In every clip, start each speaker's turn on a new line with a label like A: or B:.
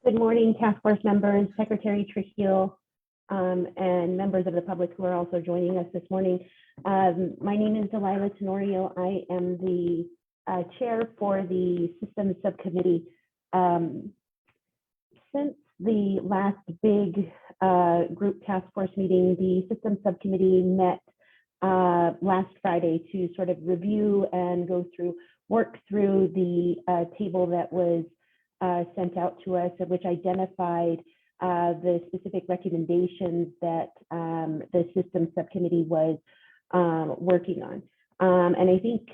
A: Good morning, task force members, Secretary Trujillo, and members of the public who are also joining us this morning. My name is Delilah Tenorio. I am the chair for the Systems Subcommittee. Since the last big group task force meeting, the Systems Subcommittee met last Friday to sort of review and work through the table that was sent out to us, which identified the specific recommendations that the Systems Subcommittee was working on. And I think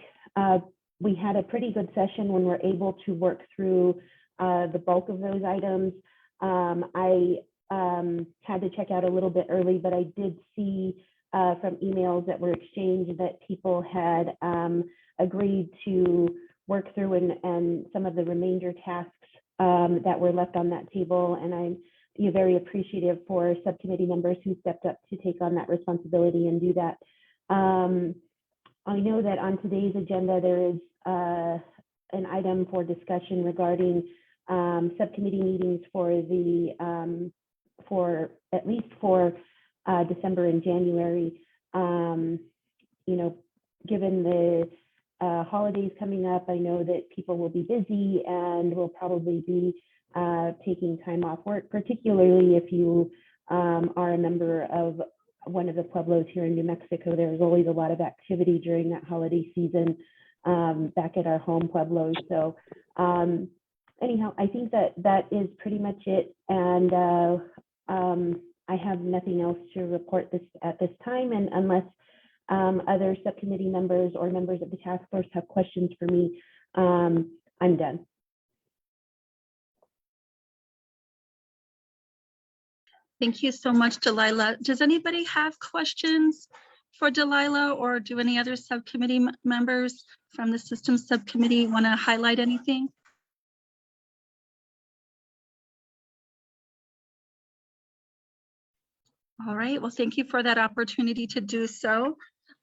A: we had a pretty good session when we're able to work through the bulk of those items. I had to check out a little bit early, but I did see from emails that were exchanged that people had agreed to work through and some of the remainder tasks that were left on that table. And I'm very appreciative for subcommittee members who stepped up to take on that responsibility and do that. I know that on today's agenda, there is an item for discussion regarding subcommittee meetings for at least for December and January. Given the holidays coming up, I know that people will be busy and will probably be taking time off work, particularly if you are a member of one of the pueblos here in New Mexico. There's always a lot of activity during that holiday season back at our home pueblos. So anyhow, I think that is pretty much it. And I have nothing else to report at this time. And unless other subcommittee members or members of the task force have questions for me, I'm done.
B: Thank you so much, Delilah. Does anybody have questions for Delilah, or do any other subcommittee members from the Systems Subcommittee want to highlight anything? All right, well, thank you for that opportunity to do so.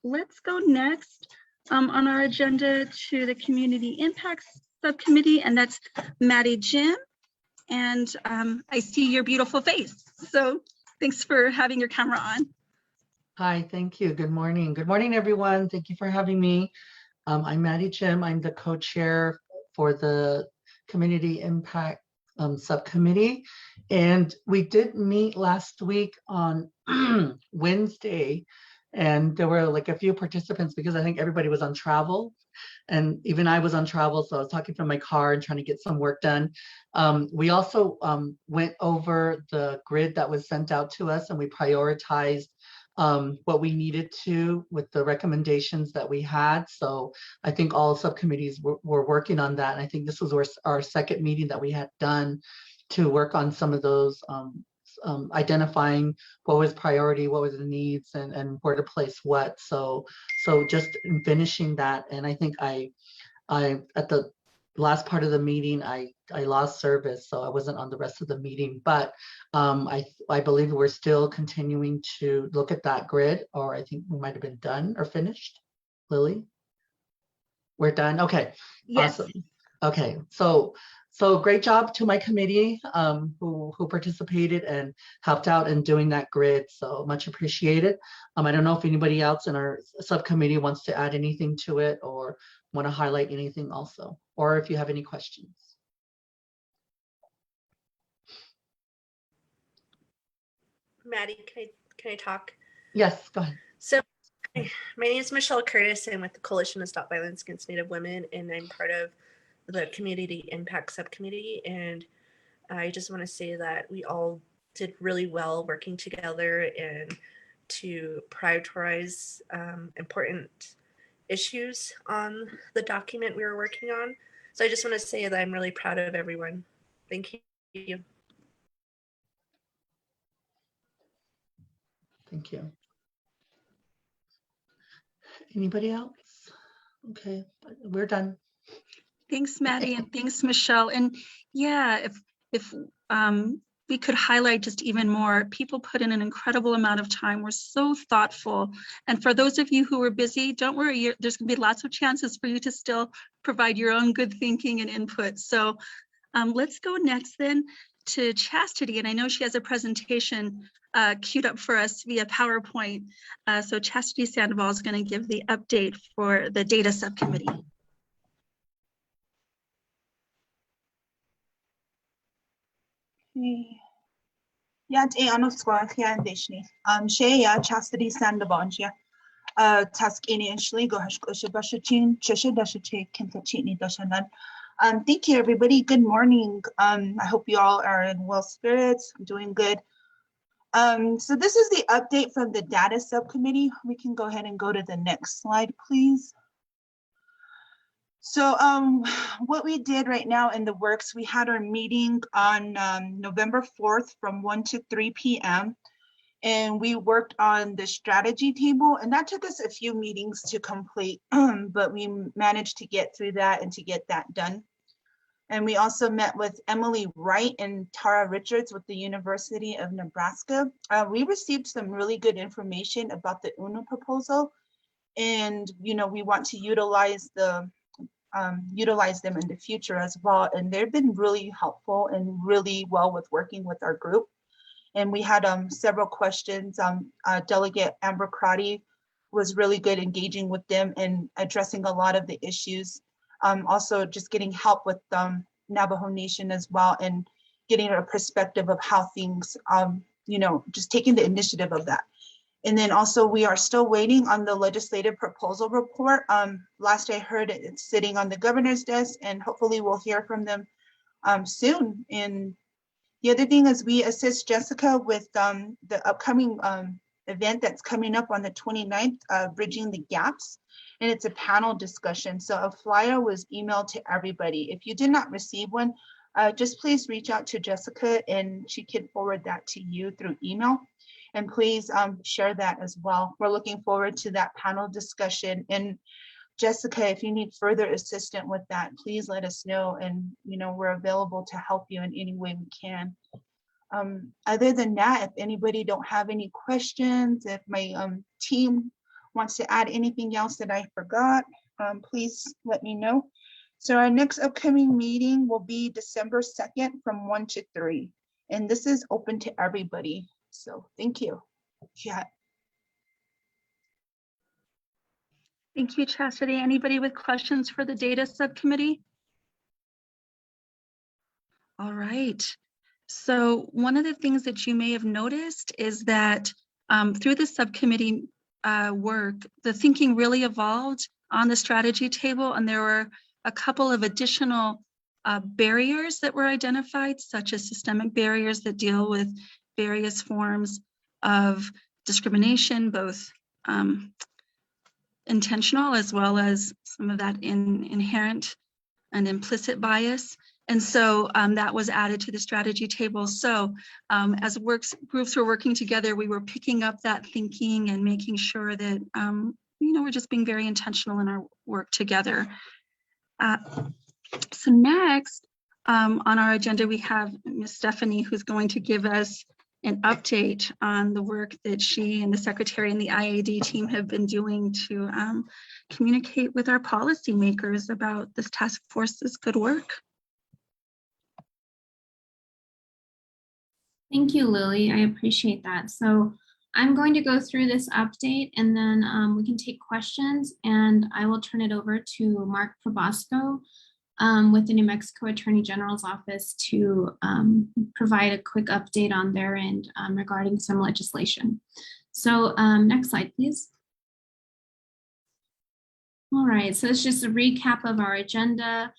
B: Let's go next on our agenda to the Community Impacts Subcommittee, and that's Maddie Jim. And I see your beautiful face. So thanks for having your camera on.
C: Hi, thank you. Good morning. Good morning, everyone. Thank you for having me. I'm Maddie Jim. I'm the co-chair for the Community Impact Subcommittee. And we did meet last week on Wednesday, and there were like a few participants because I think everybody was on travel. And even I was on travel, so I was talking from my car and trying to get some work done. We also went over the grid that was sent out to us, and we prioritized what we needed to with the recommendations that we had. So I think all subcommittees were working on that. And I think this was our second meeting that we had done to work on some of those, identifying what was priority, what was the needs, and where to place what. So just in finishing that, and I think I at the last part of the meeting, I lost service, so I wasn't on the rest of the meeting. But I believe we're still continuing to look at that grid, or I think we might have been done or finished. Lily, we're done. Okay.
B: Yes.
C: Awesome. Okay. So great job to my committee who participated and helped out in doing that grid. So much appreciated. I don't know if anybody else in our subcommittee wants to add anything to it or want to highlight anything also, or if you have any questions.
D: Maddie, can I talk?
C: Yes, go ahead.
D: So my name is Michelle Curtis. I'm with the Coalition to Stop Violence Against Native Women, and I'm part of the Community Impact Subcommittee. And I just want to say that we all did really well working together and to prioritize important issues on the document we were working on. So I just want to say that I'm really proud of everyone. Thank you.
C: Thank you. Anybody else? Okay, we're done.
B: Thanks, Maddie, and thanks, Michelle. And yeah, if we could highlight just even more, people put in an incredible amount of time. We're so thoughtful. And for those of you who are busy, don't worry, there's gonna be lots of chances for you to still provide your own good thinking and input. So let's go next then to Chastity, and I know she has a presentation queued up for us via PowerPoint. So Chastity Sandoval is going to give the update for the data subcommittee.
E: Yeah, Chastity Sandoval. Task initially go thank you, everybody. Good morning. I hope you all are in well spirits, doing good. So this is the update from the data subcommittee. We can go ahead and go to the next slide, please. So what we did right now in the works, we had our meeting on November 4th from 1 to 3 p.m. And we worked on the strategy table, and that took us a few meetings to complete, but we managed to get through that and to get that done. And we also met with Emily Wright and Tara Richards with the University of Nebraska. We received some really good information about the UNO proposal, and we want to utilize them in the future as well. And they've been really helpful and really well with working with our group. And we had several questions. Delegate Amber Crotty was really good engaging with them and addressing a lot of the issues. Also just getting help with Navajo Nation as well, and getting a perspective of how things, just taking the initiative of that. And then also we are still waiting on the legislative proposal report. Last I heard, it's sitting on the governor's desk, and hopefully we'll hear from them soon. And the other thing is we assist Jessica with the upcoming event that's coming up on the 29th, Bridging the Gaps, and it's a panel discussion. So a flyer was emailed to everybody. If you did not receive one, just please reach out to Jessica and she can forward that to you through email. And please share that as well. We're looking forward to that panel discussion. And Jessica, if you need further assistance with that, please let us know, and we're available to help you in any way we can. Other than that, if anybody don't have any questions, if my team wants to add anything else that I forgot, please let me know. So our next upcoming meeting will be December 2nd from 1 to 3, and this is open to everybody. So thank you. Yeah.
B: Thank you, Chastity. Anybody with questions for the data subcommittee? All right. So one of the things that you may have noticed is that through the subcommittee work, the thinking really evolved on the strategy table, and there were a couple of additional barriers that were identified, such as systemic barriers that deal with various forms of discrimination, both intentional as well as some of that inherent and implicit bias. And so that was added to the strategy table. So as groups were working together, we were picking up that thinking and making sure that, we're just being very intentional in our work together. So next on our agenda, we have Ms. Stephanie, who's going to give us an update on the work that she and the secretary and the IAD team have been doing to communicate with our policymakers about this task force's good work.
F: Thank you, Lily. I appreciate that. So I'm going to go through this update, and then we can take questions, and I will turn it over to Mark Probosco with the New Mexico Attorney General's office to provide a quick update on their end regarding some legislation. So next slide, please. All right, so it's just a recap of our agenda.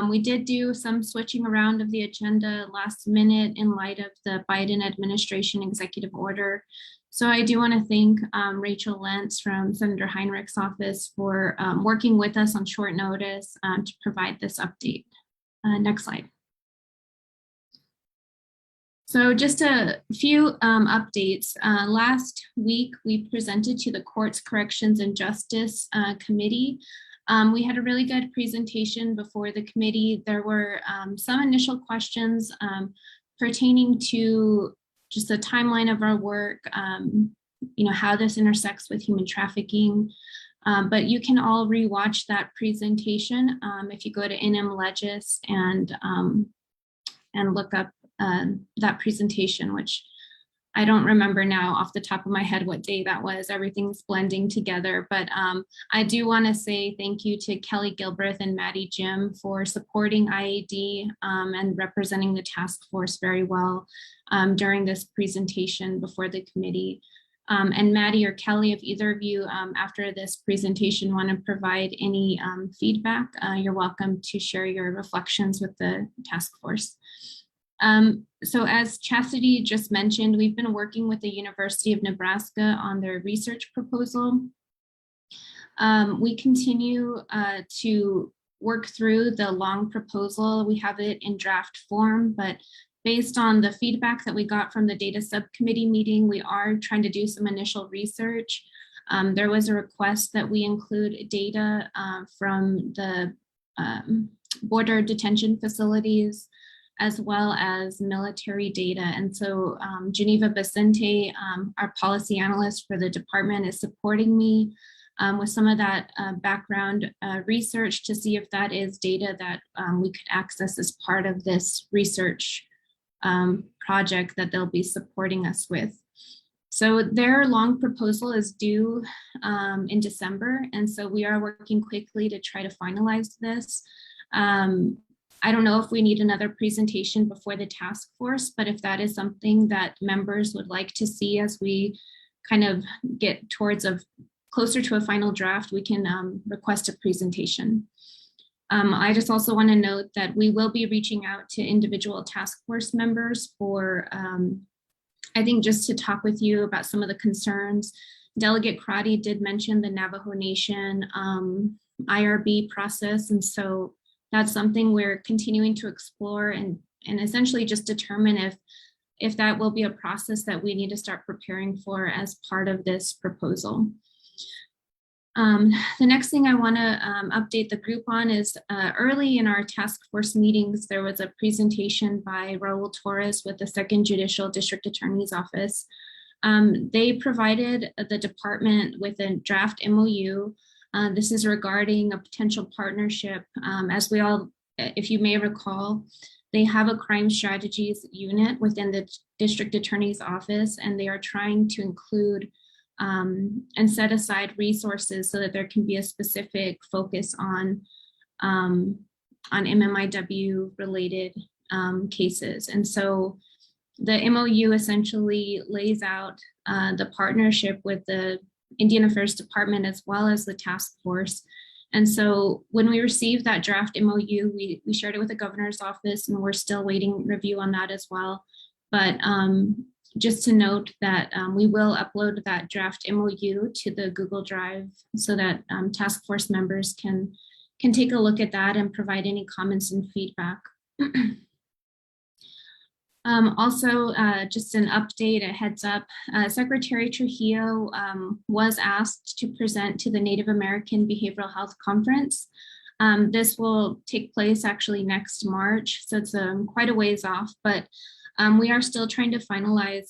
F: We did do some switching around of the agenda last minute in light of the Biden administration executive order. So I do want to thank Rachel Lentz from Senator Heinrich's office for working with us on short notice to provide this update. Next slide. So just a few updates. Last week, we presented to the Courts, Corrections, and Justice Committee. We had a really good presentation before the committee. There were some initial questions pertaining to just the timeline of our work, how this intersects with human trafficking. But you can all rewatch that presentation if you go to NM Legis and look up that presentation, which I don't remember now off the top of my head what day that was. Everything's blending together. But I do want to say thank you to Kelly Gilbreth and Maddie Jim for supporting IAD and representing the task force very well during this presentation before the committee. And Maddie or Kelly, if either of you after this presentation want to provide any feedback, you're welcome to share your reflections with the task force. So as Chastity just mentioned, we've been working with the University of Nebraska on their research proposal. We continue to work through the long proposal. We have it in draft form, but based on the feedback that we got from the data subcommittee meeting, we are trying to do some initial research. There was a request that we include data from the border detention facilities, as well as military data. And so Geneva Vicente, our policy analyst for the department, is supporting me with some of that background research to see if that is data that we could access as part of this research project that they'll be supporting us with. So their long proposal is due in December. And so we are working quickly to try to finalize this. I don't know if we need another presentation before the task force, but if that is something that members would like to see as we kind of get towards closer to a final draft, we can request a presentation. I just also want to note that we will be reaching out to individual task force members for, I think, just to talk with you about some of the concerns. Delegate Crotty did mention the Navajo Nation IRB process, and so that's something we're continuing to explore and essentially just determine if that will be a process that we need to start preparing for as part of this proposal. The next thing I want to update the group on is early in our task force meetings, there was a presentation by Raul Torres with the 2nd Judicial District Attorney's Office. They provided the department with a draft MOU. This is regarding a potential partnership. As we all, if you may recall, they have a crime strategies unit within the district attorney's office, and they are trying to include and set aside resources so that there can be a specific focus on MMIW related cases. And so the MOU essentially lays out the partnership with the Indian Affairs Department as well as the task force. And so when we received that draft MOU, we shared it with the governor's office, and we're still waiting review on that as well. But just to note that we will upload that draft MOU to the Google Drive so that task force members can take a look at that and provide any comments and feedback. Also, just an update, a heads up, Secretary Trujillo was asked to present to the Native American Behavioral Health Conference. This will take place actually next March, so it's quite a ways off, but we are still trying to finalize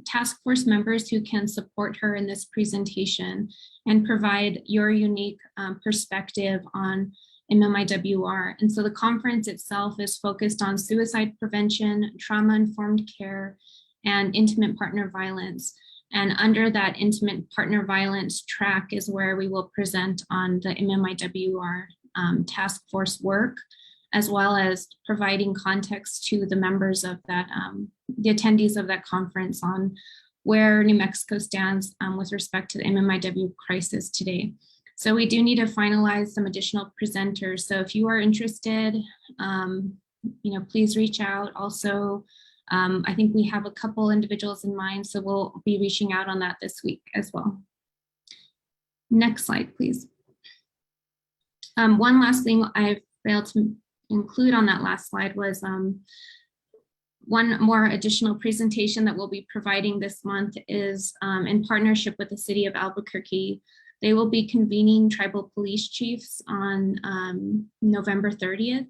F: task force members who can support her in this presentation and provide your unique perspective on MMIWR. And so the conference itself is focused on suicide prevention, trauma-informed care, and intimate partner violence. And under that intimate partner violence track is where we will present on the MMIWR task force work, as well as providing context to the members of that, the attendees of that conference on where New Mexico stands with respect to the MMIW crisis today. So we do need to finalize some additional presenters. So if you are interested, please reach out. Also, I think we have a couple individuals in mind, so we'll be reaching out on that this week as well. Next slide, please. One last thing I failed to include on that last slide was one more additional presentation that we'll be providing this month is in partnership with the city of Albuquerque. They will be convening tribal police chiefs on November 30th.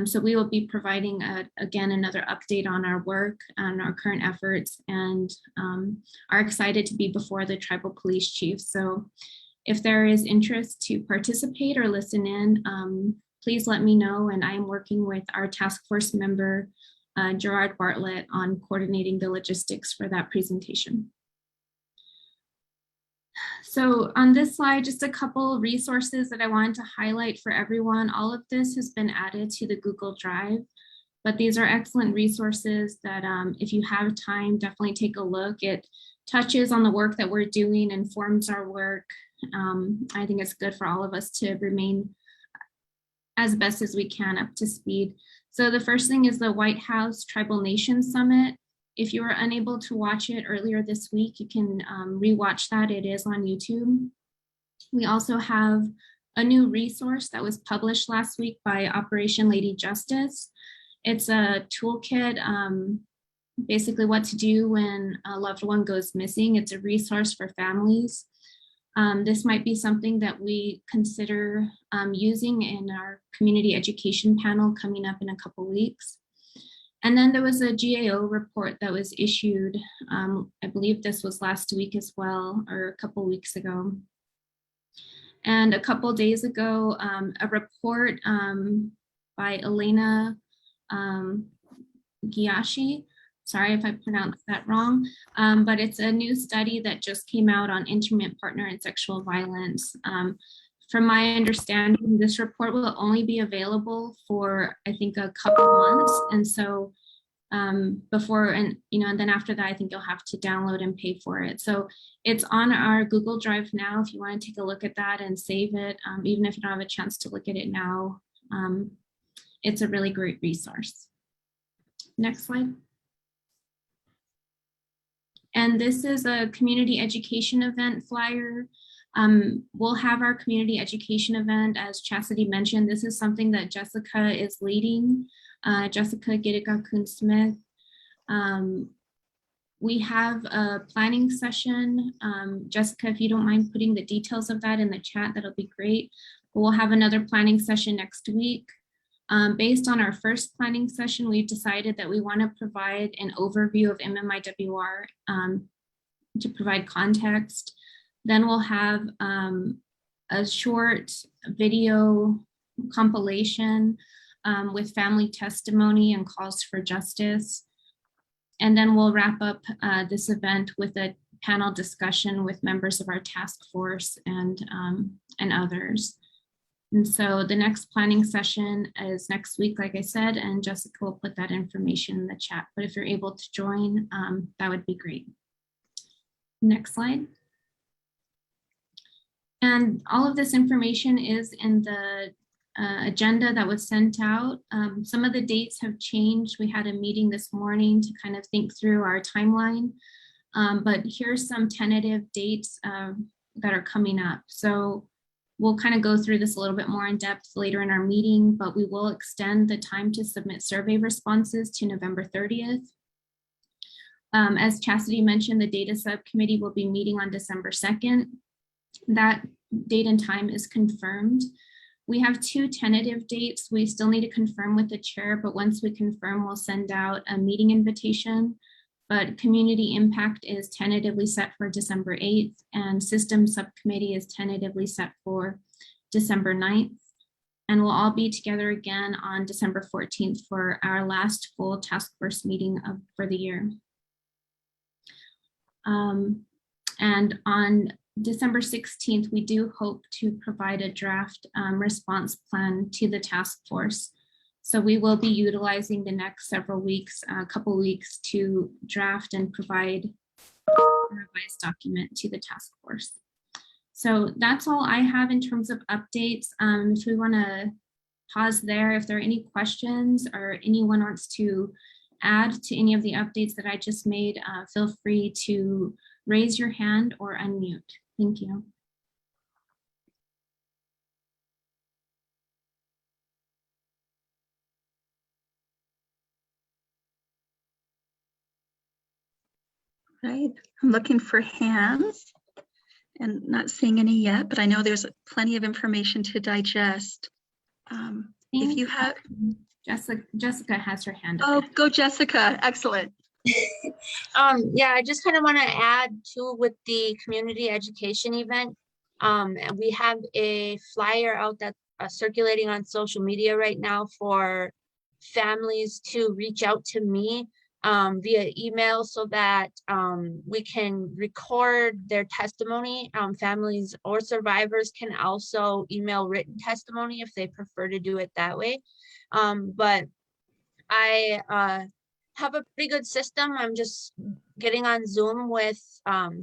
F: So we will be providing, again, another update on our work and our current efforts, and are excited to be before the tribal police chiefs. So if there is interest to participate or listen in, please let me know. And I'm working with our task force member, Gerard Bartlett on coordinating the logistics for that presentation. So on this slide, just a couple resources that I wanted to highlight for everyone. All of this has been added to the Google Drive, but these are excellent resources that if you have time, definitely take a look. It touches on the work that we're doing, informs our work. I think it's good for all of us to remain as best as we can up to speed. So the first thing is the White House Tribal Nations Summit. If you were unable to watch it earlier this week, you can rewatch that. It is on YouTube. We also have a new resource that was published last week by Operation Lady Justice. It's a toolkit, basically what to do when a loved one goes missing. It's a resource for families. This might be something that we consider using in our community education panel coming up in a couple weeks. And then there was a GAO report that was issued, I believe this was last week as well, or a couple weeks ago. And a couple days ago, a report by Elena Giashi, sorry if I pronounced that wrong, but it's a new study that just came out on intimate partner and sexual violence. From my understanding, this report will only be available for, I think, a couple months. And so before, and then after that, I think you'll have to download and pay for it. So it's on our Google Drive now, if you want to take a look at that and save it, even if you don't have a chance to look at it now. It's a really great resource. Next slide. And this is a community education event flyer. We'll have our community education event, as Chastity mentioned. This is something that Jessica is leading, Jessica Gidiga-Kun-Smith. We have a planning session. Jessica, if you don't mind putting the details of that in the chat, that'll be great. We'll have another planning session next week. Based on our first planning session, we've decided that we want to provide an overview of MMIWR to provide context. Then we'll have a short video compilation with family testimony and calls for justice. And then we'll wrap up this event with a panel discussion with members of our task force and others. And so the next planning session is next week, like I said, and Jessica will put that information in the chat. But if you're able to join, that would be great. Next slide. And all of this information is in the agenda that was sent out. Some of the dates have changed. We had a meeting this morning to kind of think through our timeline, but here's some tentative dates that are coming up. So we'll kind of go through this a little bit more in depth later in our meeting, but we will extend the time to submit survey responses to November 30th. As Chastity mentioned, the data subcommittee will be meeting on December 2nd. That date and time is confirmed. We have two tentative dates. We still need to confirm with the chair, but once we confirm, we'll send out a meeting invitation. But community impact is tentatively set for December 8th, and system subcommittee is tentatively set for December 9th. And we'll all be together again on December 14th for our last full task force meeting for the year. And on December 16th, we do hope to provide a draft response plan to the task force. So we will be utilizing the next several weeks, a couple weeks, to draft and provide a revised document to the task force. So that's all I have in terms of updates. If we want to pause there, if there are any questions or anyone wants to add to any of the updates that I just made, feel free to raise your hand or unmute. Thank you.
B: Right, I'm looking for hands and not seeing any yet, but I know there's plenty of information to digest. If you have,
F: Jessica has her hand up.
B: oh, go Jessica, excellent.
G: Yeah, I just kind of want to add too with the community education event. And we have a flyer out that circulating on social media right now for families to reach out to me via email so that we can record their testimony. Families or survivors can also email written testimony if they prefer to do it that way. But I have a pretty good system. I'm just getting on Zoom with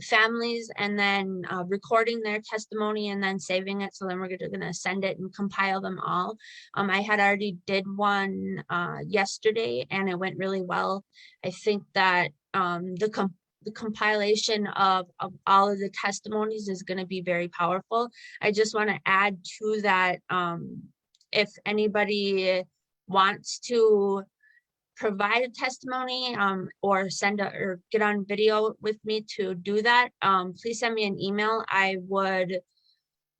G: families and then recording their testimony and then saving it. So then we're gonna send it and compile them all. I had already did one yesterday and it went really well. I think that the compilation of all of the testimonies is gonna be very powerful. I just wanna add to that, if anybody wants to provide a testimony or get on video with me to do that, please send me an email. I would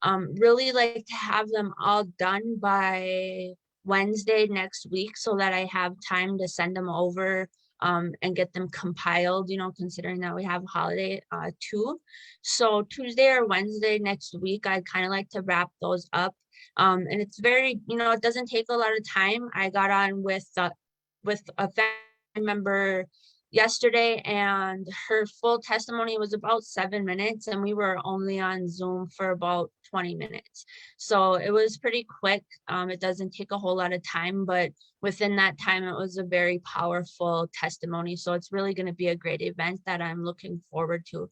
G: really like to have them all done by Wednesday next week so that I have time to send them over and get them compiled, considering that we have a holiday too. So Tuesday or Wednesday next week, I'd kind of like to wrap those up. And it's very, it doesn't take a lot of time. I got on with a family member yesterday and her full testimony was about 7 minutes and we were only on Zoom for about 20 minutes. So it was pretty quick. It doesn't take a whole lot of time, but within that time, it was a very powerful testimony. So it's really going to be a great event that I'm looking forward to.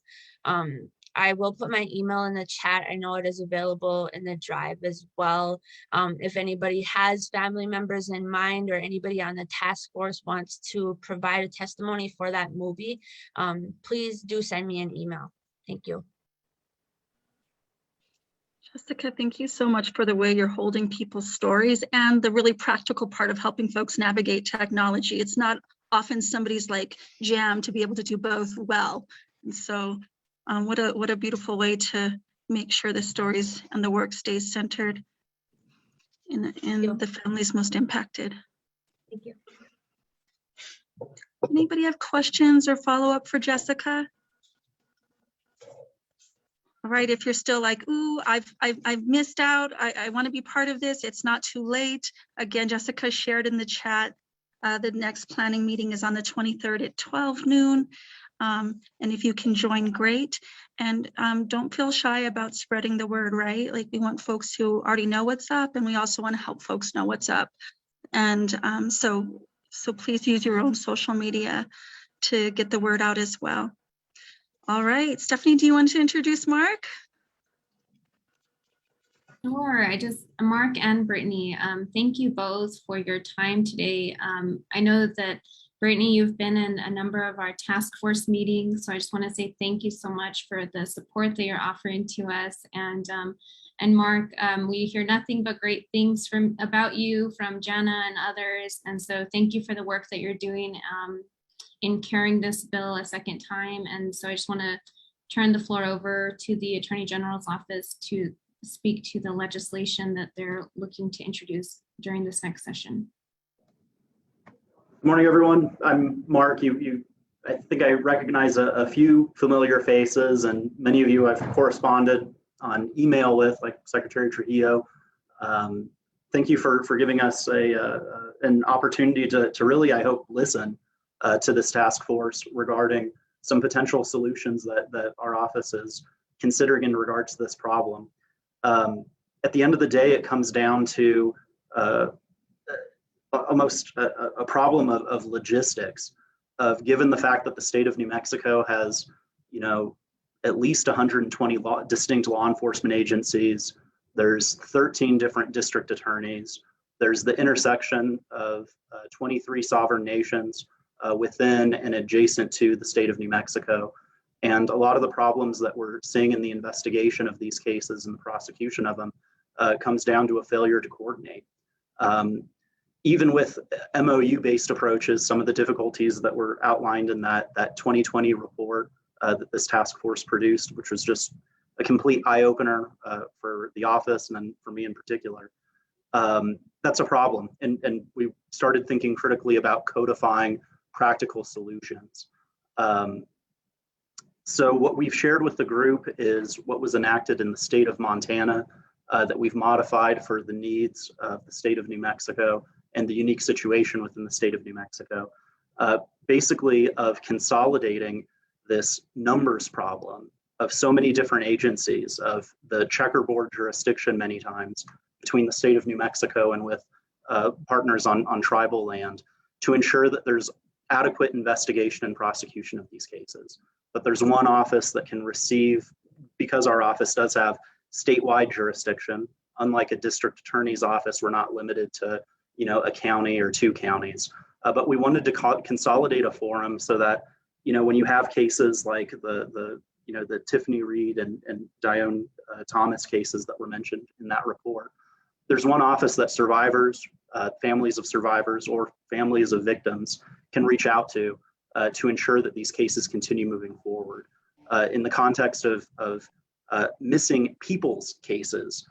G: I will put my email in the chat. I know it is available in the drive as well. If anybody has family members in mind or anybody on the task force wants to provide a testimony for that movie, please do send me an email. Thank you.
B: Jessica, thank you so much for the way you're holding people's stories and the really practical part of helping folks navigate technology. It's not often somebody's like jam to be able to do both well. And so what a beautiful way to make sure the stories and the work stays centered in the families most impacted.
G: Thank you.
B: Anybody have questions or follow-up for Jessica? All right, if you're still like, ooh, I've missed out, I want to be part of this, it's not too late. Again, Jessica shared in the chat, the next planning meeting is on the 23rd at 12 noon. And if you can join, great. And don't feel shy about spreading the word, right? Like we want folks who already know what's up and we also want to help folks know what's up. And so please use your own social media to get the word out as well. All right, Stephanie, do you want to introduce Mark?
F: Sure, Mark and Brittany, thank you both for your time today. I know that Brittany, you've been in a number of our task force meetings, so I just want to say thank you so much for the support that you're offering to us. And Mark, we hear nothing but great things about you from Jenna and others. And so thank you for the work that you're doing in carrying this bill a second time. And so I just want to turn the floor over to the Attorney General's office to speak to the legislation that they're looking to introduce during this next session.
H: Good morning, everyone. I'm Mark. I think I recognize a few familiar faces, and many of you I've corresponded on email with, like Secretary Trujillo. Thank you for giving us an opportunity to really, I hope, listen to this task force regarding some potential solutions that our office is considering in regards to this problem. At the end of the day, it comes down to almost a problem of logistics, of given the fact that the state of New Mexico has, at least 120 distinct law enforcement agencies. There's 13 different district attorneys. There's the intersection of 23 sovereign nations within and adjacent to the state of New Mexico. And a lot of the problems that we're seeing in the investigation of these cases and the prosecution of them comes down to a failure to coordinate. Even with MOU-based approaches, some of the difficulties that were outlined in that 2020 report that this task force produced, which was just a complete eye-opener for the office and then for me in particular, that's a problem. And we started thinking critically about codifying practical solutions. So what we've shared with the group is what was enacted in the state of Montana that we've modified for the needs of the state of New Mexico and the unique situation within the state of New Mexico, basically of consolidating this numbers problem of so many different agencies, of the checkerboard jurisdiction many times between the state of New Mexico and with partners on tribal land, to ensure that there's adequate investigation and prosecution of these cases. But there's one office that can receive, because our office does have statewide jurisdiction, unlike a district attorney's office, we're not limited to, you know, a county or 2 counties. But we wanted to consolidate a forum so that, you know, when you have cases like the Tiffany Reed and Dione Thomas cases that were mentioned in that report, there's one office that survivors, families of survivors, or families of victims can reach out to ensure that these cases continue moving forward. In the context of missing people's cases,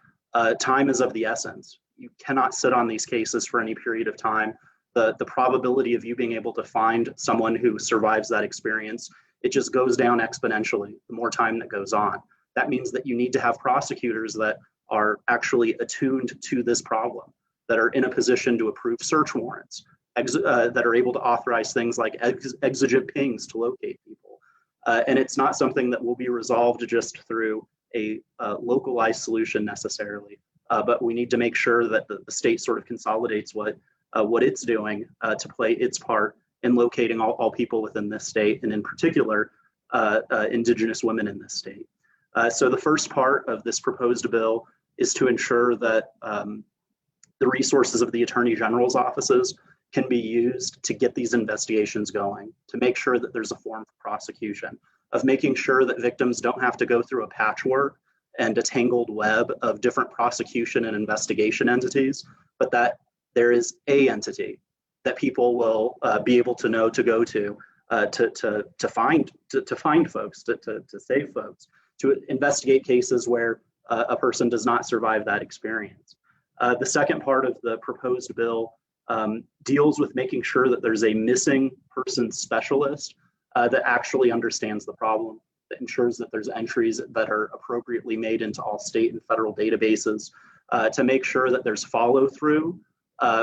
H: time is of the essence. You cannot sit on these cases for any period of time. The probability of you being able to find someone who survives that experience, it just goes down exponentially the more time that goes on. That means that you need to have prosecutors that are actually attuned to this problem, that are in a position to approve search warrants, that are able to authorize things like exigent pings to locate people. And it's not something that will be resolved just through a localized solution necessarily, but we need to make sure that the state sort of consolidates what it's doing to play its part in locating all people within this state, and in particular, Indigenous women in this state. So the first part of this proposed bill is to ensure that the resources of the Attorney General's offices can be used to get these investigations going, to make sure that there's a form of prosecution, of making sure that victims don't have to go through a patchwork and a tangled web of different prosecution and investigation entities, but that there is a entity that people will be able to know to go to find folks, to save folks, to investigate cases where a person does not survive that experience. The second part of the proposed bill deals with making sure that there's a missing person specialist that actually understands the problem, that ensures that there's entries that are appropriately made into all state and federal databases, to make sure that there's follow through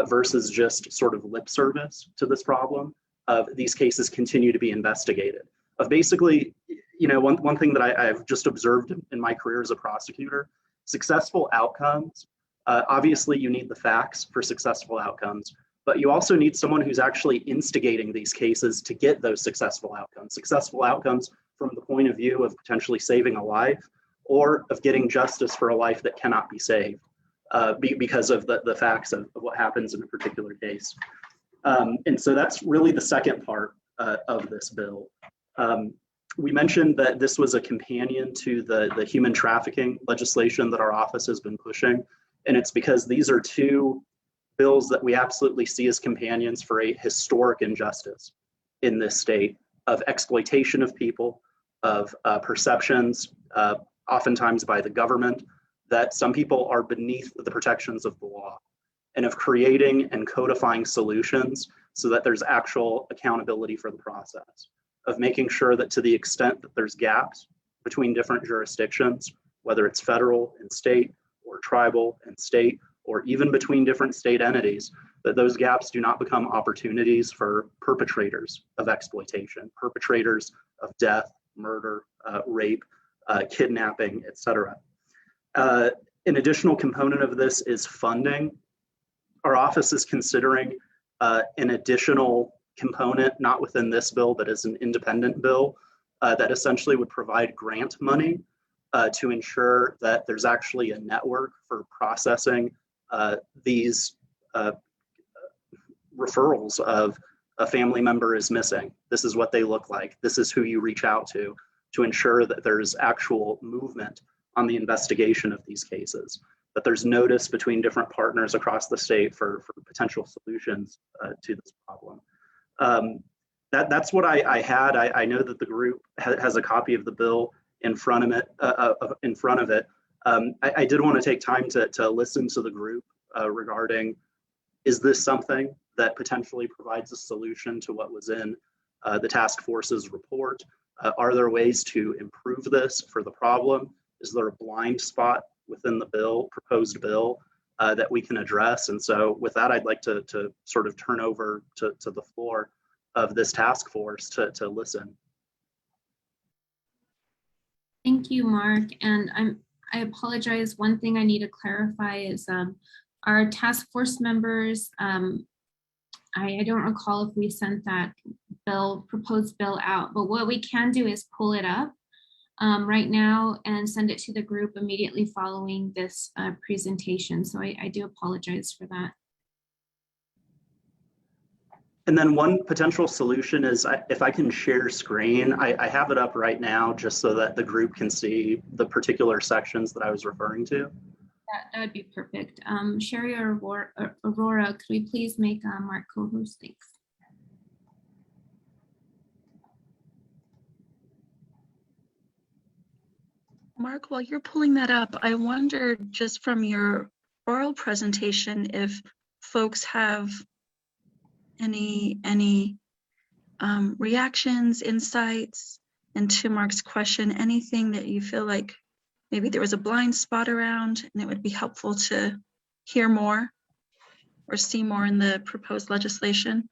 H: versus just sort of lip service to this problem of these cases continue to be investigated. Of basically, you know, one thing that I've just observed in my career as a prosecutor, successful outcomes, obviously you need the facts for successful outcomes, but you also need someone who's actually instigating these cases to get those successful outcomes from the point of view of potentially saving a life or of getting justice for a life that cannot be saved because of the facts of what happens in a particular case. And so that's really the second part of this bill. We mentioned that this was a companion to the human trafficking legislation that our office has been pushing. And it's because these are two bills that we absolutely see as companions for a historic injustice in this state of exploitation of people, of perceptions, oftentimes by the government, that some people are beneath the protections of the law, and of creating and codifying solutions so that there's actual accountability for the process, of making sure that to the extent that there's gaps between different jurisdictions, whether it's federal and state, or tribal and state, or even between different state entities, that those gaps do not become opportunities for perpetrators of exploitation, perpetrators of death, murder, rape, kidnapping, etc. An additional component of this is funding. Our office is considering an additional component, not within this bill, but as an independent bill, that essentially would provide grant money to ensure that there's actually a network for processing these referrals of a family member is missing. This is what they look like. This is who you reach out to ensure that there's actual movement on the investigation of these cases, that there's notice between different partners across the state for potential solutions to this problem. That's what I had. I know that the group has a copy of the bill in front of it. I did want to take time to listen to the group regarding, is this something that potentially provides a solution to what was in the task force's report? Are there ways to improve this for the problem? Is there a blind spot within the bill, proposed bill, that we can address. And so with that, I'd like to sort of turn over to the floor of this task force to listen.
F: Thank you, Mark. And I apologize. One thing I need to clarify is our task force members, I don't recall if we sent that proposed bill out, but what we can do is pull it up right now and send it to the group immediately following this presentation. So I do apologize for that.
H: And then one potential solution is if I can share screen, I have it up right now just so that the group can see the particular sections that I was referring to.
F: That would be perfect. Sherry or Aurora, could we please make Mark co-host? Thanks.
B: Mark, while you're pulling that up, I wonder just from your oral presentation if folks have any reactions, insights into Mark's question, anything that you feel like maybe there was a blind spot around and it would be helpful to hear more or see more in the proposed legislation?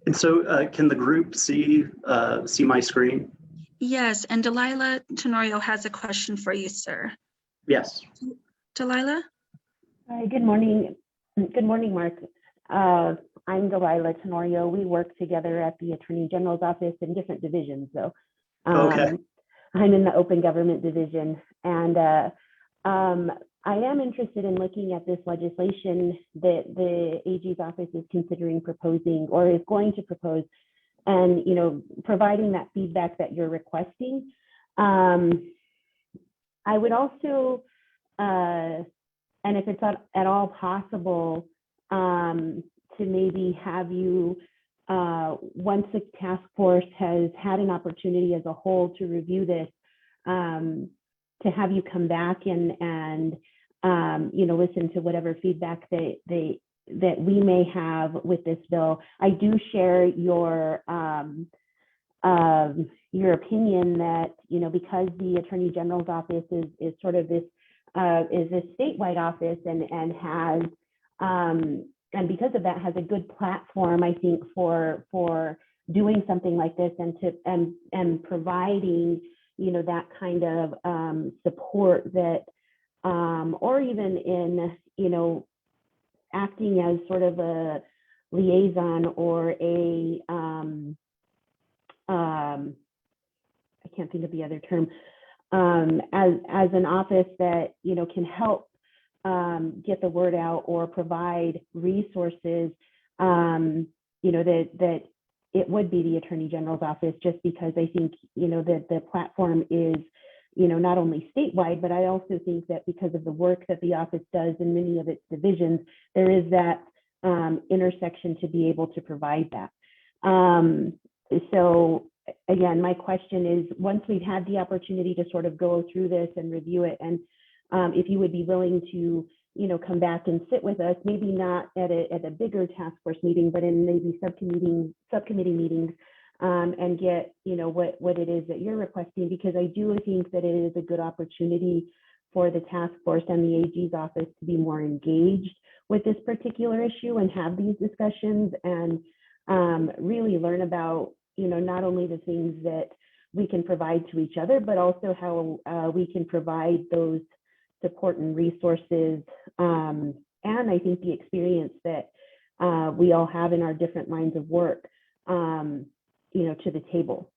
H: And so can the group see my screen?
B: Yes, and Delilah Tenorio has a question for you, sir.
H: Yes.
B: Delilah?
A: Hi, good morning. Good morning, Mark. I'm Delilah Tenorio. We work together at the Attorney General's office in different divisions. So
H: Okay.
A: I'm in the Open Government Division. And I am interested in looking at this legislation that the AG's office is considering proposing or is going to propose, and providing that feedback that you're requesting. I would also, and if it's at all possible, to maybe have you, once the task force has had an opportunity as a whole to review this, to have you come back and listen to whatever feedback that we may have with this bill. I do share your opinion that because the Attorney General's office is sort of this is a statewide office and has and because of that has a good platform, I think, for doing something like this and providing that kind of support that or even in acting as sort of a liaison or a I can't think of the other term, as an office that can help get the word out or provide resources, that it would be the Attorney General's office, just because I think that the platform is not only statewide, but I also think that because of the work that the office does in many of its divisions, there is that intersection to be able to provide that. So again, my question is, once we've had the opportunity to sort of go through this and review it, and if you would be willing to come back and sit with us, maybe not at a bigger task force meeting, but in maybe subcommittee meetings, and get what it is that you're requesting, because I do think that it is a good opportunity for the task force and the AG's office to be more engaged with this particular issue and have these discussions and really learn about not only the things that we can provide to each other, but also how we can provide those support and resources, and I think the experience that we all have in our different lines of work, to the table.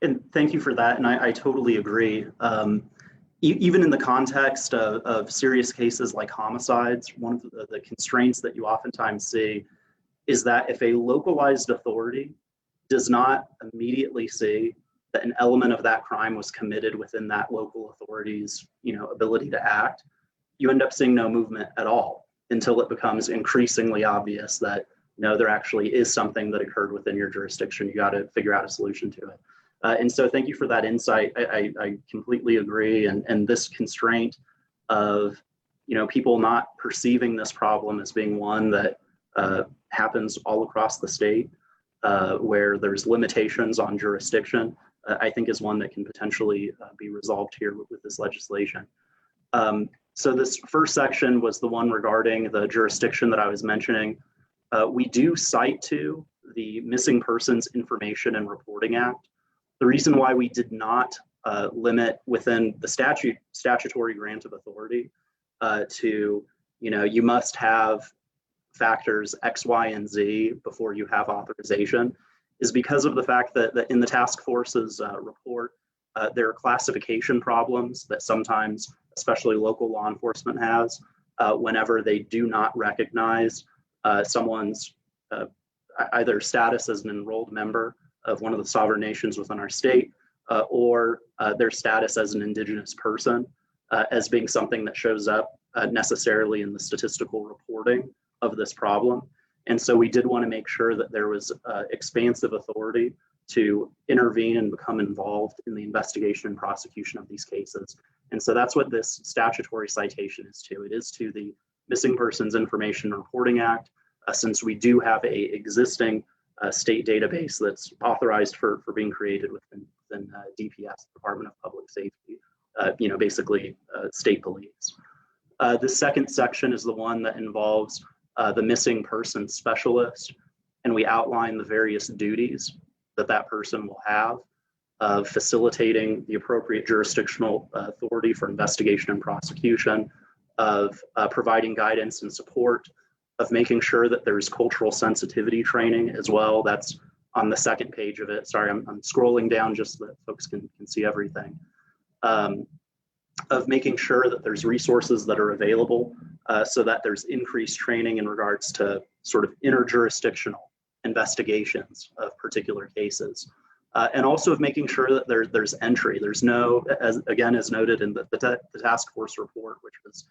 H: And thank you for that. And I totally agree. Even in the context of serious cases like homicides, one of the constraints that you oftentimes see is that if a localized authority does not immediately see that an element of that crime was committed within that local authority's ability to act, you end up seeing no movement at all until it becomes increasingly obvious that there actually is something that occurred within your jurisdiction. You got to figure out a solution to it. And so thank you for that insight. I completely agree. And this constraint of people not perceiving this problem as being one that happens all across the state, where there's limitations on jurisdiction, I think is one that can potentially be resolved here with this legislation. So this first section was the one regarding the jurisdiction that I was mentioning. We do cite to the Missing Persons Information and Reporting Act. The reason why we did not limit within the statutory grant of authority to, you must have factors X, Y, and Z before you have authorization, is because of the fact that in the task force's report, there are classification problems that sometimes, especially local law enforcement has, whenever they do not recognize someone's either status as an enrolled member of one of the sovereign nations within our state, or their status as an Indigenous person as being something that shows up necessarily in the statistical reporting of this problem. And so we did want to make sure that there was expansive authority to intervene and become involved in the investigation and prosecution of these cases. And so that's what this statutory citation is to. It is to the Missing Persons Information and Reporting Act, since we do have a existing state database that's authorized for being created within DPS, Department of Public Safety, basically state police. The second section is the one that involves the missing person specialist, and we outline the various duties that person will have of facilitating the appropriate jurisdictional authority for investigation and prosecution, of providing guidance and support, of making sure that there's cultural sensitivity training as well. That's on the second page of it. Sorry, I'm scrolling down just so that folks can see everything. Of making sure that there's resources that are available so that there's increased training in regards to sort of interjurisdictional investigations of particular cases. And also of making sure that there's entry. There's no, as noted in the task force report, which was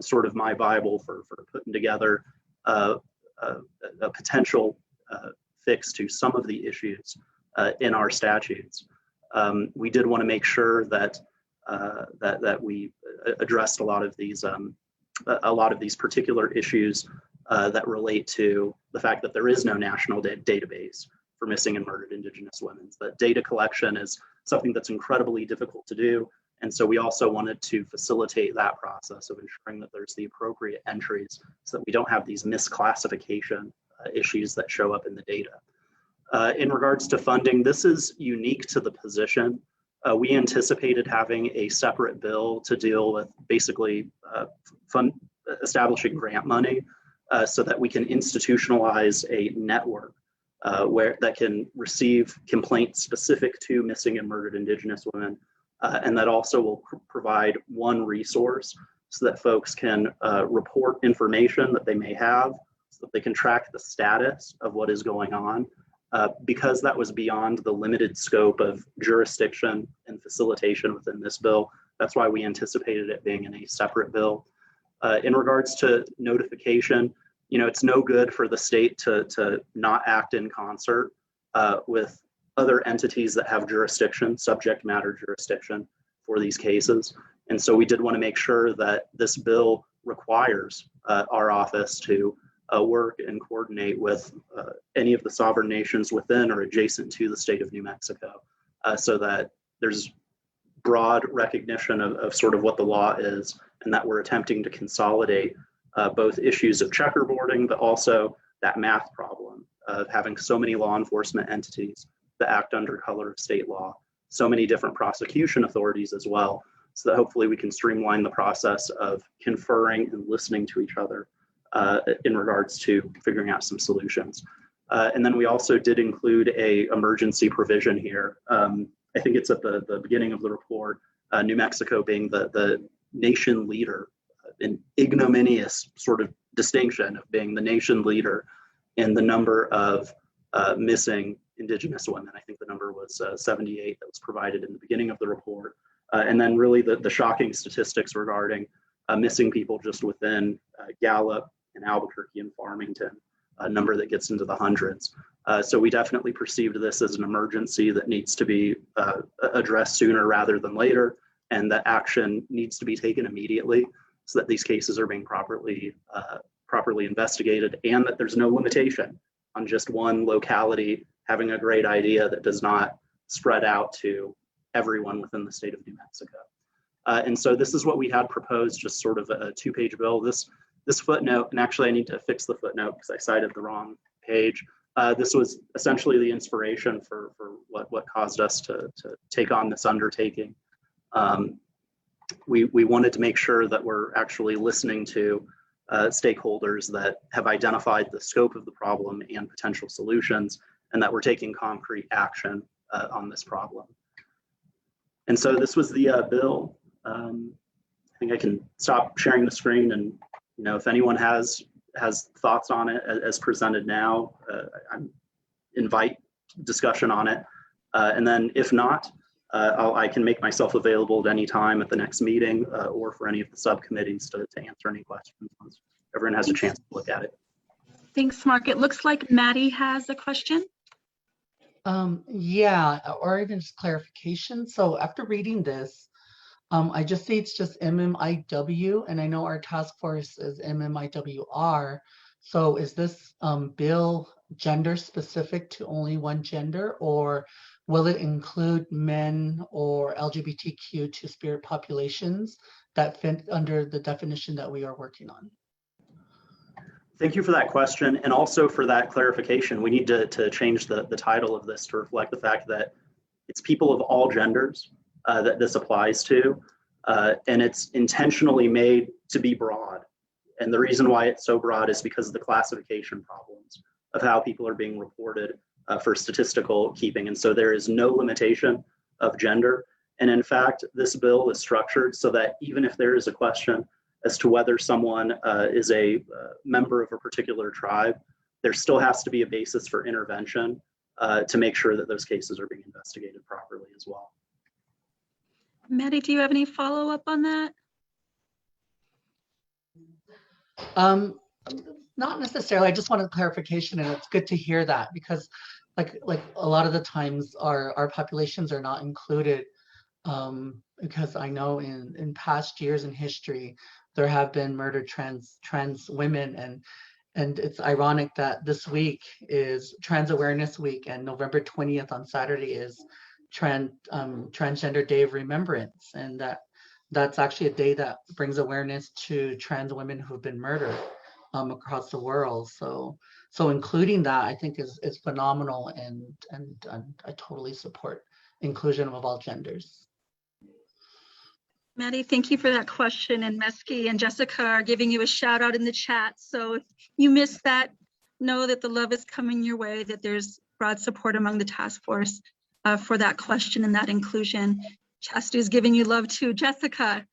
H: sort of my Bible for putting together a potential fix to some of the issues in our statutes. We did want to make sure that we addressed a lot of these particular issues that relate to the fact that there is no national database for missing and murdered Indigenous women. That data collection is something that's incredibly difficult to do. And so we also wanted to facilitate that process of ensuring that there's the appropriate entries so that we don't have these misclassification issues that show up in the data. In regards to funding, this is unique to the position. We anticipated having a separate bill to deal with basically establishing grant money so that we can institutionalize a network that can receive complaints specific to missing and murdered Indigenous women, and that also will provide one resource so that folks can report information that they may have, so that they can track the status of what is going on. Because that was beyond the limited scope of jurisdiction and facilitation within this bill, that's why we anticipated it being in a separate bill. In regards to notification, it's no good for the state to not act in concert with other entities that have jurisdiction, subject matter jurisdiction for these cases. And so we did want to make sure that this bill requires our office to work and coordinate with any of the sovereign nations within or adjacent to the state of New Mexico, so that there's broad recognition of sort of what the law is, and that we're attempting to consolidate both issues of checkerboarding, but also that math problem of having so many law enforcement entities that act under color of state law, so many different prosecution authorities as well, so that hopefully we can streamline the process of conferring and listening to each other in regards to figuring out some solutions. And then we also did include a emergency provision here. I think it's at the beginning of the report, New Mexico being the nation leader, an ignominious sort of distinction of being the nation leader in the number of missing Indigenous women. I think the number was 78 that was provided in the beginning of the report. And then really the shocking statistics regarding missing people just within Gallup and Albuquerque and Farmington, a number that gets into the hundreds. So we definitely perceived this as an emergency that needs to be addressed sooner rather than later, and that action needs to be taken immediately so that these cases are being properly properly investigated, and that there's no limitation on just one locality having a great idea that does not spread out to everyone within the state of New Mexico. And so this is what we had proposed, just sort of a 2-page bill. This footnote, and actually I need to fix the footnote because I cited the wrong page. This was essentially the inspiration for what caused us to take on this undertaking. We wanted to make sure that we're actually listening to stakeholders that have identified the scope of the problem and potential solutions, and that we're taking concrete action on this problem. And so this was the bill. I think I can stop sharing the screen, and if anyone has thoughts on it as presented now, I invite discussion on it. And then if not, I can make myself available at any time at the next meeting or for any of the subcommittees to answer any questions once everyone has a chance to look at it.
B: Thanks, Mark. It looks like Maddie has a question.
C: Yeah, or even just clarification. So after reading this, I just see it's just MMIW, and I know our task force is MMIWR. So is this bill gender specific to only one gender, or will it include men or LGBTQ two-spirit populations that fit under the definition that we are working on?
H: Thank you for that question, and also for that clarification. We need to change the title of this to reflect the fact that it's people of all genders that this applies to, and it's intentionally made to be broad. And the reason why it's so broad is because of the classification problems of how people are being reported for statistical keeping. And so there is no limitation of gender. And in fact, this bill is structured so that even if there is a question as to whether someone is a member of a particular tribe, there still has to be a basis for intervention to make sure that those cases are being investigated properly as well.
B: Maddie, do you have any follow-up on that?
C: Not necessarily. I just wanted clarification, and it's good to hear that, because like a lot of the times our populations are not included, because I know in past years in history there have been murdered trans women, and it's ironic that this week is Trans Awareness Week, and November 20th on Saturday is Transgender Day of Remembrance, and that's actually a day that brings awareness to trans women who've been murdered across the world. So including that, I think is phenomenal, and I totally support inclusion of all genders.
B: Maddie, thank you for that question, and Mesky and Jessica are giving you a shout out in the chat. So if you missed that, know that the love is coming your way, that there's broad support among the task force for that question and that inclusion. Chastity is giving you love too. Jessica,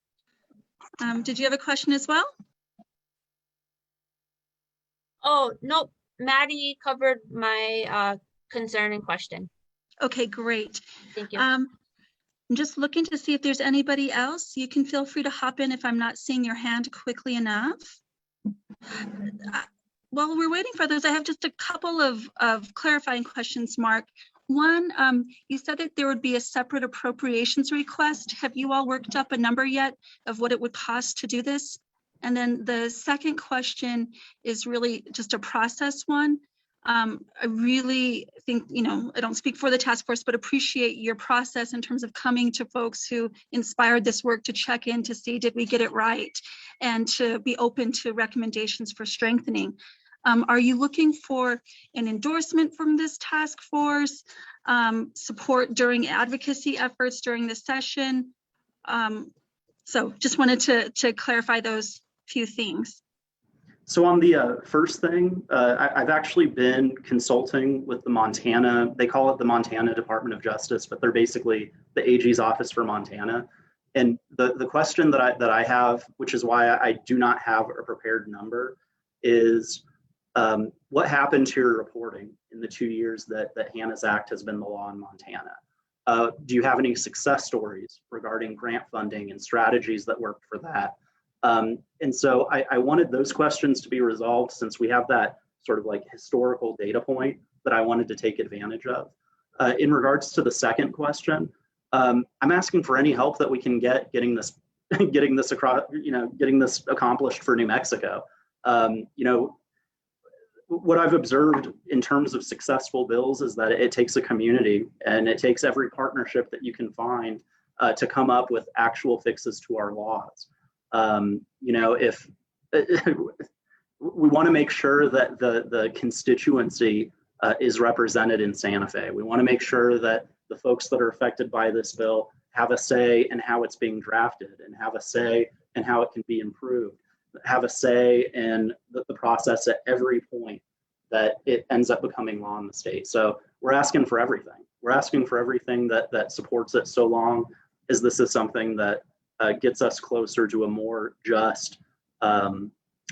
B: did you have a question as well?
G: Oh, nope. Maddie covered my concern and question.
B: Okay, great.
G: Thank you.
B: I'm just looking to see if there's anybody else. You can feel free to hop in if I'm not seeing your hand quickly enough. While we're waiting for those, I have just a couple of clarifying questions, Mark. One, you said that there would be a separate appropriations request. Have you all worked up a number yet of what it would cost to do this? And then the second question is really just a process one. I really think, I don't speak for the task force, but appreciate your process in terms of coming to folks who inspired this work to check in to see, did we get it right? And to be open to recommendations for strengthening. Are you looking for an endorsement from this task force, support during advocacy efforts during the session? So just wanted to clarify those few things.
H: So on the first thing, I've actually been consulting with the Montana, they call it the Montana Department of Justice, but they're basically the AG's office for Montana. And the question that I have, which is why I do not have a prepared number, is what happened to your reporting in the 2 years that Hannah's Act has been the law in Montana? Do you have any success stories regarding grant funding and strategies that worked for that? And so I wanted those questions to be resolved, since we have that sort of like historical data point that I wanted to take advantage of. In regards to the second question, I'm asking for any help that we can get getting this across, getting this accomplished for New Mexico. You know, what I've observed in terms of successful bills is that it takes a community, and it takes every partnership that you can find to come up with actual fixes to our laws. You know, if we want to make sure that the constituency is represented in Santa Fe. We want to make sure that the folks that are affected by this bill have a say in how it's being drafted, and have a say in how it can be improved, have a say in the process at every point that it ends up becoming law in the state. So we're asking for everything. We're asking for everything that supports it, so long as this is something that gets us closer to a more just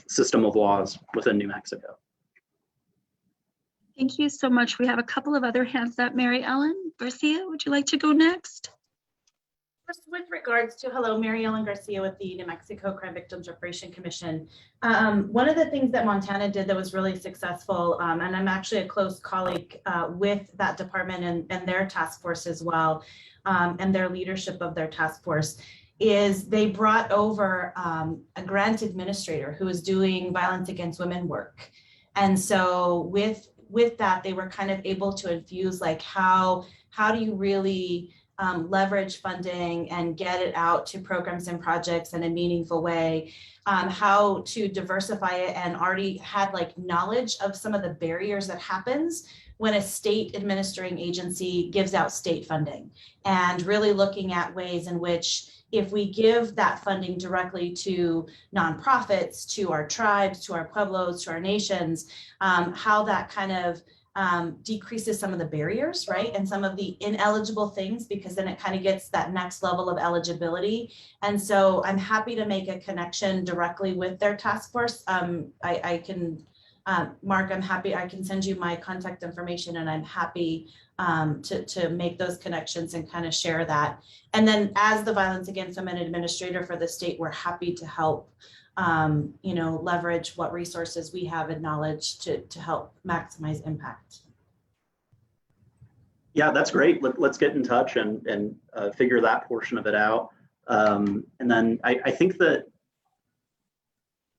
H: system of laws within New Mexico.
B: Thank you so much. We have a couple of other hands up. Mary Ellen Garcia, would you like to go next?
I: Just with regards to, hello, Mary Ellen Garcia with the New Mexico Crime Victims Reparation Commission. One of the things that Montana did that was really successful, and I'm actually a close colleague with that department and their task force as well, and their leadership of their task force, is they brought over a grant administrator who was doing violence against women work. And so with that, they were kind of able to infuse like how do you really leverage funding and get it out to programs and projects in a meaningful way, how to diversify it, and already had like knowledge of some of the barriers that happens when a state administering agency gives out state funding, and really looking at ways in which if we give that funding directly to nonprofits, to our tribes, to our pueblos, to our nations, how that kind of decreases some of the barriers, right? And some of the ineligible things, because then it kind of gets that next level of eligibility. And so I'm happy to make a connection directly with their task force. I can, Mark, I'm happy, I can send you my contact information, and I'm happy to make those connections and kind of share that. And then as the Violence Against Women Administrator for the state, we're happy to help you know, leverage what resources we have and knowledge to help maximize impact.
H: Yeah, that's great. Let's get in touch and figure that portion of it out. And then I think that,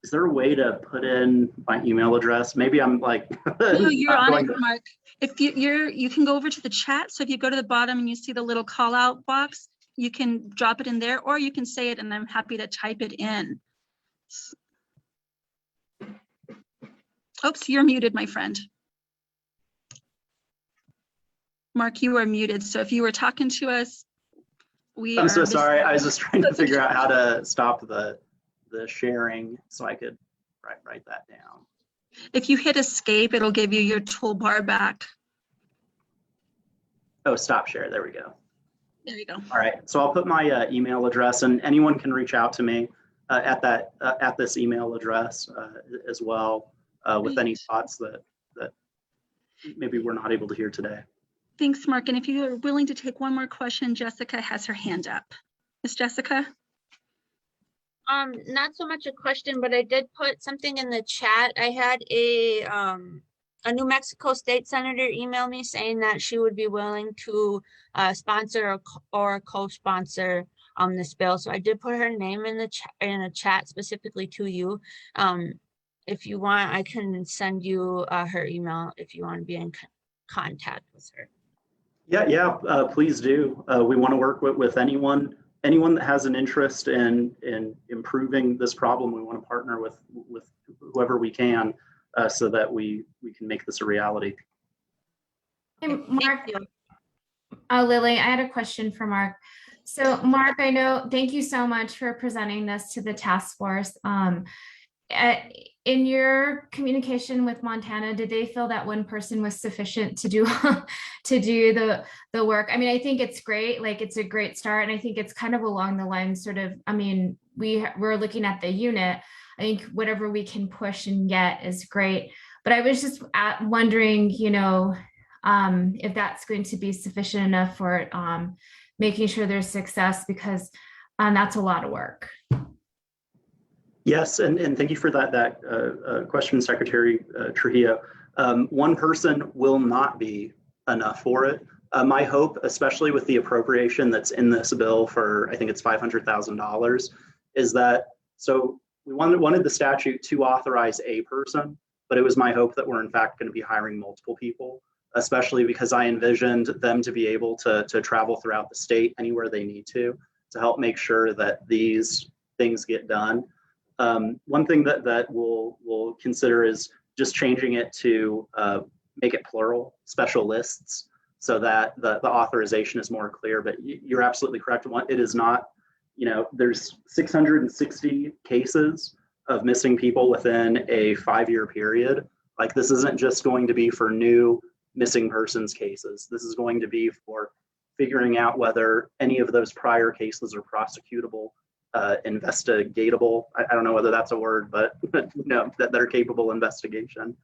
H: is there a way to put in my email address? Maybe I'm like,
B: no, you're on it, Mark. If you can go over to the chat. So if you go to the bottom and you see the little call out box, you can drop it in there, or you can say it and I'm happy to type it in. Oops, you're muted, my friend. Mark, you are muted. So if you were talking to us, I'm
H: so sorry. I was just trying to figure out how to stop the sharing so I could write that down.
B: If you hit escape, it'll give you your toolbar back.
H: Oh, stop share. There we go.
B: There you go.
H: All right. So I'll put my email address, and anyone can reach out to me at this email address as well with any thoughts that maybe we're not able to hear today.
B: Thanks, Mark. And if you are willing to take one more question, Jessica has her hand up. Miss Jessica?
G: Not so much a question, but I did put something in the chat. I had a New Mexico state senator email me saying that she would be willing to sponsor or co-sponsor this bill. So I did put her name in a chat specifically to you. If you want, I can send you her email if you want to be in contact with her. Yeah,
H: please do. We want to work with anyone that has an interest in improving this problem. We want to partner with whoever we can so that we can make this a reality.
F: Hey, Mark. Oh, Lily, I had a question for Mark. So Mark, I know, thank you so much for presenting this to the task force. In your communication with Montana, did they feel that one person was sufficient to do the work? I mean, I think it's great. Like, it's a great start. And I think it's kind of along the lines sort of, I mean, we're looking at the unit. I think whatever we can push and get is great. But I was just wondering, you know, if that's going to be sufficient enough for making sure there's success, because that's a lot of work.
H: Yes, and thank you for that question, Secretary Trujillo. One person will not be enough for it. My hope, especially with the appropriation that's in this bill for, I think it's $500,000, is that, so we wanted the statute to authorize a person, but it was my hope that we're in fact going to be hiring multiple people, especially because I envisioned them to be able to travel throughout the state anywhere they need to help make sure that these things get done. One thing that we'll consider is just changing it to make it plural, special lists, so that the authorization is more clear. But you're absolutely correct. It is not, there's 660 cases of missing people within a 5-year period. Like, this isn't just going to be for new missing persons cases. This is going to be for figuring out whether any of those prior cases are prosecutable, investigatable. I don't know whether that's a word, but that are capable of investigation.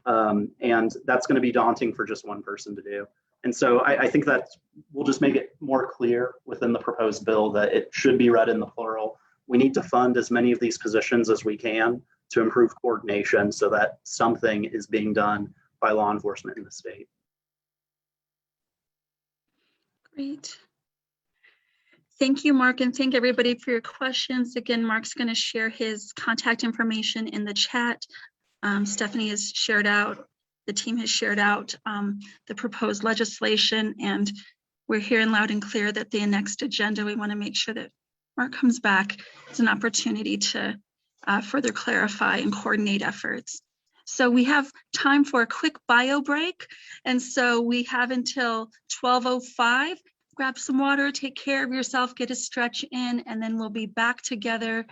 H: And that's going to be daunting for just one person to do. And so I think that we'll just make it more clear within the proposed bill that it should be read in the plural. We need to fund as many of these positions as we can to improve coordination so that something is being done by law enforcement in the state.
B: Great. Thank you, Mark, and thank everybody for your questions. Again, Mark's going to share his contact information in the chat. Stephanie has shared out, the team has shared out the proposed legislation, and we're hearing loud and clear that the next agenda, we want to make sure that Mark comes back. It's an opportunity to further clarify and coordinate efforts. So we have time for a quick bio break. And so we have until 12:05. Grab some water, take care of yourself, get a stretch in, and then we'll be back together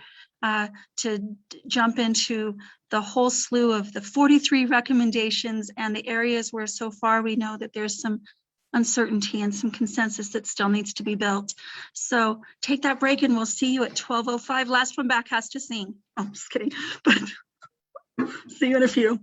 B: to jump into the whole slew of the 43 recommendations and the areas where so far we know that there's some uncertainty and some consensus that still needs to be built. So take that break and we'll see you at 12:05. Last one back has to sing. Oh, I'm just kidding, but see you in a few.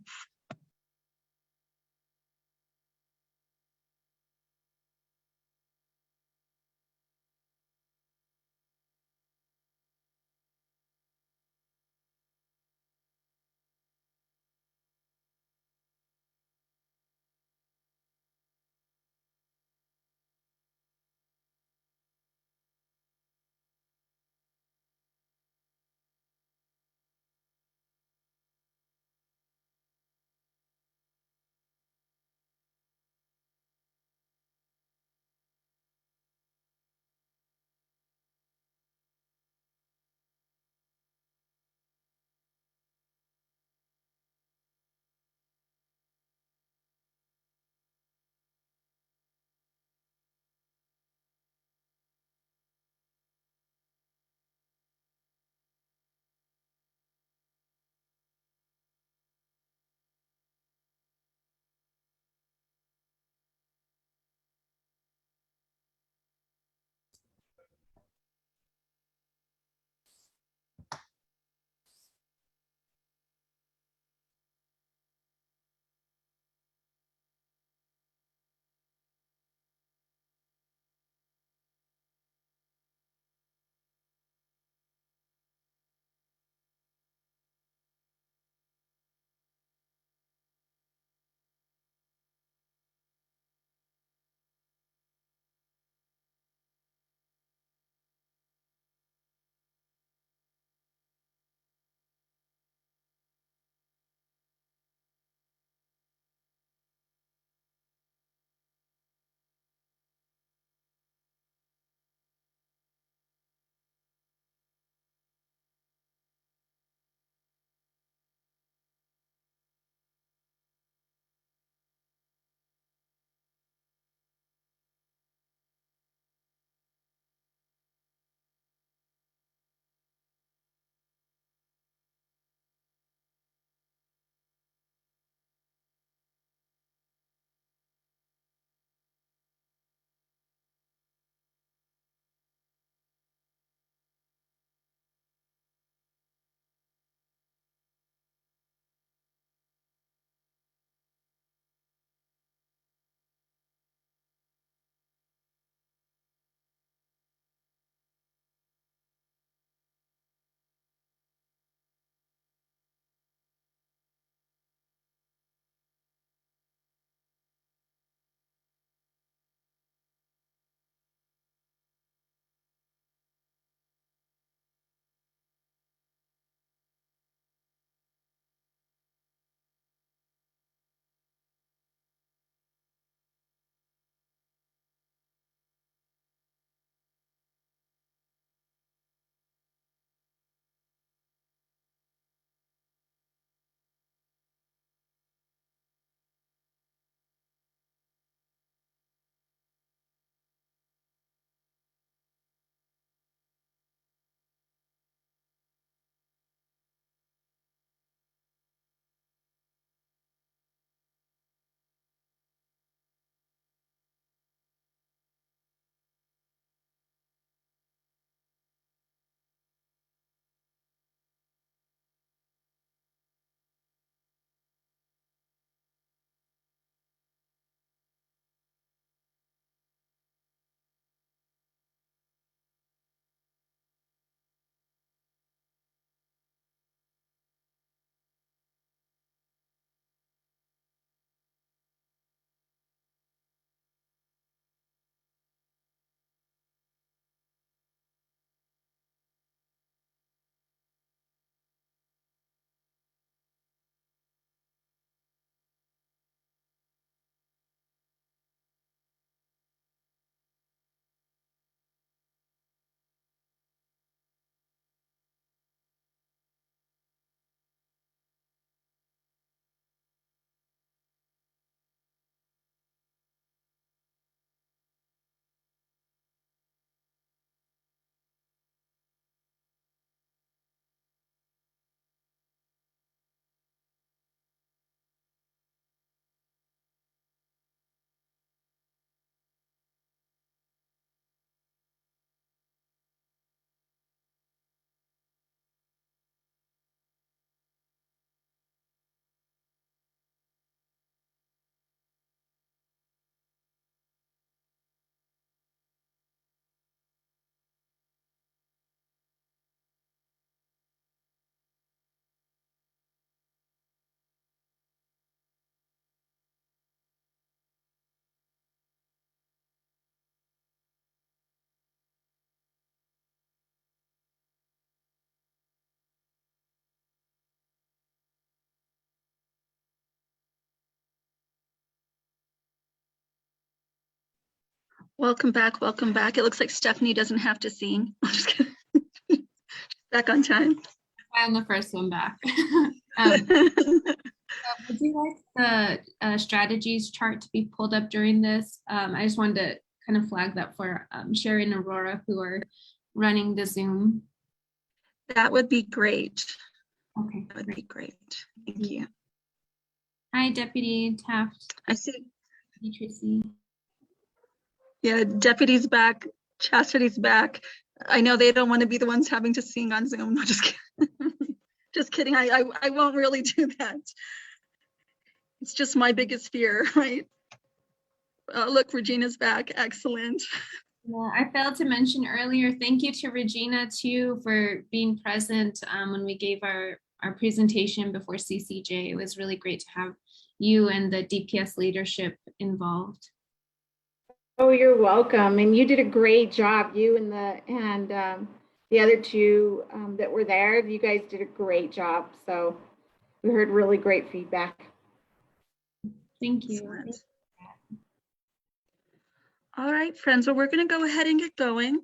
B: Welcome back. Welcome back. It looks like Stephanie doesn't have to sing. I'm just kidding. Back on time.
F: I'm the first one back. Would you like the strategies chart to be pulled up during this? I just wanted to kind of flag that for Sherry and Aurora, who are running the Zoom.
B: That would be great.
F: Okay.
B: That would be great. Thank you.
F: Hi, Deputy Taft.
B: I see.
F: Tracy.
B: Yeah, Deputy's back. Chastity's back. I know they don't want to be the ones having to sing on Zoom. No, just kidding. Just kidding. I won't really do that. It's just my biggest fear, right? Look, Regina's back. Excellent.
F: Yeah, I failed to mention earlier, thank you to Regina too for being present when we gave our presentation before CCJ. It was really great to have you and the DPS leadership involved.
J: Oh, you're welcome. And you did a great job. You and the other two that were there, you guys did a great job. So we heard really great feedback.
F: Thank you.
B: Excellent. All right, friends, well, we're going to go ahead and get going.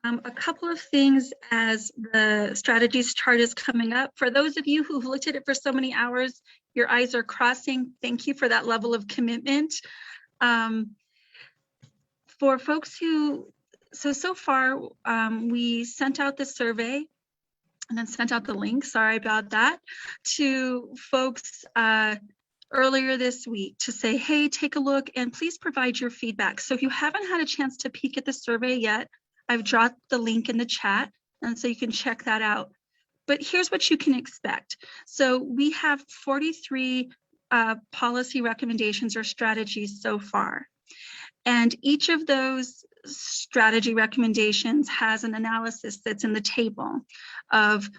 B: A couple of things as the strategies chart is coming up. For those of you who've looked at it for so many hours, your eyes are crossing. Thank you for that level of commitment. For folks who, so far, we sent out the survey and then sent out the link, sorry about that, to folks earlier this week to say, hey, take a look and please provide your feedback. So if you haven't had a chance to peek at the survey yet, I've dropped the link in the chat, and so you can check that out. But here's what you can expect. So we have 43 policy recommendations or strategies so far. And each of those strategy recommendations has an analysis that's in the table of,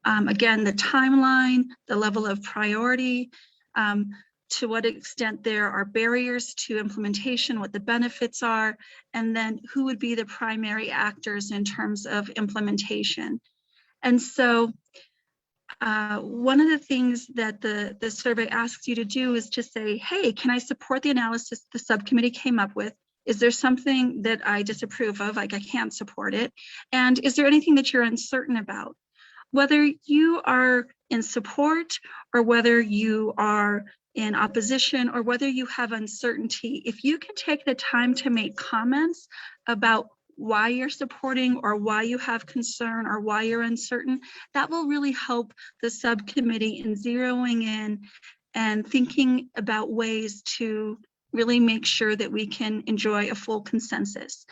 B: again, the timeline, the level of priority, to what extent there are barriers to implementation, what the benefits are, and then who would be the primary actors in terms of implementation. And so one of the things that the survey asks you to do is to say, hey, can I support the analysis the subcommittee came up with? Is there something that I disapprove of, like I can't support it? And is there anything that you're uncertain about? Whether you are in support or whether you are in opposition or whether you have uncertainty, if you can take the time to make comments about why you're supporting or why you have concern or why you're uncertain, that will really help the subcommittee in zeroing in and thinking about ways to really make sure that we can enjoy a full consensus.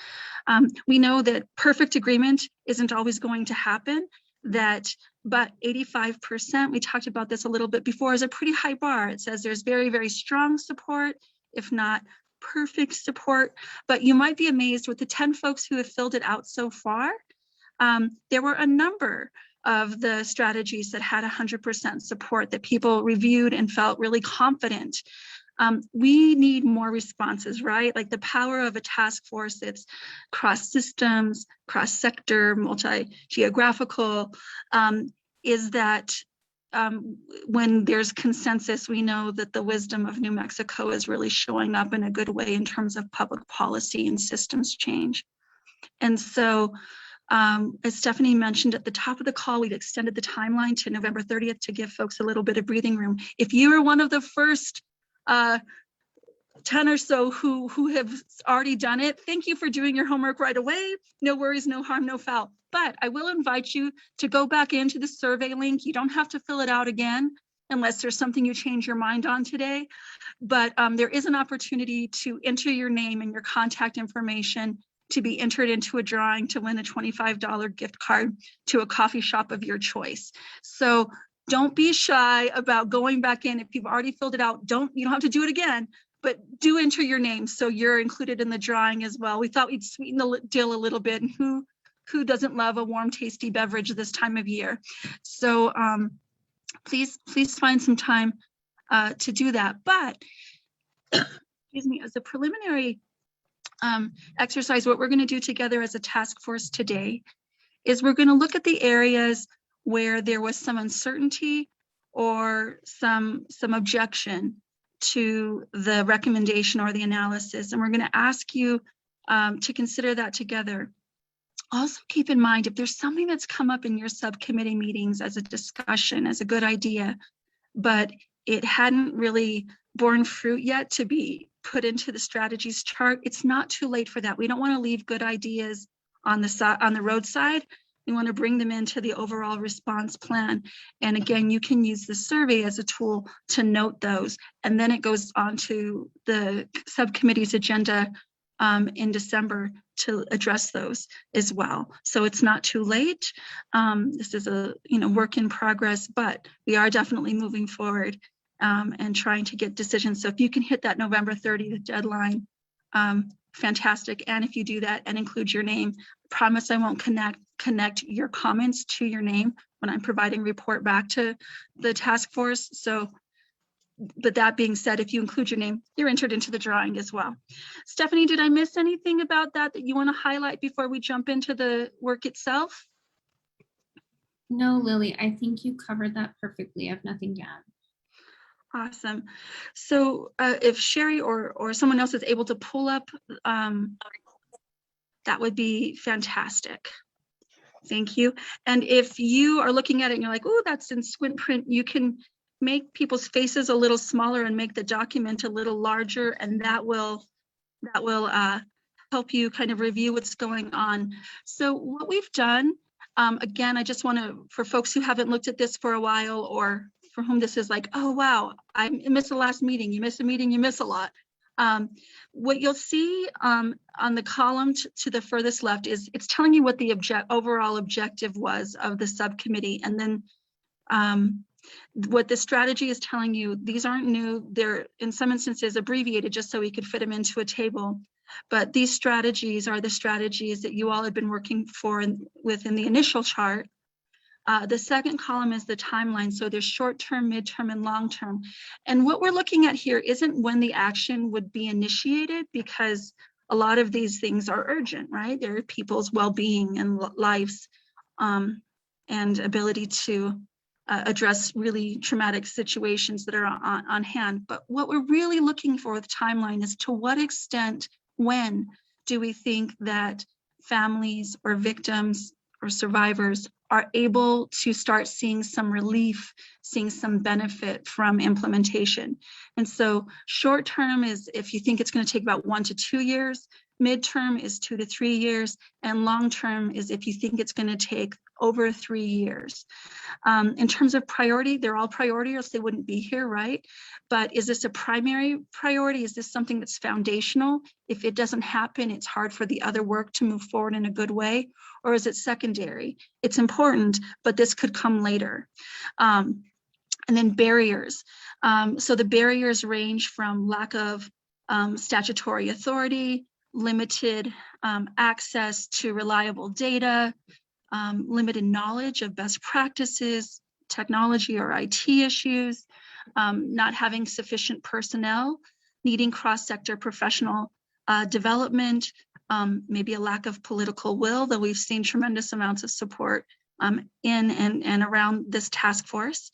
B: We know that perfect agreement isn't always going to happen, but 85%, we talked about this a little bit before, is a pretty high bar. It says there's very, very strong support, if not perfect support, but you might be amazed with the 10 folks who have filled it out so far. There were a number of the strategies that had 100% support that people reviewed and felt really confident. We need more responses, right? Like the power of a task force that's cross systems, cross sector, multi-geographical, is that when there's consensus, we know that the wisdom of New Mexico is really showing up in a good way in terms of public policy and systems change. And so, as Stephanie mentioned at the top of the call, we've extended the timeline to November 30th to give folks a little bit of breathing room. If you are one of the first 10 or so who have already done it, thank you for doing your homework right away. No worries, no harm, no foul. But I will invite you to go back into the survey link. You don't have to fill it out again unless there's something you change your mind on today. But there is an opportunity to enter your name and your contact information to be entered into a drawing to win a $25 gift card to a coffee shop of your choice. So don't be shy about going back in. If you've already filled it out, you don't have to do it again, but do enter your name so you're included in the drawing as well. We thought we'd sweeten the deal a little bit, and who doesn't love a warm, tasty beverage this time of year? So please find some time to do that. But excuse me, as a preliminary exercise, what we're going to do together as a task force today is we're going to look at the areas where there was some uncertainty or some objection to the recommendation or the analysis. And we're going to ask you to consider that together. Also keep in mind, if there's something that's come up in your subcommittee meetings as a discussion, as a good idea, but it hadn't really borne fruit yet to be put into the strategies chart, it's not too late for that. We don't want to leave good ideas on the roadside. We want to bring them into the overall response plan. And again, you can use the survey as a tool to note those. And then it goes on to the subcommittee's agenda in December to address those as well. So it's not too late. This is a work in progress, but we are definitely moving forward and trying to get decisions. So if you can hit that November 30th deadline, fantastic. And if you do that and include your name, I promise I won't connect your comments to your name when I'm providing report back to the task force. So, but that being said, if you include your name, you're entered into the drawing as well. Stephanie, did I miss anything about that you want to highlight before we jump into the work itself?
F: No, Lily, I think you covered that perfectly. I have nothing to add.
B: Awesome. So if Sherry or someone else is able to pull up, that would be fantastic. Thank you. And if you are looking at it and you're like, oh, that's in squint print, you can make people's faces a little smaller and make the document a little larger, and that will help you kind of review what's going on. So what we've done, again, I just want to, for folks who haven't looked at this for a while, or for whom this is like, oh, wow, I missed the last meeting. You miss a meeting, you miss a lot. What you'll see on the column to the furthest left is it's telling you what the overall objective was of the subcommittee. And then what the strategy is telling you, these aren't new. They're in some instances abbreviated just so we could fit them into a table. But these strategies are the strategies that you all have been working within the initial chart. The second column is the timeline. So there's short-term, mid-term, and long-term. And what we're looking at here isn't when the action would be initiated, because a lot of these things are urgent, right? They're people's well-being and lives and ability to address really traumatic situations that are on hand. But what we're really looking for with timeline is to what extent, when do we think that families or victims or survivors are able to start seeing some relief, seeing some benefit from implementation. And so short term is if you think it's going to take about 1 to 2 years, midterm is 2 to 3 years, and long term is if you think it's going to take over 3 years. In terms of priority, they're all priority or else they wouldn't be here, right? But is this a primary priority? Is this something that's foundational? If it doesn't happen, it's hard for the other work to move forward in a good way. Or is it secondary? It's important, but this could come later. And then barriers. So the barriers range from lack of statutory authority, limited access to reliable data, limited knowledge of best practices, technology or IT issues, not having sufficient personnel, needing cross-sector professional development, maybe a lack of political will, though we've seen tremendous amounts of support in and around this task force.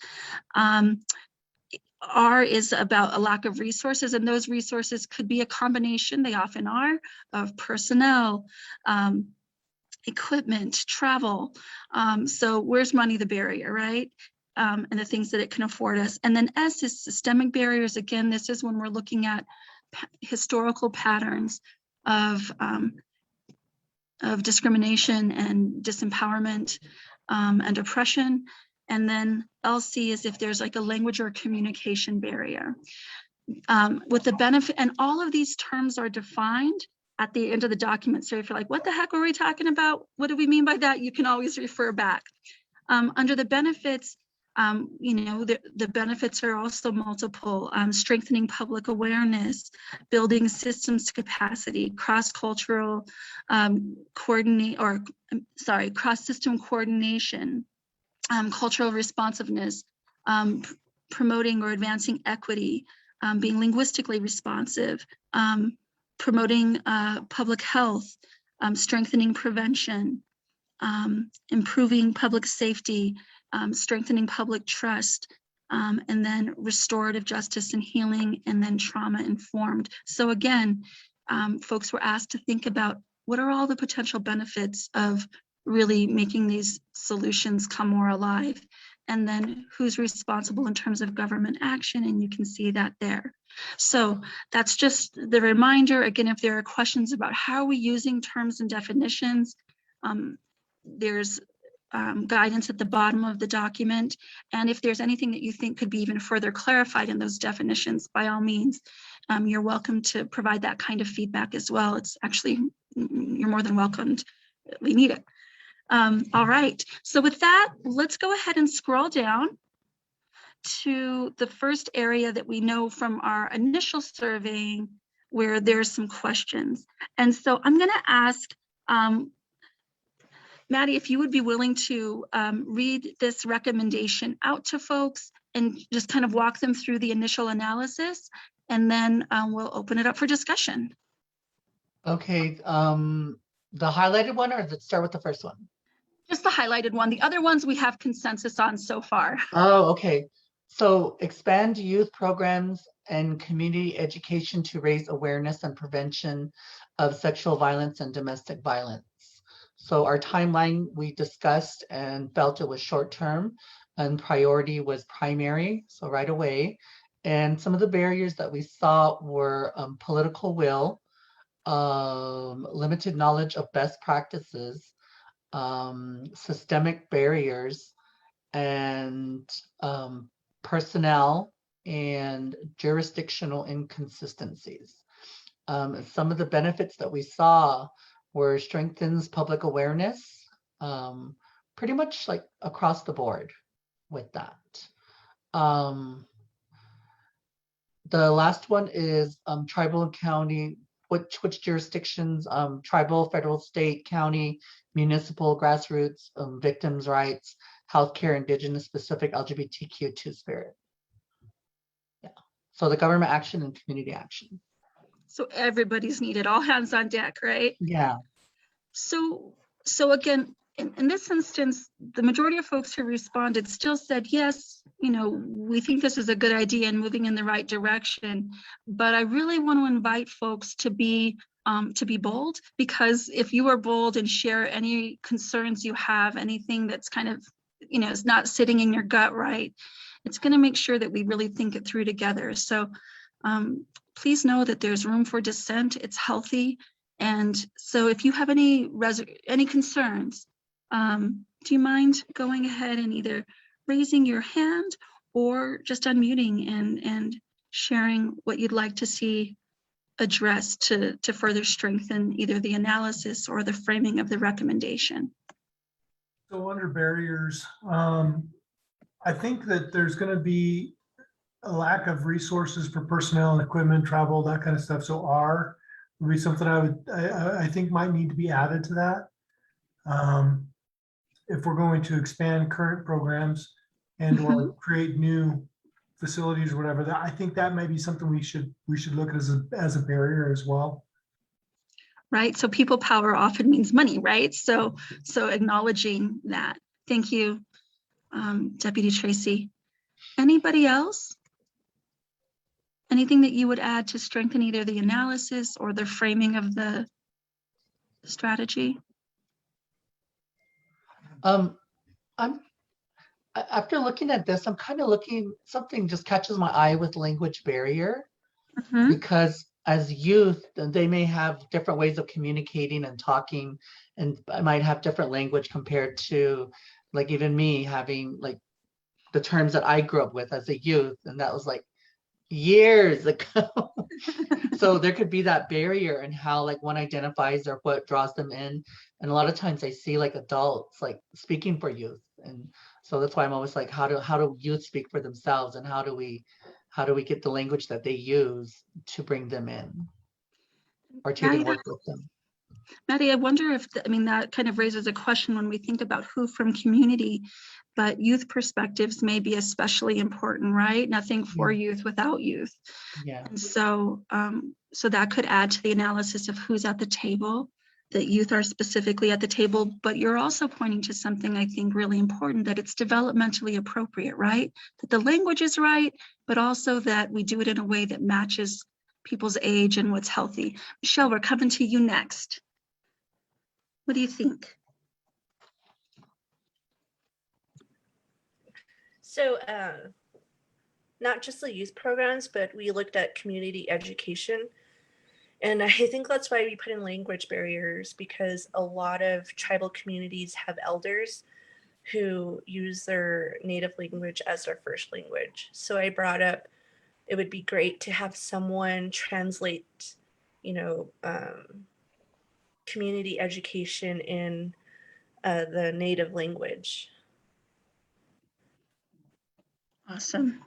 B: R is about a lack of resources, and those resources could be a combination, they often are, of personnel, equipment, travel. So where's money the barrier, right? And the things that it can afford us. And then S is systemic barriers. Again, this is when we're looking at historical patterns of discrimination and disempowerment and oppression. And then LC is if there's like a language or communication barrier. With the benefit, and all of these terms are defined at the end of the document. So if you're like, what the heck were we talking about? What do we mean by that? You can always refer back. Under the benefits, the benefits are also multiple, strengthening public awareness, building systems capacity, cross-cultural cross-system coordination, cultural responsiveness, promoting or advancing equity, being linguistically responsive, promoting public health, strengthening prevention, improving public safety, strengthening public trust, and then restorative justice and healing, and then trauma informed. So again, folks were asked to think about what are all the potential benefits of really making these solutions come more alive, and then who's responsible in terms of government action, and you can see that there. So that's just the reminder. Again, if there are questions about how are we using terms and definitions, there's guidance at the bottom of the document. And if there's anything that you think could be even further clarified in those definitions, by all means, you're welcome to provide that kind of feedback as well. It's actually, you're more than welcomed. We need it. All right, so with that, let's go ahead and scroll down to the first area that we know from our initial surveying where there's some questions. And so I'm gonna ask Maddie, if you would be willing to read this recommendation out to folks and just kind of walk them through the initial analysis, and then we'll open it up for discussion.
C: Okay, the highlighted one, or let's start with the first one?
B: Just the highlighted one. The other ones we have consensus on so far.
C: Oh, okay. So expand youth programs and community education to raise awareness and prevention of sexual violence and domestic violence. So our timeline we discussed and felt it was short term, and priority was primary, so right away. And some of the barriers that we saw were political will, limited knowledge of best practices, systemic barriers, and personnel and jurisdictional inconsistencies. Some of the benefits that we saw were strengthens public awareness, pretty much like across the board with that. The last one is tribal and county, which jurisdictions, tribal, federal, state, county, municipal, grassroots, victims' rights, healthcare, indigenous, specific, LGBTQ spirit. Yeah, so the government action and community action.
B: So everybody's needed, all hands on deck, right?
C: Yeah.
B: So again, in this instance, the majority of folks who responded still said, yes, you know, we think this is a good idea and moving in the right direction. But I really want to invite folks to be bold, because if you are bold and share any concerns you have, anything that's kind of, you know, is not sitting in your gut right, it's going to make sure that we really think it through together. So please know that there's room for dissent. It's healthy. And so if you have any concerns, do you mind going ahead and either raising your hand or just unmuting and sharing what you'd like to see addressed to further strengthen either the analysis or the framing of the recommendation?
K: So under barriers, I think that there's going to be a lack of resources for personnel and equipment, travel, that kind of stuff. So R would be something I think might need to be added to that. If we're going to expand current programs and or create new facilities or whatever, that I think that may be something we should look at as a barrier as well.
B: Right. So people power often means money, right? So acknowledging that. Thank you, Deputy Tracy. Anybody else? Anything that you would add to strengthen either the analysis or the framing of the strategy?
C: After looking at this, I'm kind of looking, something just catches my eye with language barrier, because as youth, they may have different ways of communicating and talking, and I might have different language compared to like even me having like the terms that I grew up with as a youth, and that was like years ago. So there could be that barrier in how like one identifies or what draws them in. And a lot of times I see like adults like speaking for youth. And so that's why I'm always like, how do youth speak for themselves, and how do we get the language that they use to bring them in or to even work with them?
B: Maddie, I wonder if, that kind of raises a question when we think about who from community, but youth perspectives may be especially important, right? Nothing for youth without youth.
C: Yeah.
B: And so, so that could add to the analysis of who's at the table, that youth are specifically at the table, but you're also pointing to something I think really important, that it's developmentally appropriate, right? That the language is right, but also that we do it in a way that matches people's age and what's healthy. Michelle, we're coming to you next. What do you think?
D: So not just the youth programs, but we looked at community education. And I think that's why we put in language barriers, because a lot of tribal communities have elders who use their native language as their first language. So I brought up, it would be great to have someone translate, community education in the native language.
B: Awesome.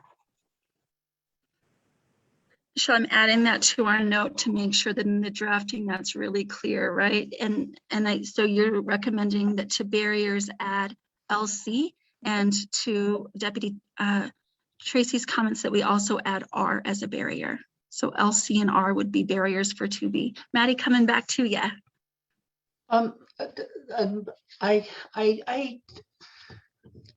B: So I'm adding that to our note to make sure that in the drafting that's really clear, right? So you're recommending that to barriers add LC, and to Deputy Tracy's comments that we also add R as a barrier. So LC and R would be barriers for 2B. Maddie, coming back to you.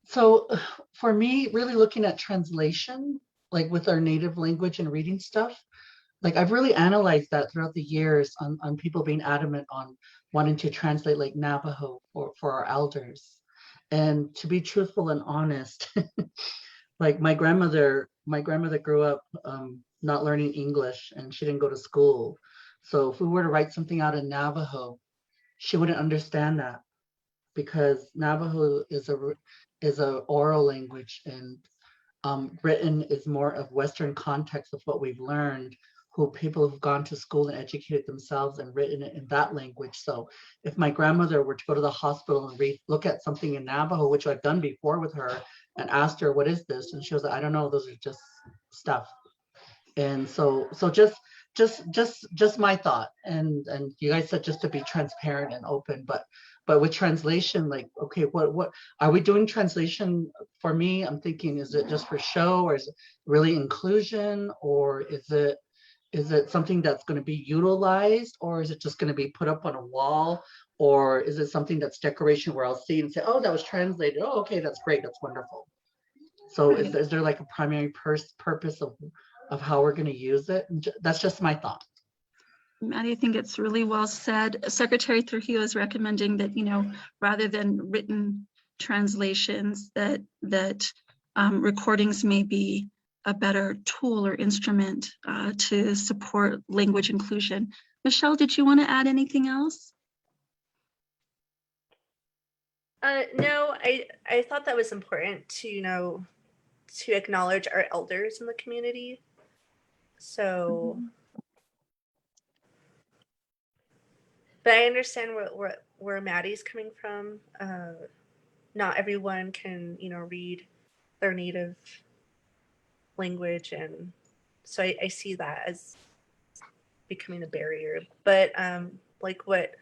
C: So for me, really looking at translation, like with our native language and reading stuff, like I've really analyzed that throughout the years on people being adamant on wanting to translate like Navajo for our elders. And to be truthful and honest, like my grandmother grew up not learning English, and she didn't go to school. So if we were to write something out in Navajo, she wouldn't understand that, because Navajo is a oral language, and written is more of Western context of what we've learned, who people who've gone to school and educated themselves and written it in that language. So if my grandmother were to go to the hospital and look at something in Navajo, which I've done before with her, and asked her, what is this? And she was like, I don't know, those are just stuff. And so just my thought, and you guys said just to be transparent and open, but with translation, like, okay, what are we doing translation? For me, I'm thinking, is it just for show, or is it really inclusion, or is it something that's going to be utilized, or is it just going to be put up on a wall, or is it something that's decoration where I'll see and say, oh, that was translated, oh, okay, that's great, that's wonderful. So is there like a primary purpose of how we're going to use it? And that's just my thought.
B: Maddie, I think it's really well said. Secretary Trujillo is recommending that, rather than written translations, that recordings may be a better tool or instrument to support language inclusion. Michelle, did you want to add anything else?
D: No, I thought that was important to, to acknowledge our elders in the community. So, but I understand where Maddie's coming from. Not everyone can, read their native language, and so I see that as becoming a barrier. But like what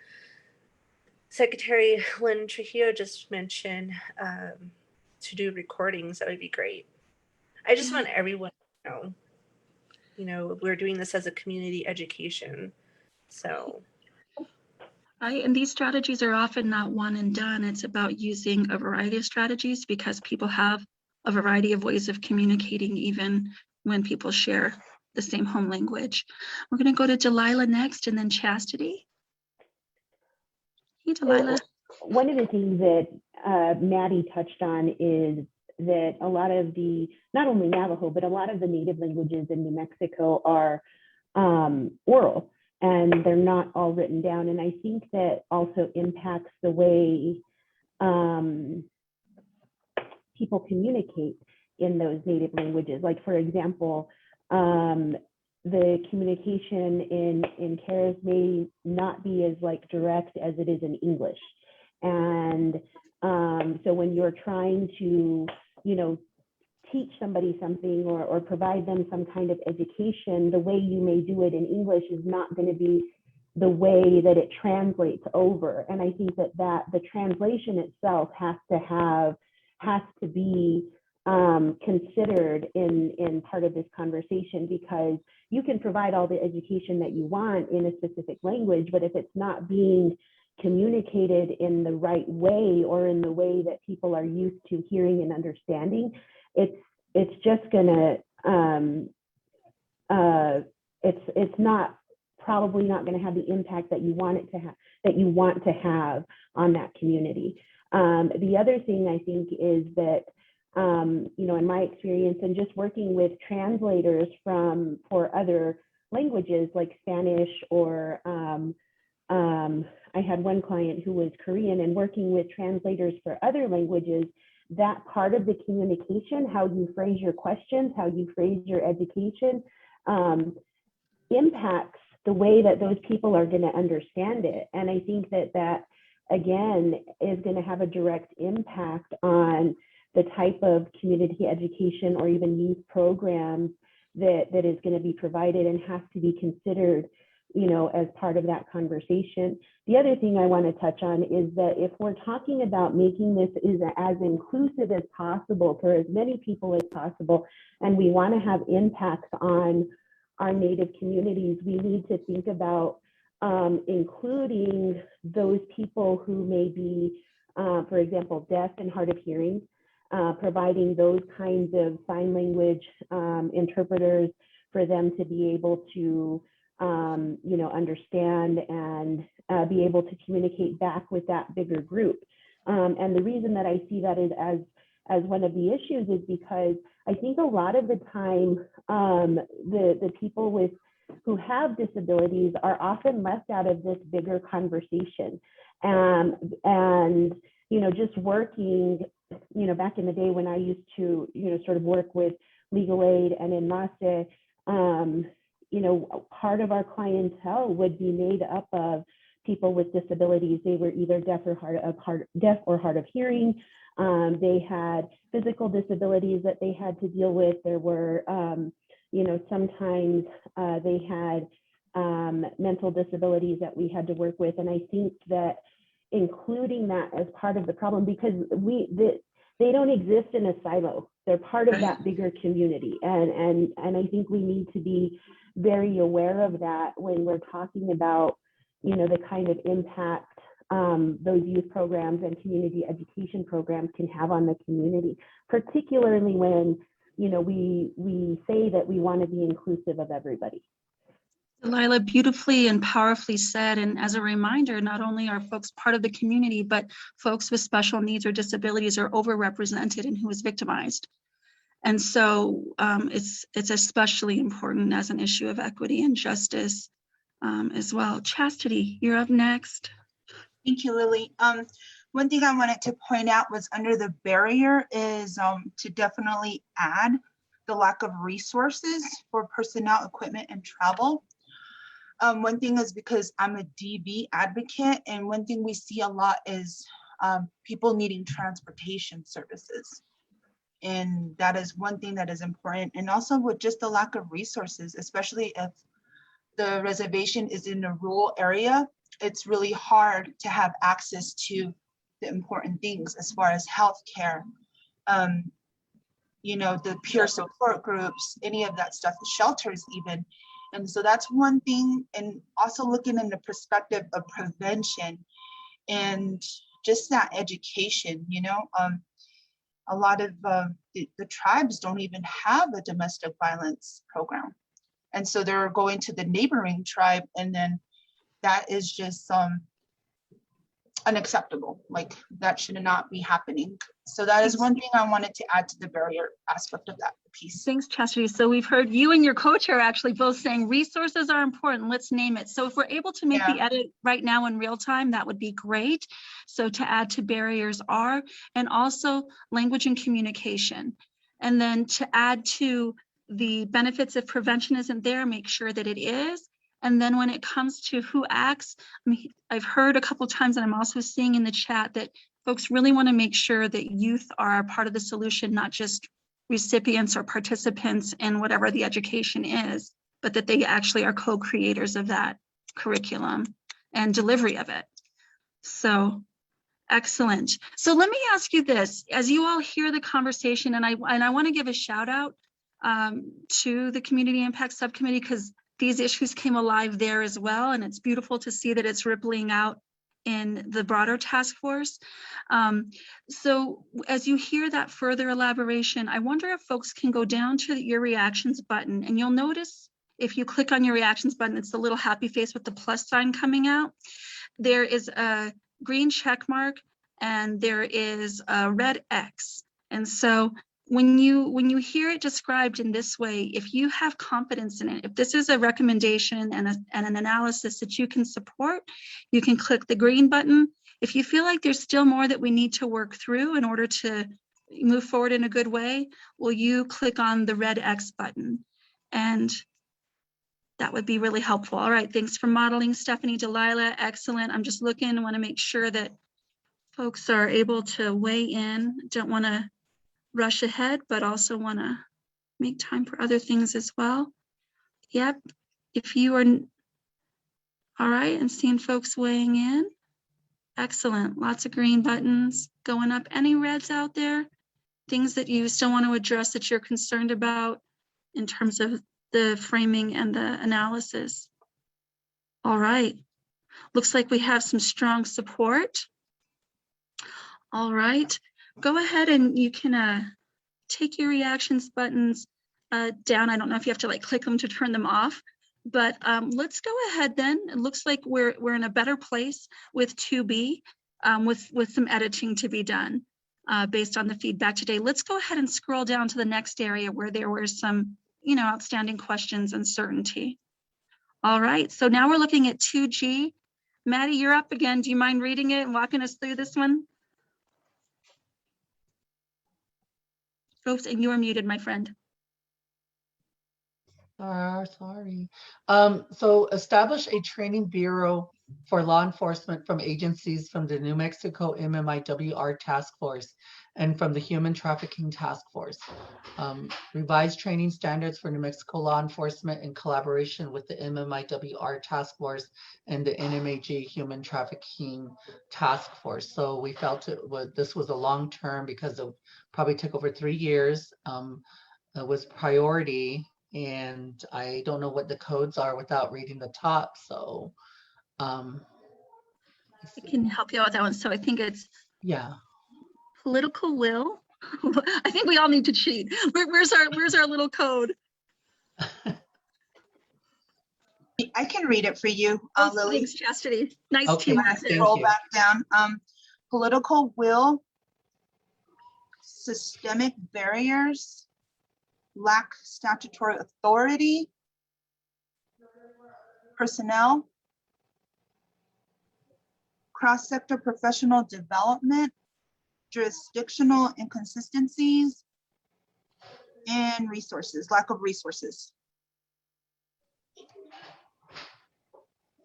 D: Secretary Lynn Trujillo just mentioned, to do recordings, that would be great. I just want everyone to know, we're doing this as a community education. So.
B: And these strategies are often not one and done. It's about using a variety of strategies, because people have a variety of ways of communicating, even when people share the same home language. We're going to go to Delilah next, and then Chastity. Hey, Delilah.
A: So one of the things that Maddie touched on is that a lot of not only Navajo, but a lot of the native languages in New Mexico are oral, and they're not all written down. And I think that also impacts the way people communicate in those native languages. Like, for example, the communication in CARES may not be as direct as it is in English. And so when you're trying to, teach somebody something or provide them some kind of education, the way you may do it in English is not going to be the way that it translates over. And I think that the translation itself has to be considered in part of this conversation, because you can provide all the education that you want in a specific language, but if it's not being communicated in the right way, or in the way that people are used to hearing and understanding, it's just gonna it's not probably not going to have the impact that you want it to have, that you want to have on that community. The other thing I think is that, you know, in my experience and just working with translators for other languages like Spanish or I had one client who was Korean, and working with translators for other languages, that part of the communication, how you phrase your questions, how you phrase your education, impacts the way that those people are going to understand it. And I think that that, again, is going to have a direct impact on the type of community education or even youth programs that is going to be provided and has to be considered, you know, as part of that conversation. The other thing I want to touch on is that if we're talking about making this as inclusive as possible for as many people as possible, and we want to have impacts on our Native communities, we need to think about including those people who may be, for example, deaf and hard of hearing, providing those kinds of sign language interpreters for them to be able to, you know, understand and be able to communicate back with that bigger group. And the reason that I see that is as one of the issues is because I think a lot of the time, the people who have disabilities are often left out of this bigger conversation. And you know, just working, you know, back in the day when I used to, you know, sort of work with legal aid and in MASE, you know, part of our clientele would be made up of people with disabilities. They were either deaf or hard of hearing. They had physical disabilities that they had to deal with. There were, you know, sometimes they had mental disabilities that we had to work with. And I think that including that as part of the problem, because they don't exist in a silo. They're part of that bigger community. And I think we need to be very aware of that when we're talking about, you know, the kind of impact those youth programs and community education programs can have on the community, particularly when, you know, we say that we want to be inclusive of everybody.
B: Lila, beautifully and powerfully said. And as a reminder, not only are folks part of the community, but folks with special needs or disabilities are overrepresented in who is victimized. And so it's especially important as an issue of equity and justice as well. Chastity, you're up next.
E: Thank you, Lily. One thing I wanted to point out was under the barrier is to definitely add the lack of resources for personnel, equipment, and travel. One thing is because I'm a DV advocate, and one thing we see a lot is people needing transportation services. And that is one thing that is important. And also with just the lack of resources, especially if the reservation is in a rural area, it's really hard to have access to the important things as far as healthcare, you know, the peer support groups, any of that stuff, the shelters even. And so that's one thing. And also looking in the perspective of prevention and just that education, you know, a lot of the tribes don't even have a domestic violence program. And so they're going to the neighboring tribe, and then that is just unacceptable. Like that should not be happening. So that is one thing I wanted to add to the barrier aspect of that piece.
B: Thanks, Chastity. So we've heard you and your co-chair actually both saying resources are important. Let's name it. So if we're able to make the edit right now in real time, that would be great. So to add to barriers are, and also language and communication. And then to add to the benefits if prevention isn't there, make sure that it is. And then when it comes to who acts, I mean, I've heard a couple of times, and I'm also seeing in the chat that folks really want to make sure that youth are part of the solution, not just recipients or participants in whatever the education is, but that they actually are co-creators of that curriculum and delivery of it. So excellent. So let me ask you this, as you all hear the conversation, and I want to give a shout out to the Community Impact Subcommittee, because these issues came alive there as well. And it's beautiful to see that it's rippling out in the broader task force. So as you hear that further elaboration, I wonder if folks can go down to your reactions button, and you'll notice if you click on your reactions button, it's the little happy face with the plus sign coming out. There is a green check mark and there is a red X. And so when you hear it described in this way, if you have confidence in it, if this is a recommendation and an analysis that you can support, you can click the green button. If you feel like there's still more that we need to work through in order to move forward in a good way, will you click on the red X button? And that would be really helpful. All right, thanks for modeling, Stephanie, Delilah, excellent. I'm just looking, I want to make sure that folks are able to weigh in. Don't want to rush ahead, but also want to make time for other things as well. Yep, if you are, all right, I'm seeing folks weighing in. Excellent, lots of green buttons going up. Any reds out there? Things that you still want to address that you're concerned about in terms of the framing and the analysis? All right, looks like we have some strong support. All right, go ahead and you can take your reactions buttons down. I don't know if you have to like click them to turn them off, but let's go ahead then. It looks like we're in a better place with 2B with some editing to be done based on the feedback today. Let's go ahead and scroll down to the next area where there were some outstanding questions and certainty. All right, so now we're looking at 2G. Maddie, you're up again. Do you mind reading it and walking us through this one? Oops, and you are muted, my friend.
C: Sorry. So establish a training bureau for law enforcement from agencies from the New Mexico MMIWR Task Force and from the Human Trafficking Task Force. Revise training standards for New Mexico law enforcement in collaboration with the MMIWR Task Force and the NMAG Human Trafficking Task Force. So we felt this was a long term because it probably took over 3 years. It was priority. And I don't know what the codes are without reading the top. So
B: I can help you out with that one. So I think it's political will. I think we all need to cheat. Where's our little code?
E: I can read it for you, Lily.
B: Thanks, Chastity. Nice
C: Okay,
B: teamwork.
E: Scroll back down. Political will, systemic barriers, lack statutory authority, personnel, cross-sector professional development, jurisdictional inconsistencies, and resources, lack of resources.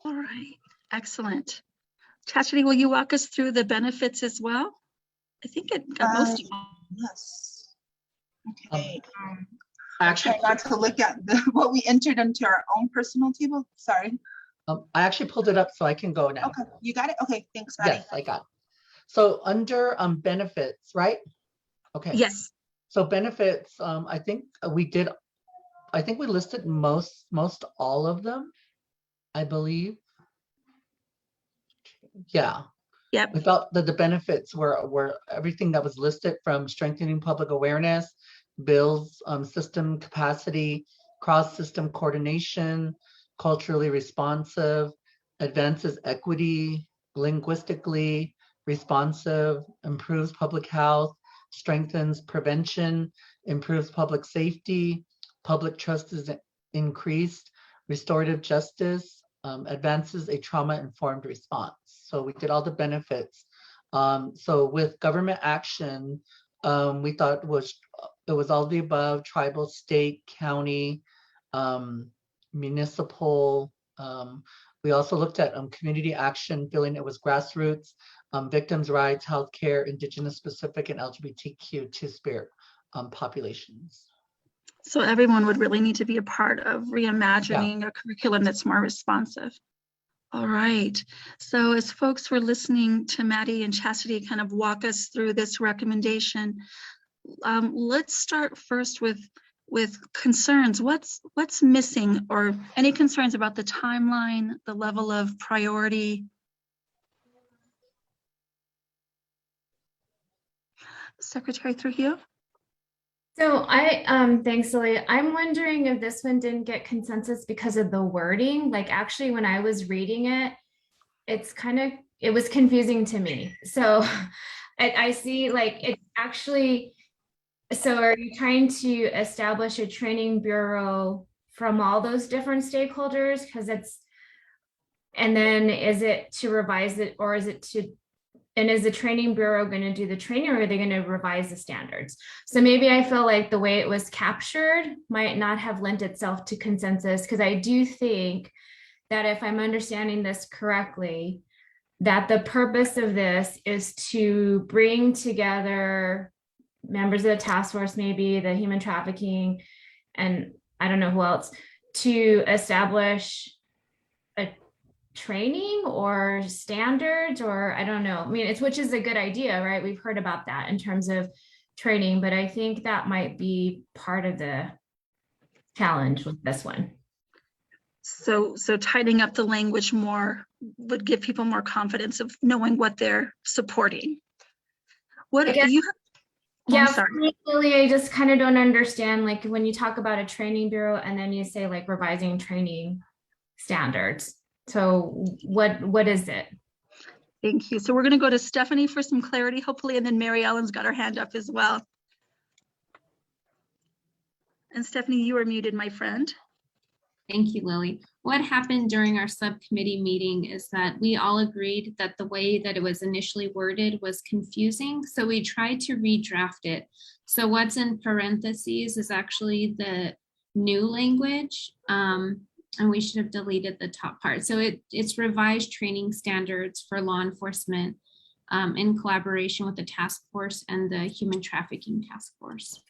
B: All right, excellent. Chastity, will you walk us through the benefits as well? I think it got most of them.
E: Yes. Okay.
C: Actually,
E: try not to look at what we entered into our own personal table. Sorry.
C: I actually pulled it up so I can go now.
E: Okay, you got it? Okay, thanks, Maddie.
C: Yes, I got it. So under benefits, right? Okay.
B: Yes.
C: So benefits, I think we listed most all of them, I believe. Yeah.
B: Yep.
C: We felt that the benefits were everything that was listed, from strengthening public awareness, builds system capacity, cross-system coordination, culturally responsive, advances equity, linguistically responsive, improves public health, strengthens prevention, improves public safety, public trust is increased, restorative justice, advances a trauma-informed response. So we did all the benefits. So with government action, we thought it was all the above: tribal, state, county, municipal. We also looked at community action, feeling it was grassroots, victims' rights, healthcare, Indigenous specific, and LGBTQ two-spirit populations.
B: So everyone would really need to be a part of reimagining a curriculum that's more responsive. All right. So as folks were listening to Maddie and Chastity kind of walk us through this recommendation, let's start first with concerns. What's missing, or any concerns about the timeline, the level of priority? Secretary Trujillo?
F: So thanks, Lily. I'm wondering if this one didn't get consensus because of the wording. Like actually, when I was reading it, it was confusing to me. So I see like it actually, so are you trying to establish a training bureau from all those different stakeholders? And then is it to revise it, or is it to, and is the training bureau going to do the training, or are they going to revise the standards? So maybe I feel like the way it was captured might not have lent itself to consensus, because I do think that if I'm understanding this correctly, that the purpose of this is to bring together members of the task force, maybe the human trafficking, and I don't know who else, to establish a training or standards, or I don't know. I mean, which is a good idea, right? We've heard about that in terms of training, but I think that might be part of the challenge with this one.
B: So tightening up the language more would give people more confidence of knowing what they're supporting. What
F: I guess,
B: you?
F: Yeah,
B: sorry.
F: for me, Lily, I just kind of don't understand, like when you talk about a training bureau and then you say like revising training standards. So what is it?
B: Thank you. So we're going to go to Stephanie for some clarity, hopefully, and then Mary Ellen's got her hand up as well. And Stephanie, you are muted, my friend.
F: Thank you, Lily. What happened during our subcommittee meeting is that we all agreed that the way that it was initially worded was confusing. So we tried to redraft it. So what's in parentheses is actually the new language. And we should have deleted the top part. So it's revised training standards for law enforcement in collaboration with the task force and the human trafficking task force.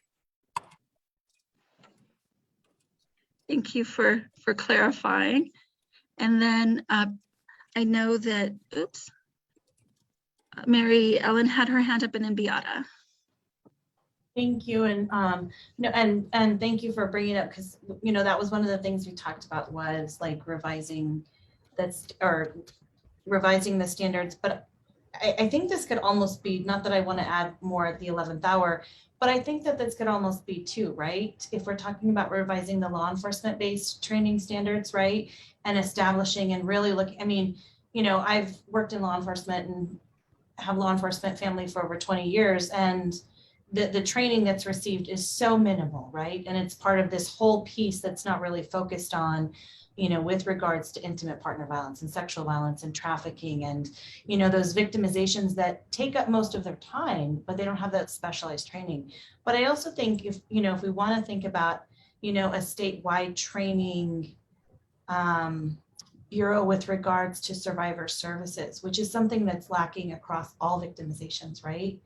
B: Thank you for clarifying. And then I know that, Mary Ellen had her hand up, and then Beata.
I: Thank you, and no, and thank you for bringing it up, because that was one of the things we talked about, was like revising the standards. But I think this could almost be, not that I want to add more at the 11th hour, but I think that this could almost be two, right? If we're talking about revising the law enforcement based training standards, right, and establishing and really looking. I mean, I've worked in law enforcement and have law enforcement family for over 20 years, and the training that's received is so minimal, right? And it's part of this whole piece that's not really focused on, with regards to intimate partner violence and sexual violence and trafficking and, those victimizations that take up most of their time, but they don't have that specialized training. But I also think if we want to think about, a statewide training bureau with regards to survivor services, which is something that's lacking across all victimizations, right?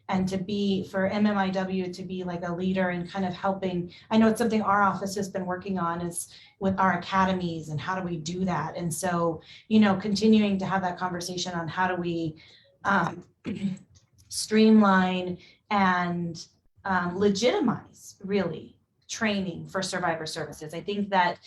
I: And for MMIW to be like a leader and kind of helping, I know it's something our office has been working on, is with our academies and how do we do that? And so, continuing to have that conversation on how do we streamline and legitimize really training for survivor services. I think that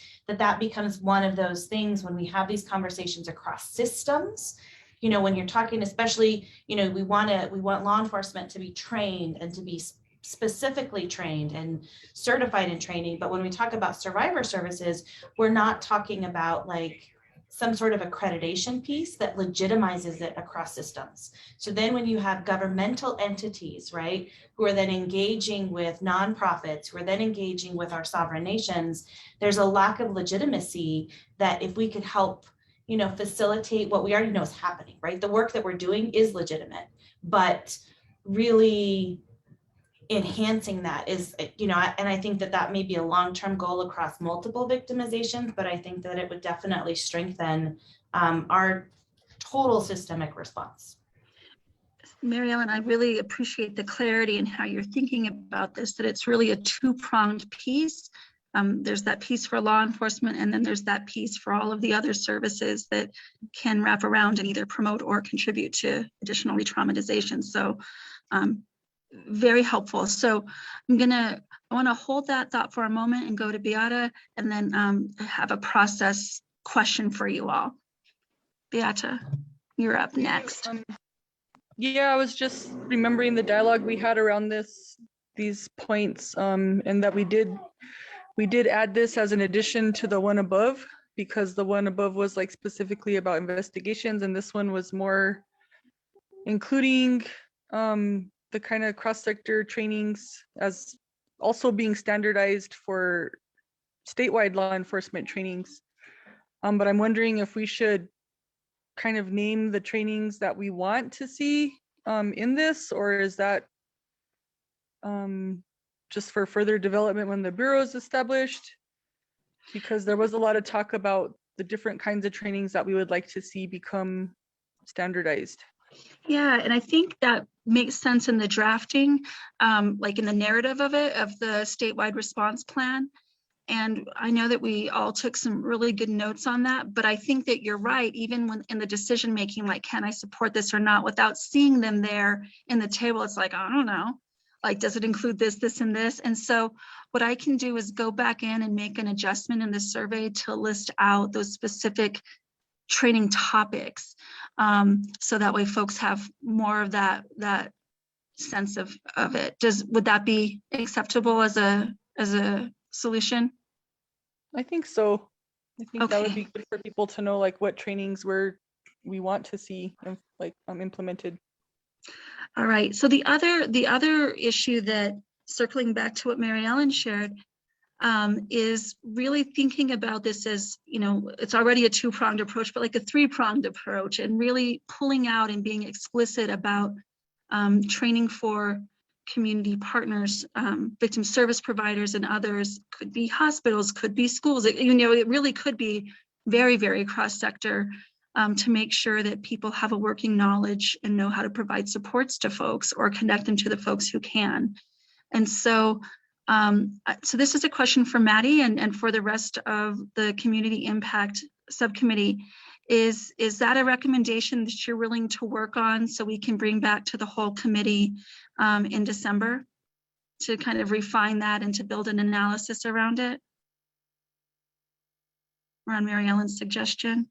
I: becomes one of those things when we have these conversations across systems. When you're talking, especially, we want law enforcement to be trained and to be specifically trained and certified in training. But when we talk about survivor services, we're not talking about like some sort of accreditation piece that legitimizes it across systems. So then when you have governmental entities, right, who are then engaging with nonprofits, who are then engaging with our sovereign nations, there's a lack of legitimacy that if we could help facilitate what we already know is happening, right? The work that we're doing is legitimate, but really enhancing that is, and I think that may be a long-term goal across multiple victimizations, but I think that it would definitely strengthen our total systemic response.
B: Mary Ellen, I really appreciate the clarity in how you're thinking about this, that it's really a two-pronged piece. There's that piece for law enforcement, and then there's that piece for all of the other services that can wrap around and either promote or contribute to additional re-traumatization. So very helpful. So I want to hold that thought for a moment and go to Beata, and then have a process question for you all. Beata, you're up next.
L: Yeah, I was just remembering the dialogue we had around this these points, and that we did add this as an addition to the one above, because the one above was like specifically about investigations, and this one was more including the kind of cross-sector trainings as also being standardized for statewide law enforcement trainings. But I'm wondering if we should kind of name the trainings that we want to see in this, or is that just for further development when the bureau is established? Because there was a lot of talk about the different kinds of trainings that we would like to see become standardized.
B: Yeah, and I think that makes sense in the drafting, like in the narrative of it, of the statewide response plan. And I know that we all took some really good notes on that, but I think that you're right, even when in the decision making, like, can I support this or not, without seeing them there in the table, it's like, I don't know, like, does it include this, this, and this? And so what I can do is go back in and make an adjustment in the survey to list out those specific training topics. So that way folks have more of that sense of it. Would that be acceptable as a solution?
L: I think so. I think that would
B: Okay.
L: be good for people to know like what trainings we want to see like implemented.
B: All right. So the other issue that, circling back to what Mary Ellen shared, is really thinking about this as, you know, it's already a two-pronged approach, but like a three-pronged approach, and really pulling out and being explicit about training for community partners, victim service providers and others, could be hospitals, could be schools. It really could be very, very cross-sector, to make sure that people have a working knowledge and know how to provide supports to folks or connect them to the folks who can. And so, so this is a question for Maddie and for the rest of the Community Impact Subcommittee. Is that a recommendation that you're willing to work on so we can bring back to the whole committee in December to kind of refine that and to build an analysis around it? Around Mary Ellen's suggestion?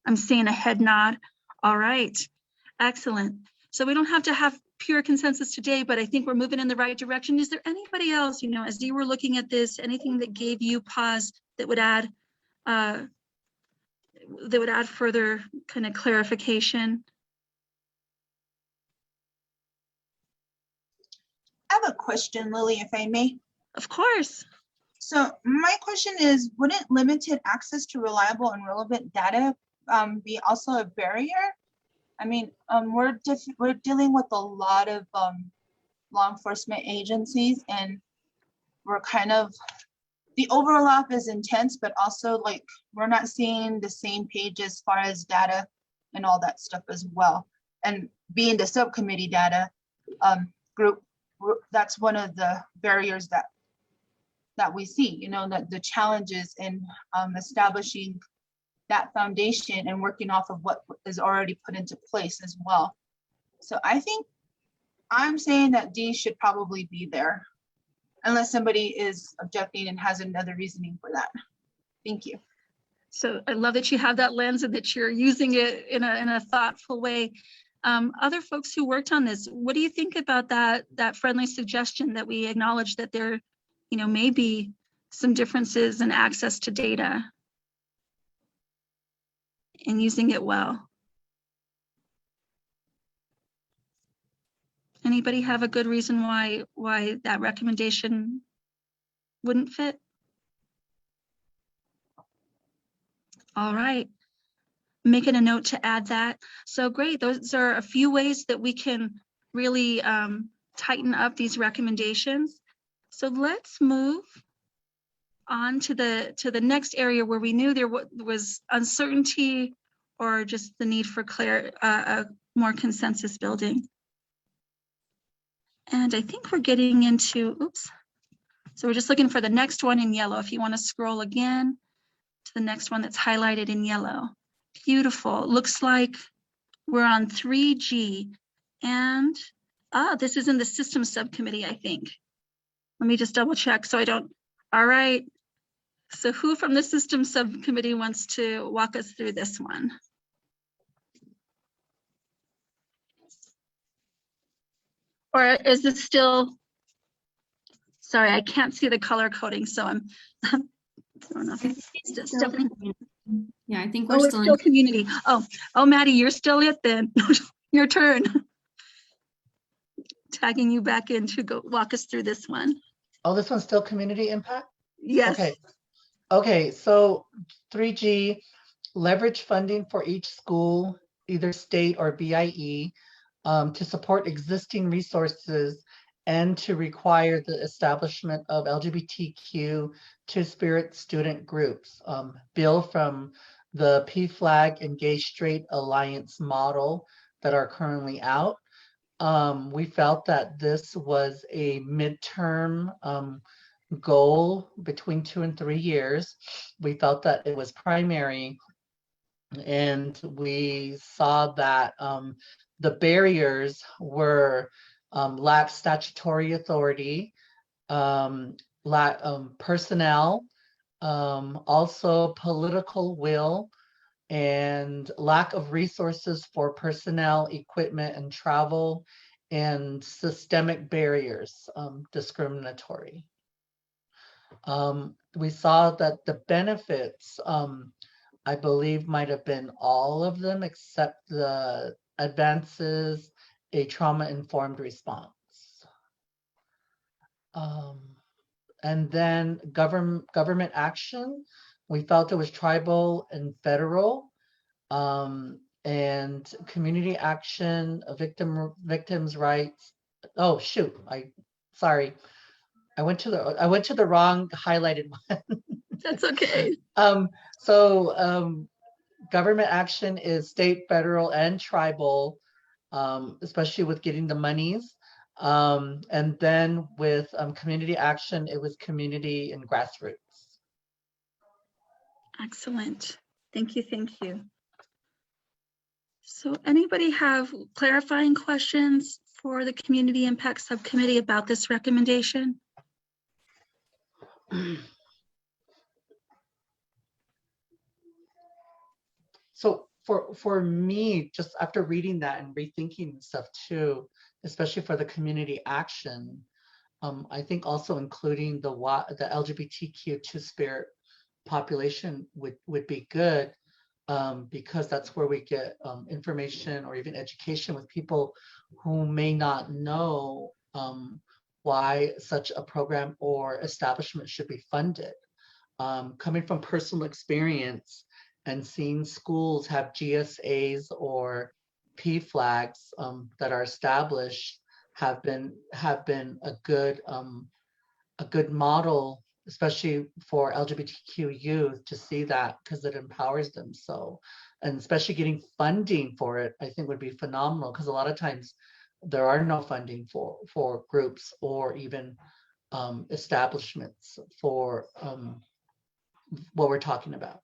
B: I'm seeing a head nod. All right, excellent. So we don't have to have pure consensus today, but I think we're moving in the right direction. Is there anybody else, you know, as you were looking at this, anything that gave you pause that would add further kind of clarification?
E: I have a question, Lily, if I may.
B: Of course.
E: So my question is, wouldn't limited access to reliable and relevant data be also a barrier? I mean, we're dealing with a lot of law enforcement agencies, and we're kind of, the overlap is intense, but also like we're not seeing the same page as far as data and all that stuff as well. And being the subcommittee data group, that's one of the barriers that we see, you know, that the challenges in establishing that foundation and working off of what is already put into place as well. So I think I'm saying that D should probably be there, unless somebody is objecting and has another reasoning for that. Thank you.
B: So I love that you have that lens and that you're using it in a thoughtful way. Other folks who worked on this, what do you think about that friendly suggestion that we acknowledge that there, you know, may be some differences in access to data and using it well? Anybody have a good reason why that recommendation wouldn't fit? All right, making a note to add that. So great, those are a few ways that we can really tighten up these recommendations. So let's move on to the next area where we knew there was uncertainty or just the need for more consensus building. And I think we're getting into, oops. So we're just looking for the next one in yellow. If you want to scroll again to the next one that's highlighted in yellow. Beautiful. Looks like we're on 3G. And this is in the systems subcommittee, I think. Let me just double check so I don't. All right. So who from the systems subcommittee wants to walk us through this one? Or is this still Sorry, I can't see the color coding, so I'm, I don't know.
F: I think it's still
B: Stephanie?
F: community. Yeah, I think
B: Oh,
F: we're
B: it's
F: still
B: still
F: in.
B: community. Oh, Maddie, you're still it then. Your turn. Tagging you back in to go walk us through this one.
C: Oh, this one's still community impact?
B: Yes.
C: Okay. Okay, so 3G, leverage funding for each school, either state or BIE, to support existing resources and to require the establishment of LGBTQ two-spirit student groups. Bill from the PFLAG and Gay Straight Alliance model that are currently out. We felt that this was a midterm goal between 2 and 3 years. We felt that it was primary, and we saw that the barriers were lack statutory authority, lack personnel, also political will, and lack of resources for personnel, equipment, and travel, and systemic barriers, discriminatory. We saw that the benefits, I believe, might have been all of them except the advances, a trauma-informed response. And then government action, we felt it was tribal and federal, and community action, victims' rights. Oh shoot! Sorry. I went to the wrong highlighted one.
B: That's okay.
C: Government action is state, federal, and tribal, especially with getting the monies. And then with community action, it was community and grassroots.
B: Excellent. Thank you. Thank you. So anybody have clarifying questions for the Community Impact Subcommittee about this recommendation?
C: So for me, just after reading that and rethinking stuff too, especially for the community action, I think also including the LGBTQ two-spirit population would be good, because that's where we get information or even education with people who may not know why such a program or establishment should be funded. Coming from personal experience and seeing schools have GSAs or PFLAGs that are established have been a good model, especially for LGBTQ youth, to see that, because it empowers them. So, and especially getting funding for it, I think would be phenomenal, because a lot of times there are no funding for groups or even establishments for what we're talking about.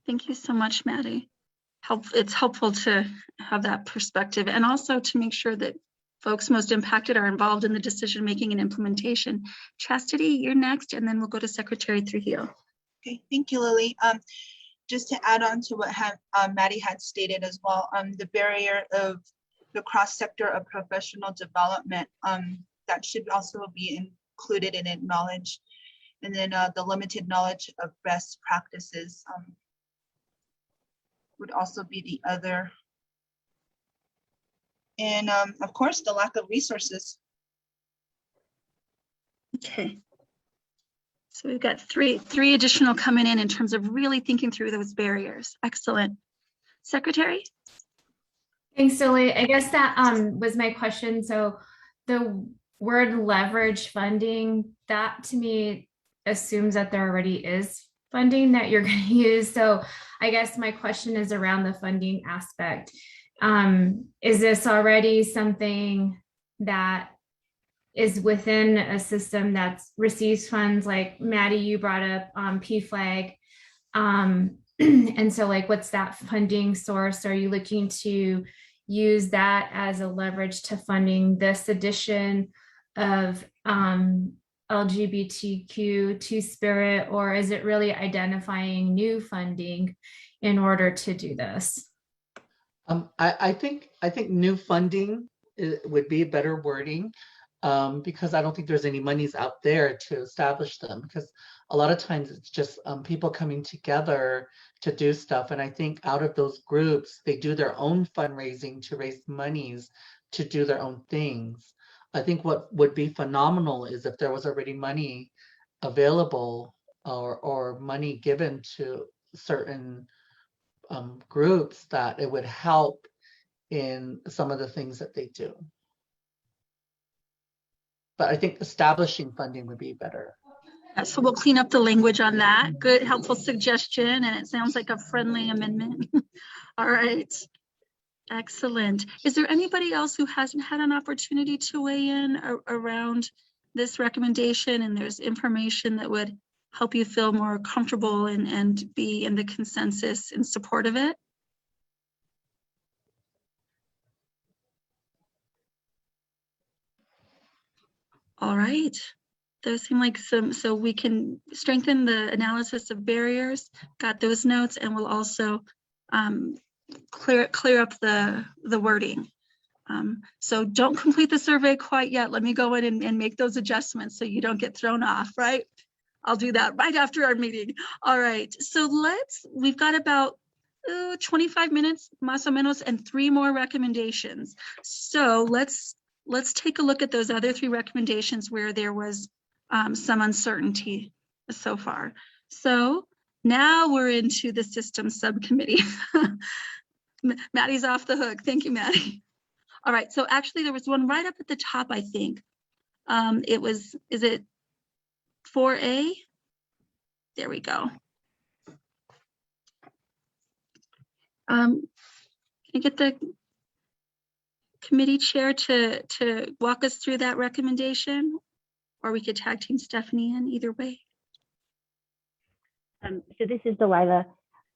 B: Thank you so much, Maddie. It's helpful to have that perspective, and also to make sure that folks most impacted are involved in the decision-making and implementation. Chastity, you're next, and then we'll go to Secretary Trujillo.
E: Okay, thank you, Lily. Just to add on to what Maddie had stated as well, the barrier of the cross-sector of professional development, that should also be included and acknowledged. And then the limited knowledge of best practices would also be the other. And of course, the lack of resources.
B: Okay. So we've got three additional coming in terms of really thinking through those barriers. Excellent. Secretary?
F: Thanks, Lily. I guess that was my question. So the word leverage funding, that to me assumes that there already is funding that you're going to use. So I guess my question is around the funding aspect. Is this already something that is within a system that receives funds? Like Maddie, you brought up PFLAG. And so like, what's that funding source? Are you looking to use that as a leverage to funding this edition of LGBTQ two-spirit, or is it really identifying new funding in order to do this?
C: I think new funding would be a better wording. because I don't think there's any monies out there to establish them, because a lot of times it's just people coming together to do stuff. And I think out of those groups, they do their own fundraising to raise monies to do their own things. I think what would be phenomenal is if there was already money available or money given to certain groups, that it would help in some of the things that they do. But I think establishing funding would be better.
B: Yeah, so we'll clean up the language on that. Good, helpful suggestion, and it sounds like a friendly amendment. All right. Excellent. Is there anybody else who hasn't had an opportunity to weigh in around this recommendation, and there's information that would help you feel more comfortable and be in the consensus in support of it? All right. Those seem like some, so we can strengthen the analysis of barriers, got those notes, and we'll also clear up the wording. So don't complete the survey quite yet. Let me go in and make those adjustments so you don't get thrown off, right? I'll do that right after our meeting. All right, so we've got about 25 minutes, más o menos, and 3 more recommendations. So let's take a look at those other 3 recommendations where there was some uncertainty so far. So now we're into the systems subcommittee. Maddie's off the hook. Thank you, Maddie. All right, so actually there was one right up at the top, I think. Is it 4A? There we go. Can I get the committee chair to walk us through that recommendation? Or we could tag team Stephanie in, either way.
A: So this is Delilah.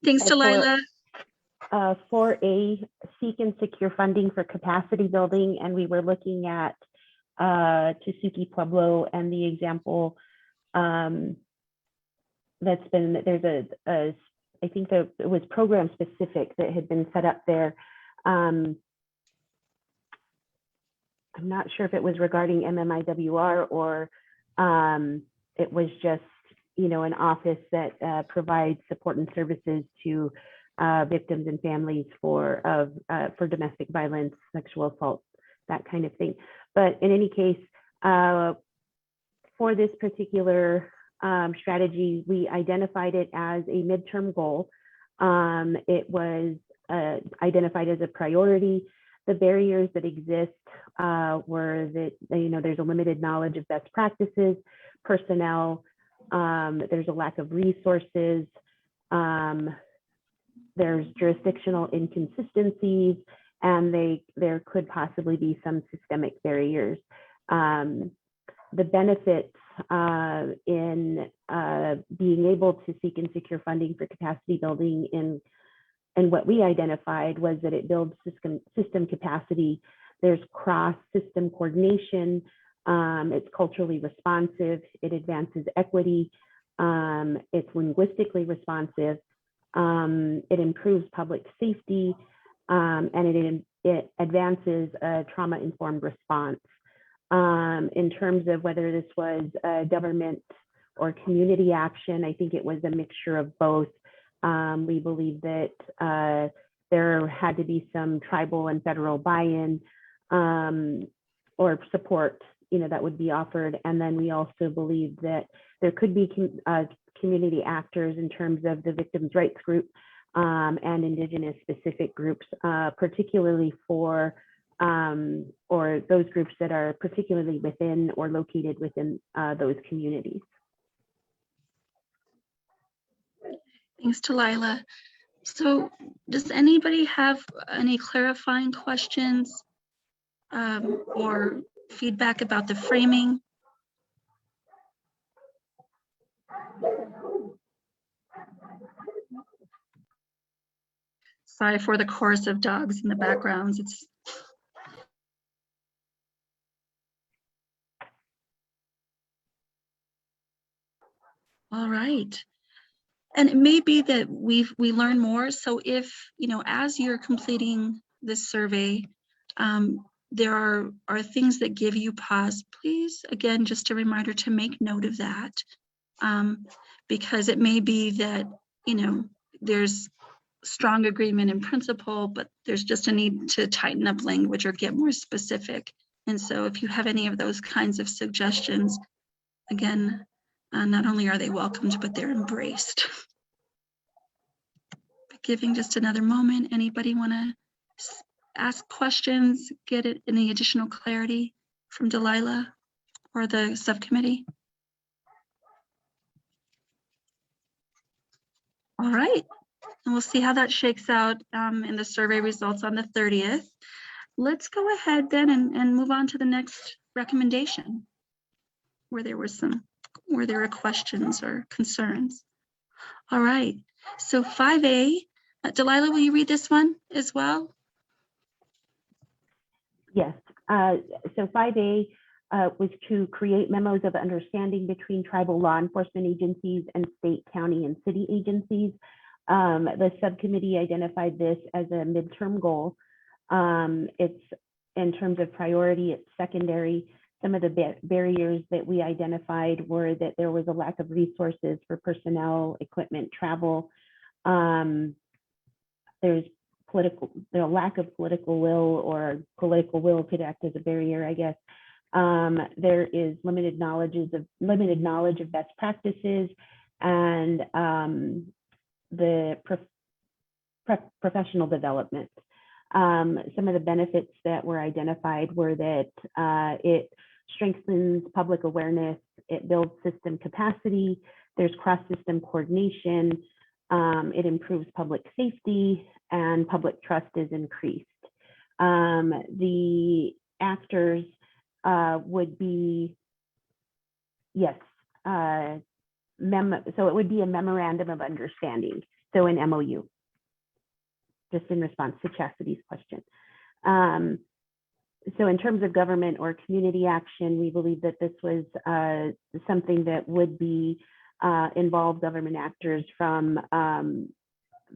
B: Thanks, Delilah.
A: 4A, seek and secure funding for capacity building, and we were looking at Tusuki Pueblo and the example that's been, there's I think that it was program specific that had been set up there. I'm not sure if it was regarding MMIWR or it was just, you know, an office that provides support and services to victims and families for domestic violence, sexual assault, that kind of thing. But in any case, for this particular strategy, we identified it as a midterm goal. It was identified as a priority. The barriers that exist were that, you know, there's a limited knowledge of best practices, personnel, there's a lack of resources, there's jurisdictional inconsistencies, and there could possibly be some systemic barriers. The benefits in being able to seek and secure funding for capacity building and what we identified was that it builds system capacity. There's cross-system coordination. It's culturally responsive. It advances equity. It's linguistically responsive. It improves public safety, and it advances a trauma-informed response. In terms of whether this was a government or community action, I think it was a mixture of both. We believe that there had to be some tribal and federal buy-in or support, you know, that would be offered. And then we also believe that there could be community actors in terms of the victims' rights group and Indigenous specific groups, particularly for or those groups that are particularly within or located within those communities.
B: Thanks, Delilah. So does anybody have any clarifying questions or feedback about the framing? Sorry for the chorus of dogs in the backgrounds. It's all right. And it may be that we learn more. So if, you know, as you're completing this survey, there are things that give you pause, please, again, just a reminder to make note of that. Because it may be that, you know, there's strong agreement in principle, but there's just a need to tighten up language or get more specific. And so if you have any of those kinds of suggestions, again, not only are they welcomed, but they're embraced. Giving just another moment. Anybody want to ask questions, get any additional clarity from Delilah or the subcommittee? All right, and we'll see how that shakes out in the survey results on the 30th. Let's go ahead then and move on to the next recommendation where there were questions or concerns. All right, so 5A, Delilah, will you read this one as well?
A: Yes, so 5A was to create memos of understanding between tribal law enforcement agencies and state, county, and city agencies. The subcommittee identified this as a midterm goal. It's in terms of priority, it's secondary. Some of the barriers that we identified were that there was a lack of resources for personnel, equipment, travel. There's the lack of political will, or political will could act as a barrier, I guess. There is limited knowledge of best practices, and the professional development. Some of the benefits that were identified were that it strengthens public awareness, it builds system capacity, there's cross-system coordination, it improves public safety, and public trust is increased. The actors would be, yes, so it would be a memorandum of understanding, so an MOU, just in response to Chastity's question. So in terms of government or community action, we believe that this was something that would be involve government actors from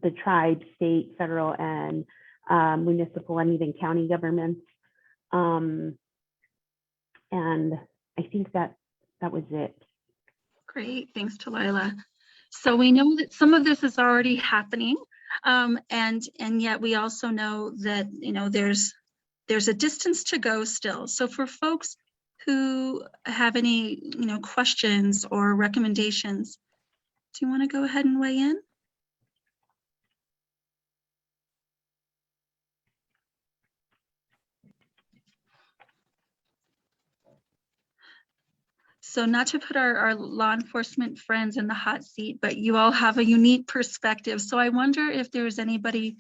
A: the tribe, state, federal, and municipal, and even county governments. And I think that was it.
B: Great, thanks, Delilah. So we know that some of this is already happening, and yet we also know that, you know, there's a distance to go still. So for folks who have any, you know, questions or recommendations, do you want to go ahead and weigh in? So not to put our law enforcement friends in the hot seat, but you all have a unique perspective. So I wonder if there's anybody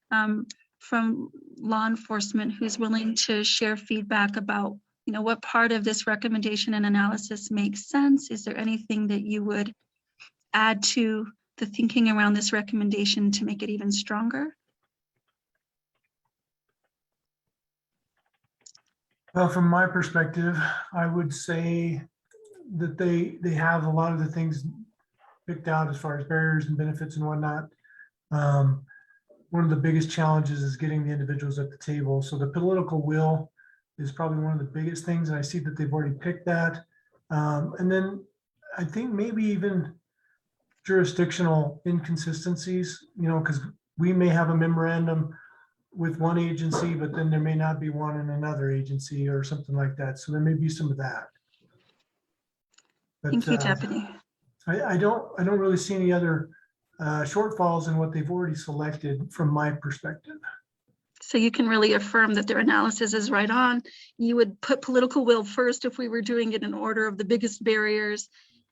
B: from law enforcement who's willing to share feedback about, you know, what part of this recommendation and analysis makes sense. Is there anything that you would add to the thinking around this recommendation to make it even stronger?
K: Well, from my perspective, I would say that they have a lot of the things picked out as far as barriers and benefits and whatnot. One of the biggest challenges is getting the individuals at the table. So the political will is probably one of the biggest things, and I see that they've already picked that. And then I think maybe even jurisdictional inconsistencies, you know, because we may have a memorandum with one agency, but then there may not be one in another agency or something like that. So there may be some of that. But,
B: thank you, Deputy.
K: I don't really see any other shortfalls in what they've already selected from my perspective.
B: So you can really affirm that their analysis is right on. You would put political will first if we were doing it in order of the biggest barriers,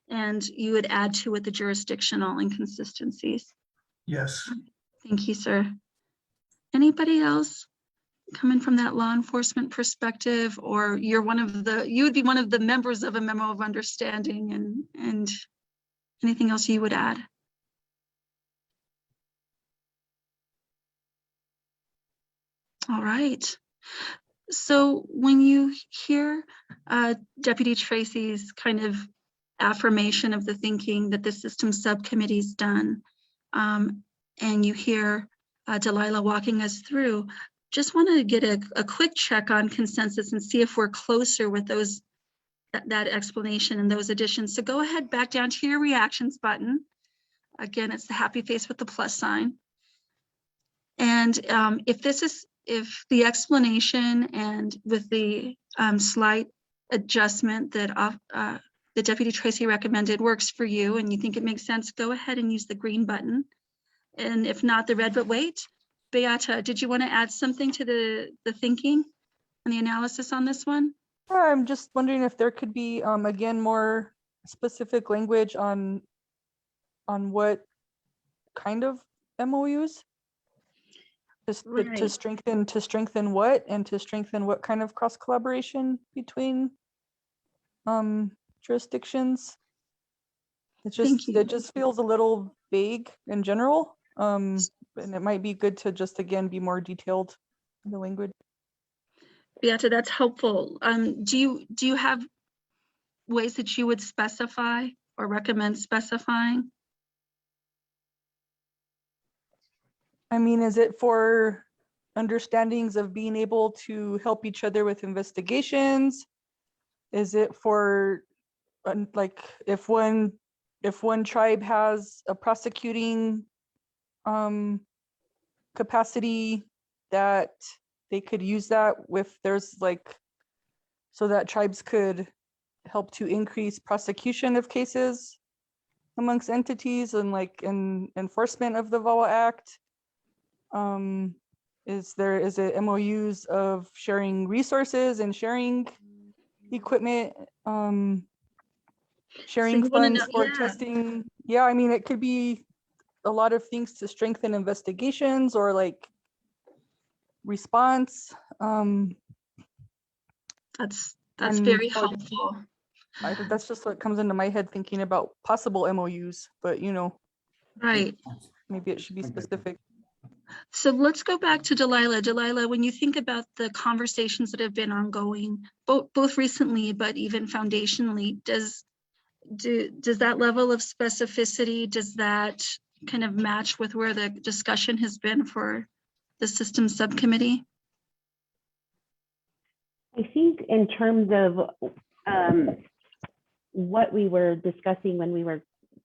B: and you would add to it the jurisdictional inconsistencies.
K: Yes.
B: Thank you, sir. Anybody else coming from that law enforcement perspective, or you would be one of the members of a memo of understanding, and anything else you would add? All right. So when you hear Deputy Tracy's kind of affirmation of the thinking that the system subcommittee's done, and you hear Delilah walking us through, just want to get a quick check on consensus and see if we're closer with those that explanation and those additions. So go ahead back down to your reactions button. Again, it's the happy face with the plus sign. And if the explanation and with the slight adjustment that the Deputy Tracy recommended works for you and you think it makes sense, go ahead and use the green button. And if not, the red. But wait, Beata, did you want to add something to the thinking and the analysis on this one?
L: I'm just wondering if there could be, again, more specific language on what kind of MOUs? Just to strengthen what, and to strengthen what kind of cross collaboration between jurisdictions? It just feels a little vague in general. And it might be good to just again be more detailed in the language.
B: Beata, that's helpful. Do you have ways that you would specify or recommend specifying?
L: I mean, is it for understandings of being able to help each other with investigations? Is it for like if one tribe has a prosecuting capacity, that they could use that if there's like, so that tribes could help to increase prosecution of cases amongst entities and like in enforcement of the VAWA Act? Is it MOUs of sharing resources and sharing equipment, sharing funds for testing? Yeah, I mean, it could be a lot of things to strengthen investigations or like response.
B: That's very helpful.
L: That's just what comes into my head thinking about possible MOUs, but you know,
B: right,
L: maybe it should be specific.
B: So let's go back to Delilah. Delilah, when you think about the conversations that have been ongoing, both recently, but even foundationally, does that level of specificity, does that kind of match with where the discussion has been for the systems subcommittee?
A: I think in terms of what we were discussing when we were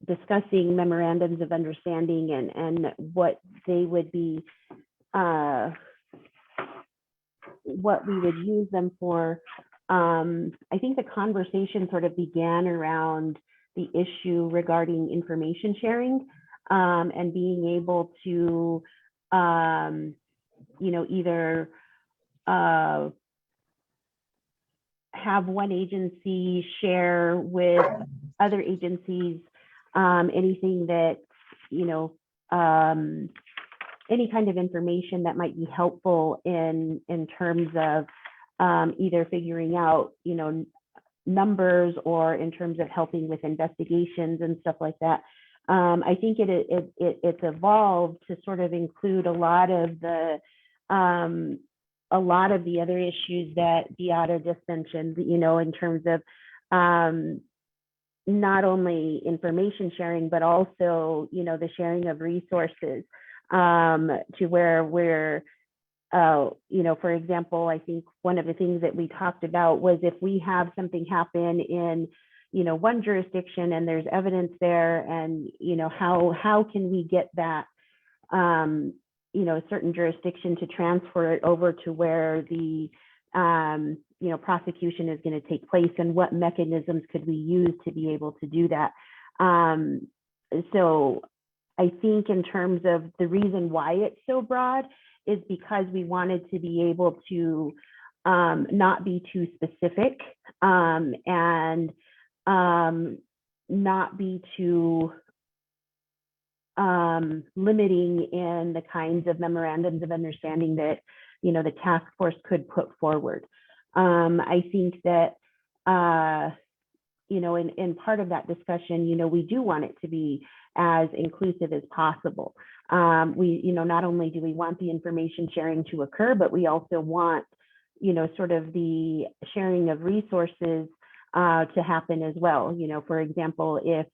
A: discussing memorandums of understanding and what they would be, what we would use them for. I think the conversation sort of began around the issue regarding information sharing and being able to, you know, either have one agency share with other agencies anything that, you know, any kind of information that might be helpful in terms of either figuring out, you know, numbers or in terms of helping with investigations and stuff like that. I think it's evolved to sort of include a lot of the other issues that Beata just mentioned, you know, in terms of not only information sharing, but also, you know, the sharing of resources to where we're, you know, for example, I think one of the things that we talked about was if we have something happen in, you know, one jurisdiction and there's evidence there, and, you know, how can we get that, you know, a certain jurisdiction to transfer it over to where the, you know, prosecution is going to take place, and what mechanisms could we use to be able to do that. So I think in terms of the reason why it's so broad is because we wanted to be able to not be too specific and not be too limiting in the kinds of memorandums of understanding that, you know, the task force could put forward. I think that, you know, in part of that discussion, you know, we do want it to be as inclusive as possible. We, you know, not only do we want the information sharing to occur, but we also want, you know, sort of the sharing of resources to happen as well. You know, for example, if,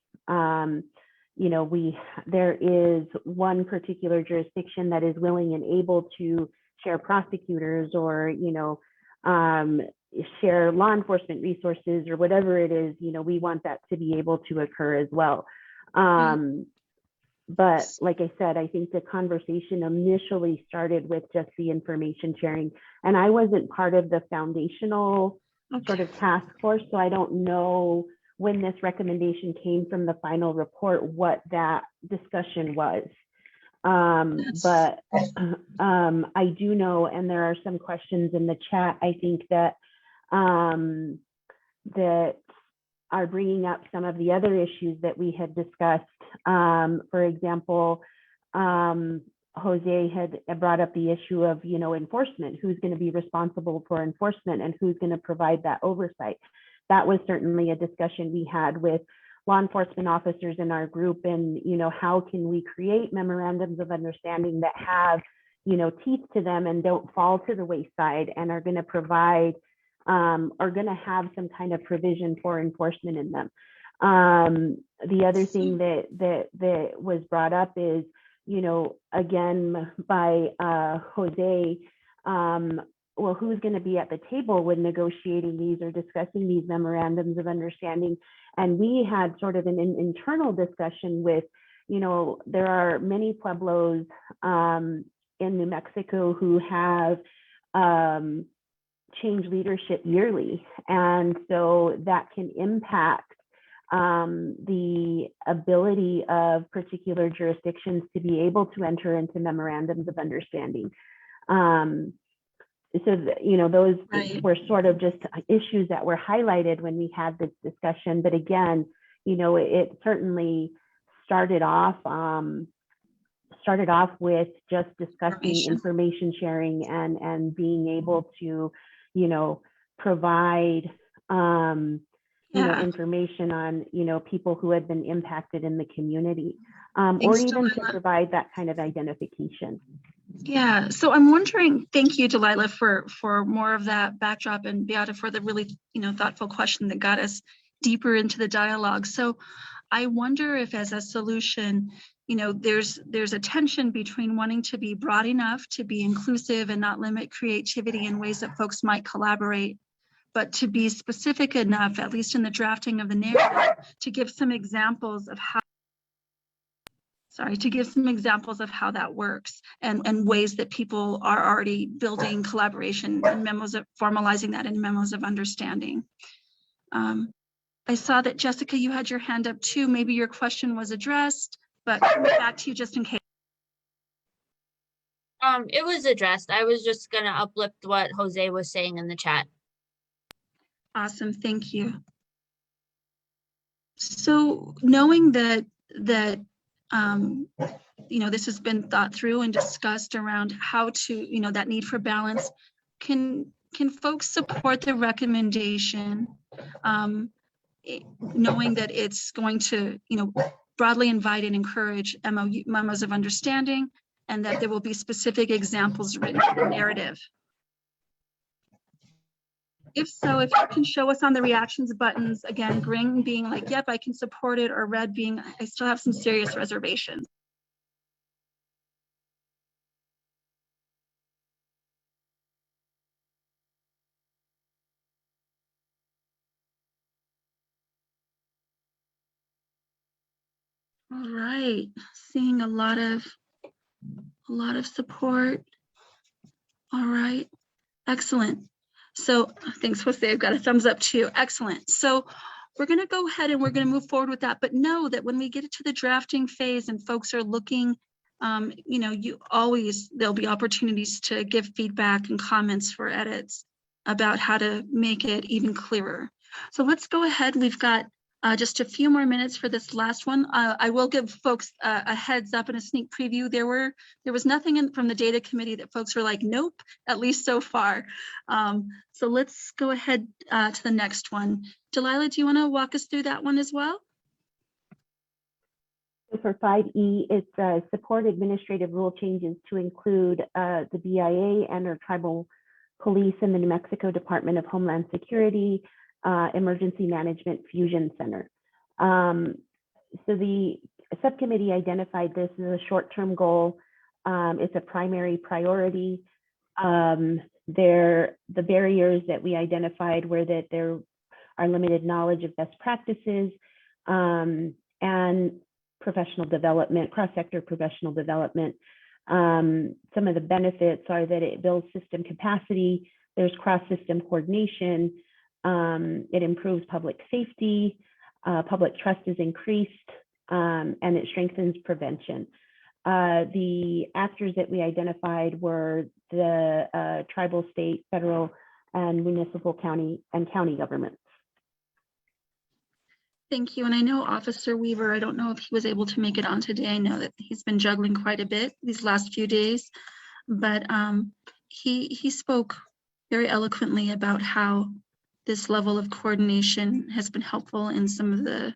A: you know, there is one particular jurisdiction that is willing and able to share prosecutors or, share law enforcement resources or whatever it is, we want that to be able to occur as well. But like I said, I think the conversation initially started with just the information sharing, and I wasn't part of the foundational sort of task force, so I don't know when this recommendation came from the final report, what that discussion was. But I do know, and there are some questions in the chat, I think that that are bringing up some of the other issues that we had discussed. For example, Jose had brought up the issue of, enforcement, who's going to be responsible for enforcement and who's going to provide that oversight. That was certainly a discussion we had with law enforcement officers in our group, and, how can we create memorandums of understanding that have, teeth to them and don't fall to the wayside and are going to provide, are going to have some kind of provision for enforcement in them. The other thing that was brought up is, again, by Jose, well, who's going to be at the table when negotiating these or discussing these memorandums of understanding? And we had sort of an internal discussion with, there are many pueblos in New Mexico who have changed leadership yearly. And so that can impact the ability of particular jurisdictions to be able to enter into memorandums of understanding. So, those were sort of just issues that were highlighted when we had this discussion. But again, it certainly started off with just discussing information sharing and being able to, provide information on, people who had been impacted in the community, or even to provide that kind of identification.
B: Yeah, so I'm wondering, thank you, Delilah, for more of that backdrop, and Beata for the really, thoughtful question that got us deeper into the dialogue. So I wonder if, as a solution, there's a tension between wanting to be broad enough to be inclusive and not limit creativity in ways that folks might collaborate, but to be specific enough, at least in the drafting of the narrative, to give some examples of how that works, and ways that people are already building collaboration and formalizing that in memos of understanding. I saw that Jessica, you had your hand up too. Maybe your question was addressed, but coming back to you just in case.
G: It was addressed. I was just gonna uplift what Jose was saying in the chat.
B: Awesome, thank you. So knowing that this has been thought through and discussed around how to, that need for balance, can folks support the recommendation, knowing that it's going to, broadly invite and encourage memos of understanding, and that there will be specific examples written in the narrative? If so, if you can show us on the reactions buttons, again, green being like, yep, I can support it, or red being, I still have some serious reservations. All right, seeing a lot of support. All right, excellent. So thanks, Jose. I've got a thumbs up too. Excellent. So we're going to go ahead and we're going to move forward with that. But know that when we get to the drafting phase and folks are looking, there'll be opportunities to give feedback and comments for edits about how to make it even clearer. So let's go ahead. We've got just a few more minutes for this last one. I will give folks a heads up and a sneak preview. There was nothing from the data committee that folks were like, nope, at least so far. So let's go ahead to the next one. Delilah, do you want to walk us through that one as well?
A: So for 5E, it's support administrative rule changes to include the BIA and our tribal police and the New Mexico Department of Homeland Security Emergency Management Fusion Center. So the subcommittee identified this as a short-term goal. It's a primary priority. The barriers that we identified were that there are limited knowledge of best practices and professional development, cross-sector professional development. Some of the benefits are that it builds system capacity, there's cross-system coordination, it improves public safety, public trust is increased, and it strengthens prevention. The actors that we identified were the tribal, state, federal, and municipal county governments.
B: Thank you. And I know Officer Weaver, I don't know if he was able to make it on today. I know that he's been juggling quite a bit these last few days, but he spoke very eloquently about how this level of coordination has been helpful in some of the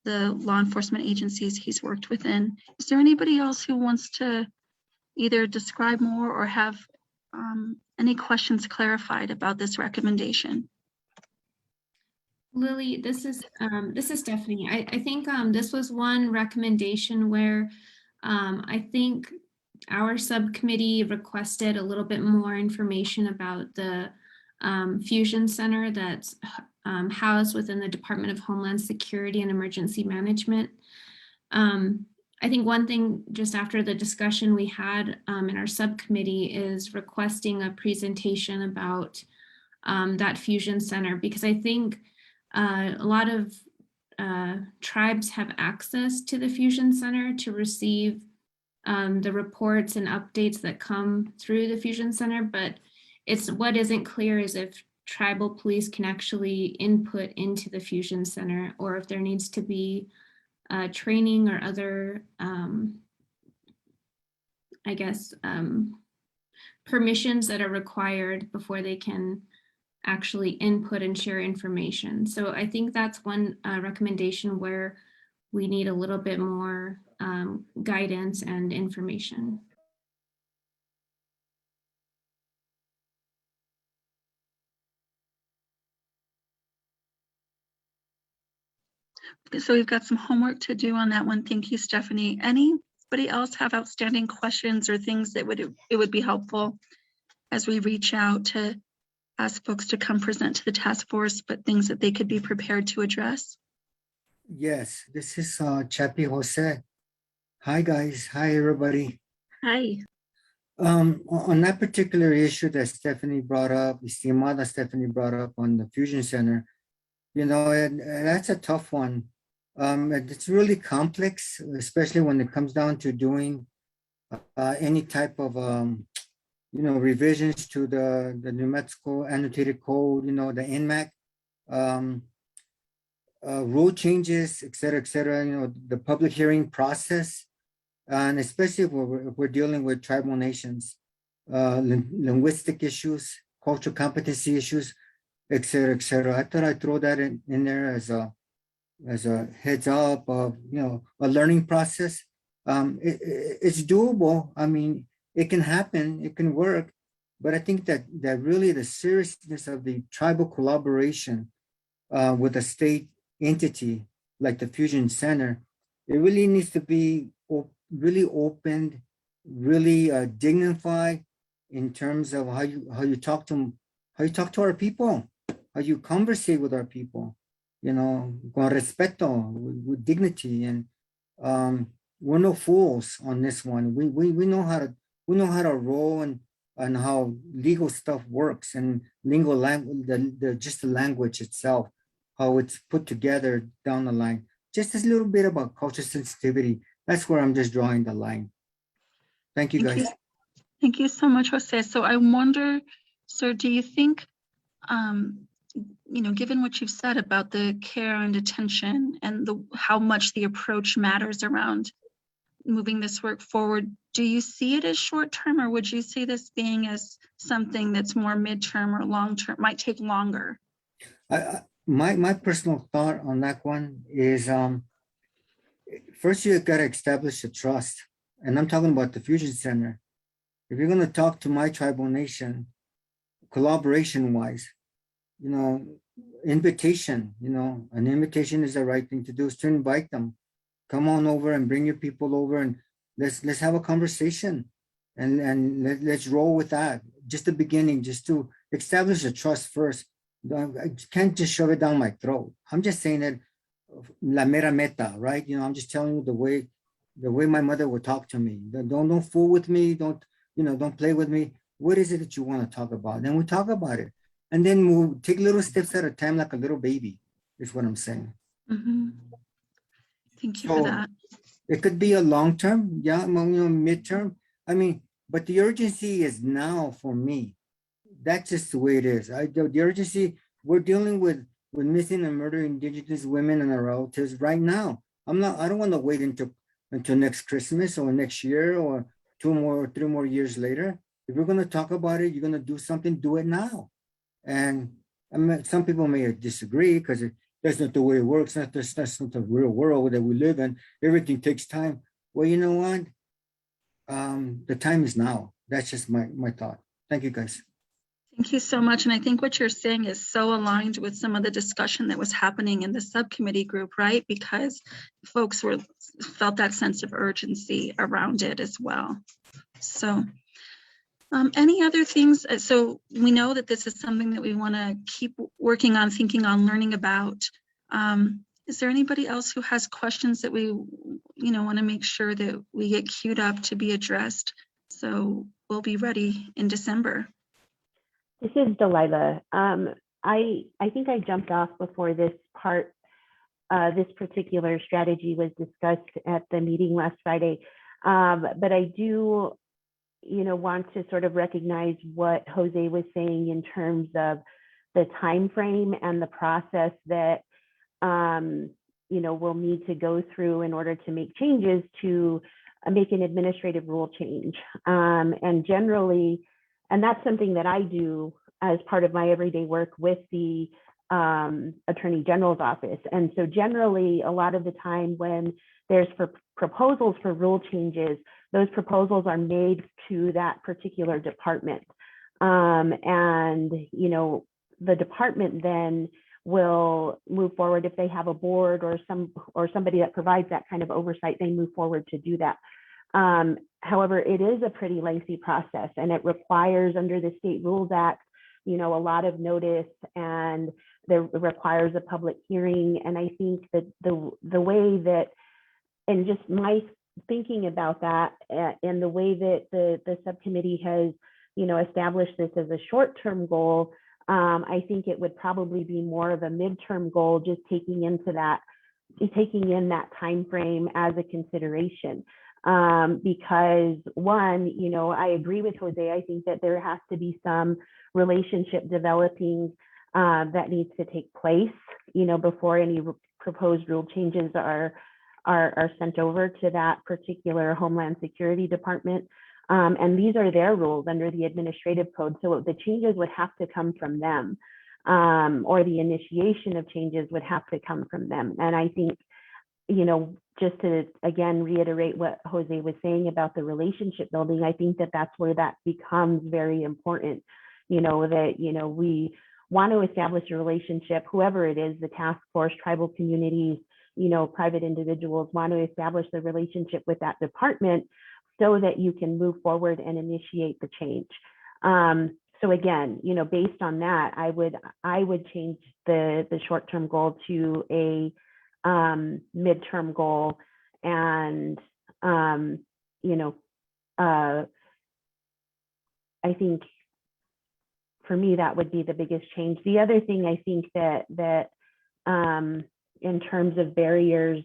B: law enforcement agencies he's worked within. Is there anybody else who wants to either describe more or have any questions clarified about this recommendation?
F: Lily, this is Stephanie. I think this was one recommendation where I think our subcommittee requested a little bit more information about the fusion center that's housed within the Department of Homeland Security and Emergency Management. I think one thing just after the discussion we had in our subcommittee is requesting a presentation about that fusion center, because I think a lot of tribes have access to the fusion center to receive the reports and updates that come through the fusion center, but what isn't clear is if tribal police can actually input into the fusion center, or if there needs to be training or other, I guess, permissions that are required before they can actually input and share information. So I think that's one recommendation where we need a little bit more guidance and information.
B: So we've got some homework to do on that one. Thank you, Stephanie. Anybody else have outstanding questions or things that it would be helpful as we reach out to ask folks to come present to the task force, but things that they could be prepared to address?
M: Yes, this is Chappie Jose. Hi guys, hi everybody.
B: Hi.
M: On that particular issue that Stephanie brought up, estimada Stephanie brought up on the Fusion Center, you know, that's a tough one. It's really complex, especially when it comes down to doing any type of you know, revisions to the New Mexico Annotated Code, you know, the NMAC, rule changes, et cetera, you know, the public hearing process, and especially if we're dealing with tribal nations, linguistic issues, cultural competency issues, et cetera, et cetera. I thought I'd throw that in there as a heads up of, you know, a learning process. It's doable. I mean, it can happen, it can work, but I think that really the seriousness of the tribal collaboration with a state entity like the Fusion Center, it really needs to be really opened, really dignified in terms of how you talk to our people, how you conversate with our people, you know, con respeto, with dignity, and we're no fools on this one. We know how to roll and how legal stuff works, and legal language, just the language itself, how it's put together down the line. Just a little bit about cultural sensitivity. That's where I'm just drawing the line. Thank you, guys.
B: Thank you so much, Jose. So I wonder, sir, do you think, you know, given what you've said about the care and attention and how much the approach matters around moving this work forward, do you see it as short term, or would you see this being as something that's more midterm or long term, might take longer?
M: My personal thought on that one is, first you got to establish a trust, and I'm talking about the Fusion Center. If you're going to talk to my tribal nation, collaboration wise, you know, invitation, you know, an invitation is the right thing to do, is to invite them. Come on over and bring your people over, and let's have a conversation let's roll with that. Just the beginning, just to establish a trust first. I can't just shove it down my throat. I'm just saying that la mera meta, right? You know, I'm just telling you the way my mother would talk to me. Don't fool with me. Don't play with me. What is it that you want to talk about? Then we talk about it. And then we'll take little steps at a time, like a little baby, is what I'm saying.
B: Thank you for that.
M: It could be a long term, yeah, midterm. I mean, but the urgency is now for me. That's just the way it is. The urgency, we're dealing with missing and murdered Indigenous women and their relatives right now. I don't want to wait until next Christmas or next year or 2 more or 3 more years later. If we're going to talk about it, you're going to do something, do it now. And I mean, some people may disagree because that's not the way it works. That's not the real world that we live in. Everything takes time. Well, you know what? The time is now. That's just my thought. Thank you, guys.
B: Thank you so much. And I think what you're saying is so aligned with some of the discussion that was happening in the subcommittee group, right? Because folks felt that sense of urgency around it as well. So any other things? So we know that this is something that we want to keep working on, thinking on, learning about. Is there anybody else who has questions that we want to make sure that we get queued up to be addressed? So we'll be ready in December.
A: This is Delilah. I think I jumped off before this part. This particular strategy was discussed at the meeting last Friday, but I do, want to sort of recognize what Jose was saying in terms of the time frame and the process that we'll need to go through in order to make changes to make an administrative rule change. And generally, and that's something that I do as part of my everyday work with the Attorney General's office. And so generally, a lot of the time when there's proposals for rule changes, those proposals are made to that particular department. And, the department then will move forward if they have a board or somebody that provides that kind of oversight, they move forward to do that. However, it is a pretty lengthy process, and it requires, under the State Rules Act, a lot of notice, and there requires a public hearing. And I think that the way that, and just my thinking about that, and the way that the subcommittee has, established this as a short-term goal, I think it would probably be more of a midterm goal, just taking in that time frame as a consideration. Because one, I agree with Jose. I think that there has to be some relationship developing that needs to take place, before any proposed rule changes are sent over to that particular Homeland Security Department. And these are their rules under the administrative code. So the changes would have to come from them, or the initiation of changes would have to come from them. And I think, just to, again, reiterate what Jose was saying about the relationship building, I think that that's where that becomes very important, that, we want to establish a relationship, whoever it is, the task force, tribal communities, private individuals want to establish the relationship with that department so that you can move forward and initiate the change. So again, based on that, I would change the short-term goal to a midterm goal. And, I think for me, that would be the biggest change. The other thing I think that in terms of barriers,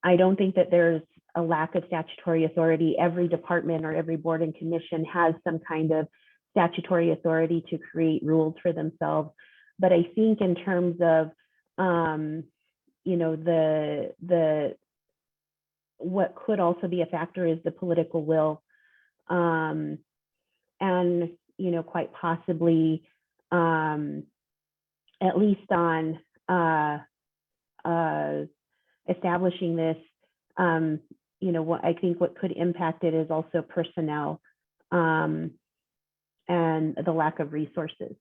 A: I don't think that there's a lack of statutory authority. Every department or every board and commission has some kind of statutory authority to create rules for themselves. But I think in terms of, what could also be a factor is the political will, and, quite possibly, at least on establishing this, what I think what could impact it is also personnel, and the lack of resources.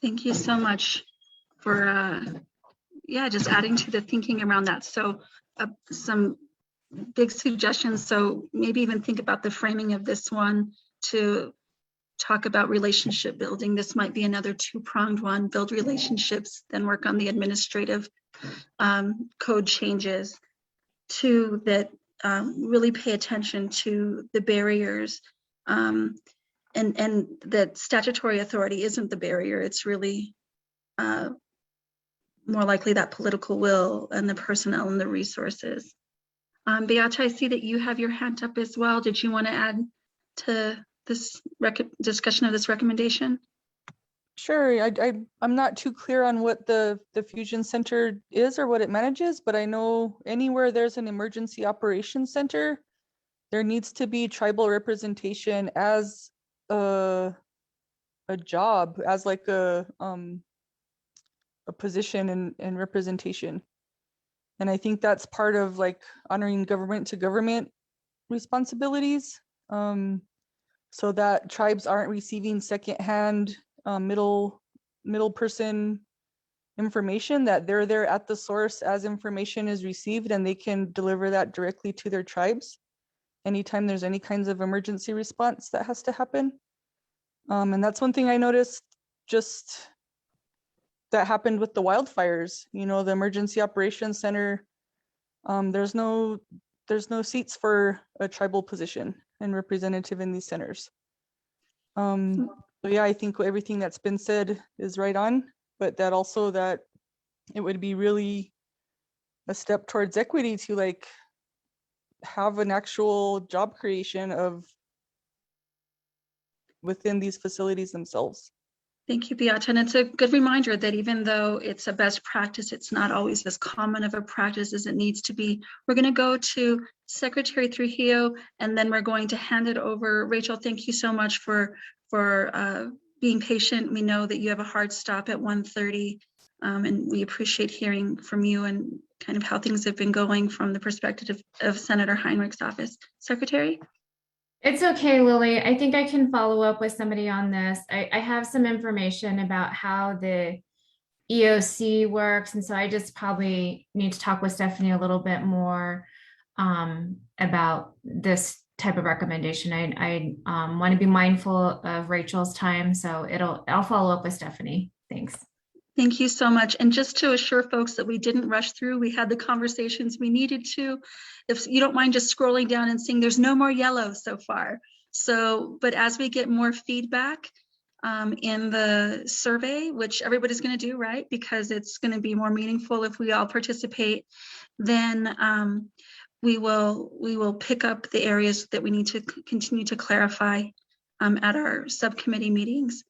B: Thank you so much for yeah, just adding to the thinking around that. So some big suggestions. So maybe even think about the framing of this one to talk about relationship building. This might be another two-pronged one: build relationships, then work on the administrative code changes. Two, that really pay attention to the barriers, and that statutory authority isn't the barrier. It's really more likely that political will and the personnel and the resources. Beata, I see that you have your hand up as well. Did you want to add to this discussion of this recommendation?
L: Sure. I'm not too clear on what the Fusion Center is or what it manages, but I know anywhere there's an emergency operations center, there needs to be tribal representation as a job, as like a position and representation. And I think that's part of like honoring government to government responsibilities, so that tribes aren't receiving secondhand middle person information, that they're there at the source as information is received and they can deliver that directly to their tribes anytime there's any kinds of emergency response that has to happen. And that's one thing I noticed just that happened with the wildfires. You know, the Emergency Operations Center, there's no seats for a tribal position and representative in these centers. So yeah, I think everything that's been said is right on, but that also that it would be really a step towards equity to like have an actual job creation of within these facilities themselves.
B: Thank you, Beata. And it's a good reminder that even though it's a best practice, it's not always as common of a practice as it needs to be. We're going to go to Secretary Trujillo, and then we're going to hand it over. Rachel, thank you so much for being patient. We know that you have a hard stop at 1:30, and we appreciate hearing from you and kind of how things have been going from the perspective of Senator Heinrich's office. Secretary?
N: It's okay, Lily. I think I can follow up with somebody on this. I have some information about how the EOC works, and so I just probably need to talk with Stephanie a little bit more about this type of recommendation. I want to be mindful of Rachel's time, so I'll follow up with Stephanie. Thanks.
B: Thank you so much. And just to assure folks that we didn't rush through, we had the conversations we needed to. If you don't mind just scrolling down and seeing there's no more yellow so far. So, but as we get more feedback in the survey, which everybody's going to do, right? Because it's going to be more meaningful if we all participate, then we will pick up the areas that we need to continue to clarify at our subcommittee meetings.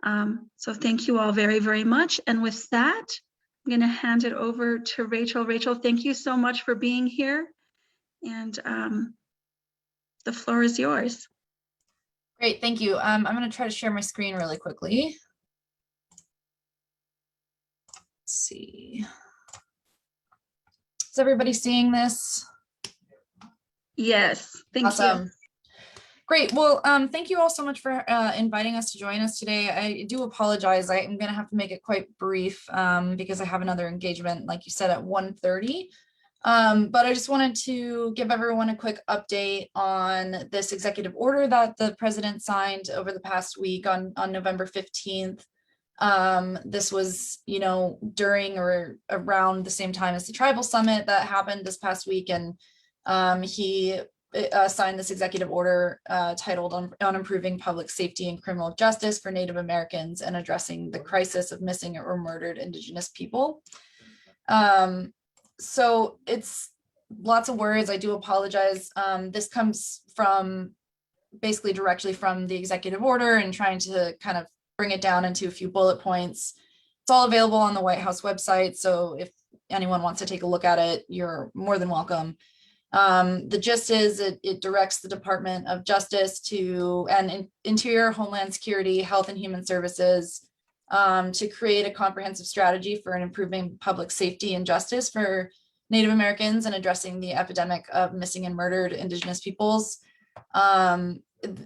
B: So thank you all very, very much. And with that, I'm going to hand it over to Rachel. Rachel, thank you so much for being here. And the floor is yours.
O: Great, thank you. I'm going to try to share my screen really quickly. Let's see. Is everybody seeing this?
B: Yes, thank you.
O: Great. Well, thank you all so much for inviting us to join us today. I do apologize. I'm going to have to make it quite brief because I have another engagement, like you said, at 1:30. But I just wanted to give everyone a quick update on this executive order that the president signed over the past week on November 15th. This was, you know, during or around the same time as the tribal summit that happened this past week. And he signed this executive order titled on improving public safety and criminal justice for Native Americans and addressing the crisis of missing or murdered Indigenous people. So it's lots of words. I do apologize. This comes from basically directly from the executive order and trying to kind of bring it down into a few bullet points. It's all available on the White House website. So if anyone wants to take a look at it, you're more than welcome. The gist is it directs the Department of Justice and Interior, Homeland Security, Health and Human Services to create a comprehensive strategy for improving public safety and justice for Native Americans and addressing the epidemic of missing and murdered Indigenous peoples.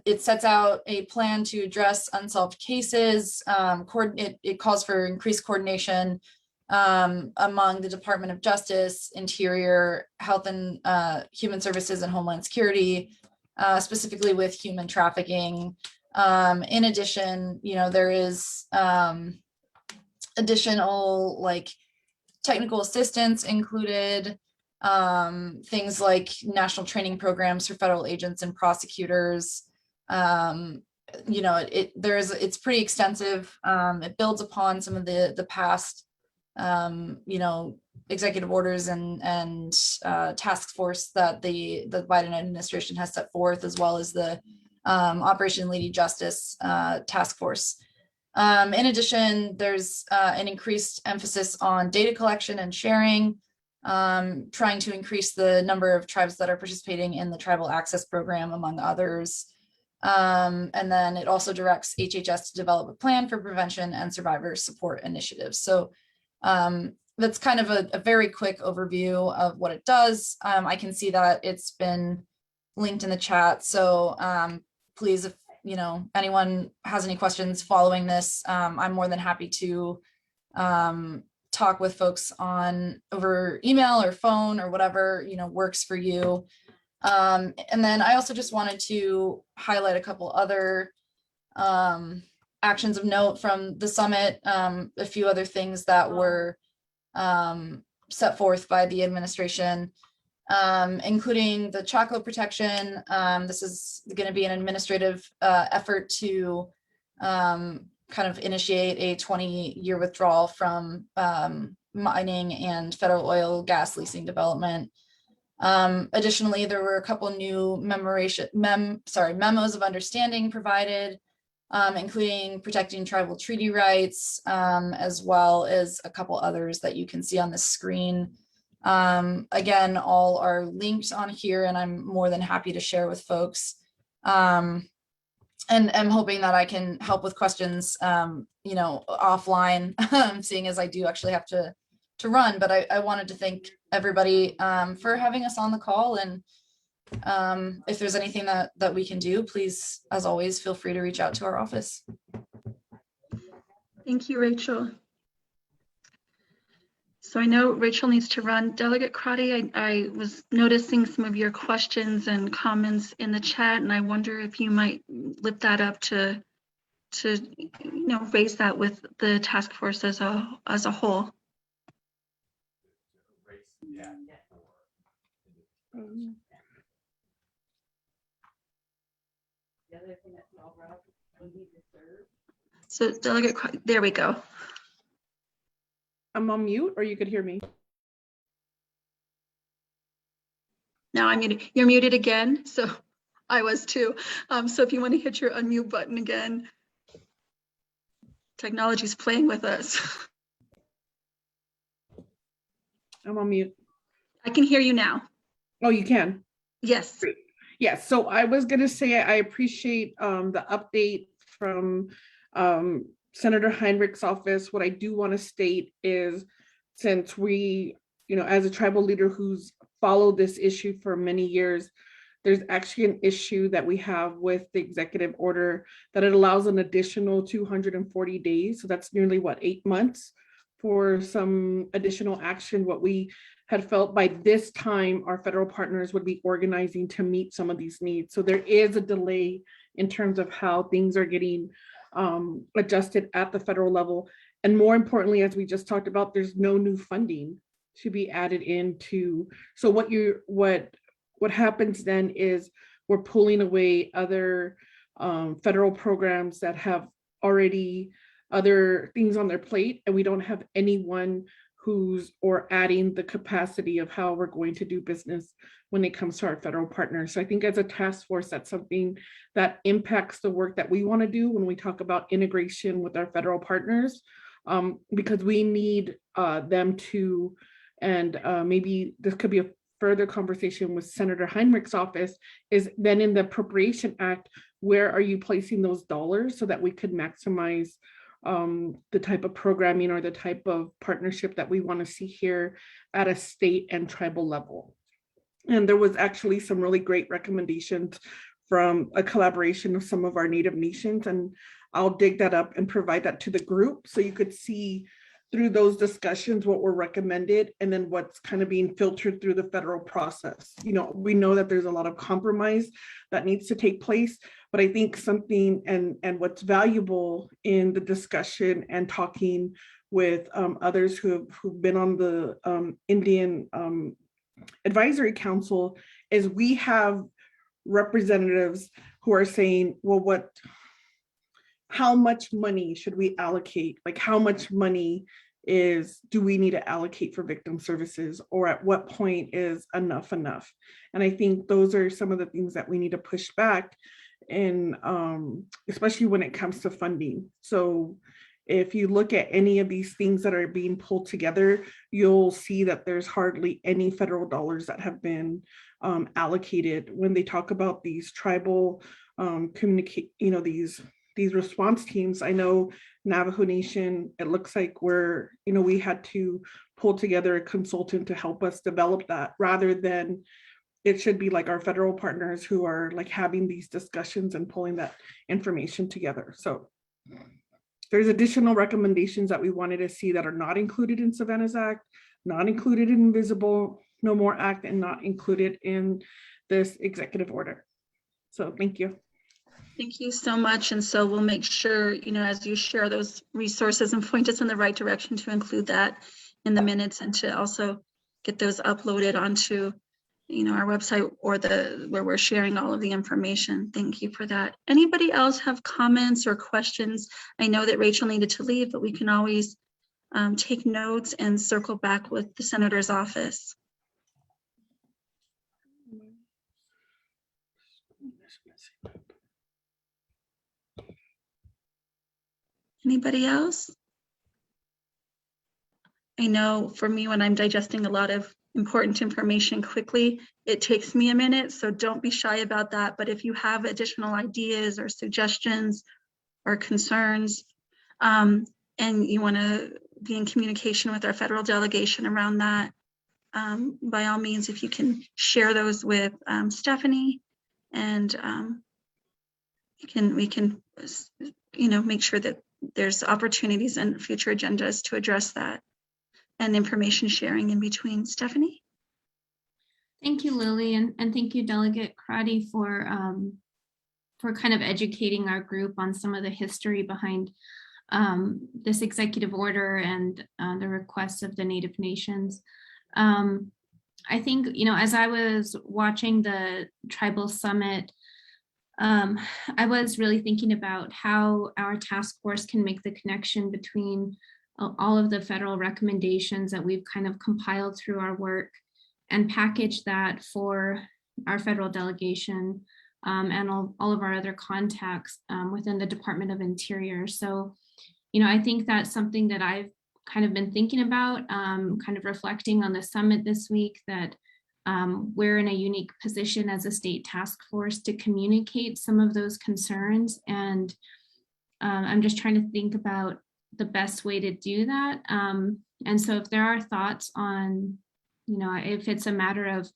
O: It sets out a plan to address unsolved cases. It calls for increased coordination among the Department of Justice, Interior, Health and Human Services, and Homeland Security, specifically with human trafficking. In addition, there is additional like technical assistance included, things like national training programs for federal agents and prosecutors. It's pretty extensive. It builds upon some of the past, executive orders and task force that the Biden administration has set forth, as well as the Operation Lady Justice task force. In addition, there's an increased emphasis on data collection and sharing, trying to increase the number of tribes that are participating in the Tribal Access Program, among others. And then it also directs HHS to develop a plan for prevention and survivor support initiatives. So that's kind of a very quick overview of what it does. I can see that it's been linked in the chat. So please, if anyone has any questions following this, I'm more than happy to talk with folks over email or phone or whatever works for you. And then I also just wanted to highlight a couple other actions of note from the summit, a few other things that were set forth by the administration, including the chocolate protection. This is going to be an administrative effort to kind of initiate a 20-year withdrawal from mining and federal oil gas leasing development. Additionally, there were a couple new memos of understanding provided, including protecting tribal treaty rights, as well as a couple others that you can see on the screen. Again, all are linked on here, and I'm more than happy to share with folks. And I'm hoping that I can help with questions, offline, seeing as I do actually have to run. But I wanted to thank everybody for having us on the call. And if there's anything that we can do, please, as always, feel free to reach out to our office.
B: Thank you, Rachel. So I know Rachel needs to run. Delegate Crotty, I was noticing some of your questions and comments in the chat, and I wonder if you might lift that up to raise that with the task force as a whole. So Delegate Crotty, there we go.
P: I'm on mute, or you could hear me.
B: Now I'm muted. You're muted again. So I was too. So if you want to hit your unmute button again, technology's playing with us.
P: I'm on mute.
B: I can hear you now.
P: Oh, you can?
B: Yes.
P: Yes. So I was going to say I appreciate the update from Senator Heinrich's office. What I do want to state is, since we, as a tribal leader who's followed this issue for many years, there's actually an issue that we have with the executive order that it allows an additional 240 days. So that's nearly 8 months for some additional action. What we had felt by this time, our federal partners would be organizing to meet some of these needs. So there is a delay in terms of how things are getting adjusted at the federal level. And more importantly, as we just talked about, there's no new funding to be added into. So what happens then is we're pulling away other federal programs that have already other things on their plate, and we don't have anyone or adding the capacity of how we're going to do business when it comes to our federal partners. So I think as a task force, that's something that impacts the work that we want to do when we talk about integration with our federal partners, because we need them to, and maybe this could be a further conversation with Senator Heinrich's office, is then in the Appropriation Act, where are you placing those dollars so that we could maximize the type of programming or the type of partnership that we want to see here at a state and tribal level. And there was actually some really great recommendations from a collaboration of some of our Native nations, and I'll dig that up and provide that to the group so you could see through those discussions what were recommended and then what's kind of being filtered through the federal process. You know, we know that there's a lot of compromise that needs to take place, but I think something and what's valuable in the discussion and talking with others who've been on the Indian Advisory Council is we have representatives who are saying, well, how much money should we allocate? Like, how much money do we need to allocate for victim services, or at what point is enough? And I think those are some of the things that we need to push back, and especially when it comes to funding. So if you look at any of these things that are being pulled together, you'll see that there's hardly any federal dollars that have been allocated when they talk about these tribal these response teams. I know Navajo Nation, it looks like we had to pull together a consultant to help us develop that, rather than it should be like our federal partners who are like having these discussions and pulling that information together. So there's additional recommendations that we wanted to see that are not included in Savannah's Act, not included in Invisible No More Act, and not included in this executive order. So thank you.
B: Thank you so much. And so we'll make sure, as you share those resources and point us in the right direction, to include that in the minutes and to also get those uploaded onto, our website or where we're sharing all of the information. Thank you for that. Anybody else have comments or questions? I know that Rachel needed to leave, but we can always take notes and circle back with the Senator's office. Anybody else? I know for me, when I'm digesting a lot of important information quickly, it takes me a minute, so don't be shy about that. But if you have additional ideas or suggestions or concerns, and you want to be in communication with our federal delegation around that, by all means, if you can share those with Stephanie, and we can make sure that there's opportunities and future agendas to address that, and information sharing in between. Stephanie?
F: Thank you, Lily, and thank you, Delegate Crotty, for kind of educating our group on some of the history behind this executive order and the requests of the Native Nations. I think, as I was watching the Tribal Summit, I was really thinking about how our task force can make the connection between all of the federal recommendations that we've kind of compiled through our work and package that for our federal delegation and all of our other contacts within the Department of Interior. So, I think that's something that I've kind of been thinking about, kind of reflecting on the summit this week, that we're in a unique position as a state task force to communicate some of those concerns. And I'm just trying to think about the best way to do that. And so if there are thoughts on, if it's a matter of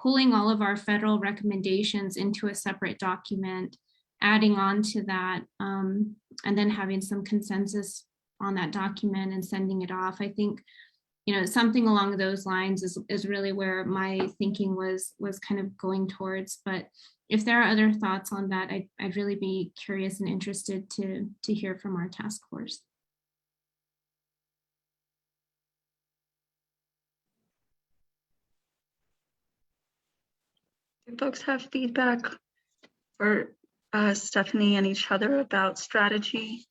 F: pulling all of our federal recommendations into a separate document, adding on to that, and then having some consensus on that document and sending it off, I think, something along those lines is really where my thinking was kind of going towards. But if there are other thoughts on that, I'd really be curious and interested to hear from our task force.
B: Do folks have feedback for Stephanie and each other about strategy,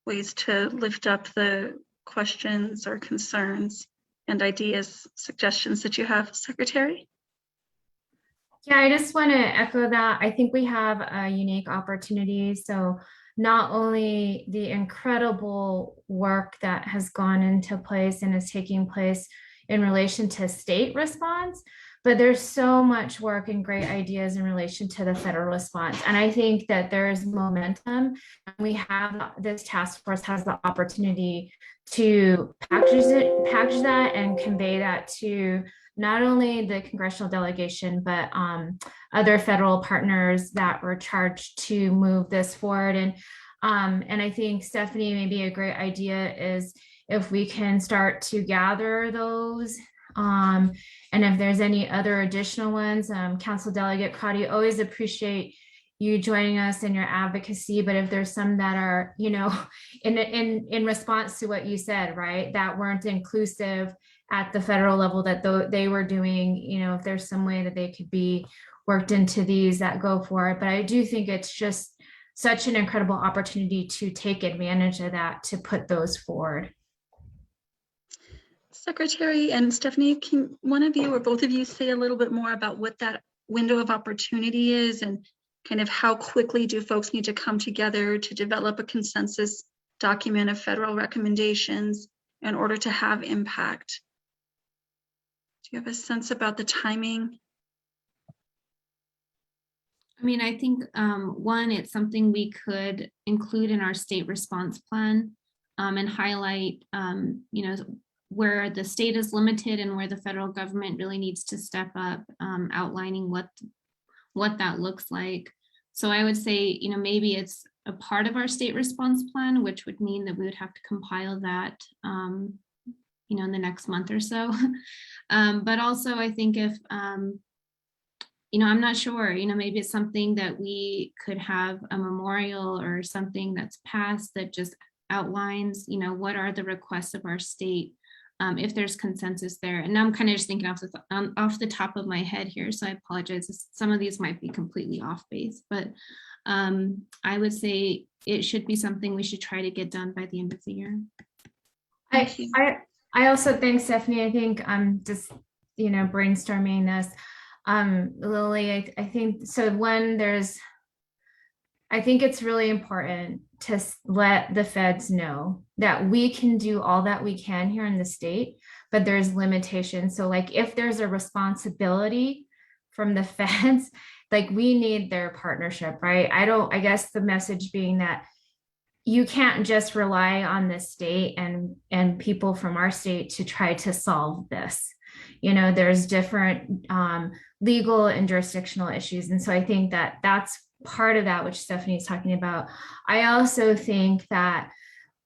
B: ways to lift up the questions or concerns and ideas, suggestions that you have, Secretary?
N: Yeah, I just want to echo that. I think we have a unique opportunity. So not only the incredible work that has gone into place and is taking place in relation to state response, but there's so much work and great ideas in relation to the federal response. And I think that there is momentum. We have, this task force has the opportunity to package that and convey that to not only the congressional delegation, but other federal partners that were charged to move this forward. And And I think Stephanie, maybe a great idea is if we can start to gather those. And if there's any other additional ones, Council Delegate Crotty, always appreciate you joining us in your advocacy, but if there's some that are, you know, in response to what you said, right, that weren't inclusive at the federal level that they were doing, you know, if there's some way that they could be worked into these, that go for it. But I do think it's just such an incredible opportunity to take advantage of that, to put those forward.
B: Secretary and Stephanie, can one of you or both of you say a little bit more about what that window of opportunity is, and kind of how quickly do folks need to come together to develop a consensus document of federal recommendations in order to have impact? Do you have a sense about the timing?
F: I mean, I think one, it's something we could include in our state response plan, and highlight, you know, where the state is limited and where the federal government really needs to step up, outlining what that looks like. So I would say, you know, maybe it's a part of our state response plan, which would mean that we would have to compile that, you know, in the next month or so. But also I think if, you know, I'm not sure, you know, maybe it's something that we could have a memorial or something that's passed that just outlines, you know, what are the requests of our state, if there's consensus there. And now I'm kind of just thinking off the top of my head here, so I apologize. Some of these might be completely off base, but I would say it should be something we should try to get done by the end of the year.
N: I also think, Stephanie, I think I'm just, you know, brainstorming this. Lily, I think, so when I think it's really important to let the feds know that we can do all that we can here in the state, but there's limitations. So like if there's a responsibility from the feds, like we need their partnership, right? I guess the message being that you can't just rely on the state and people from our state to try to solve this. You know, there's different legal and jurisdictional issues. And so I think that that's part of that, which Stephanie's talking about. I also think that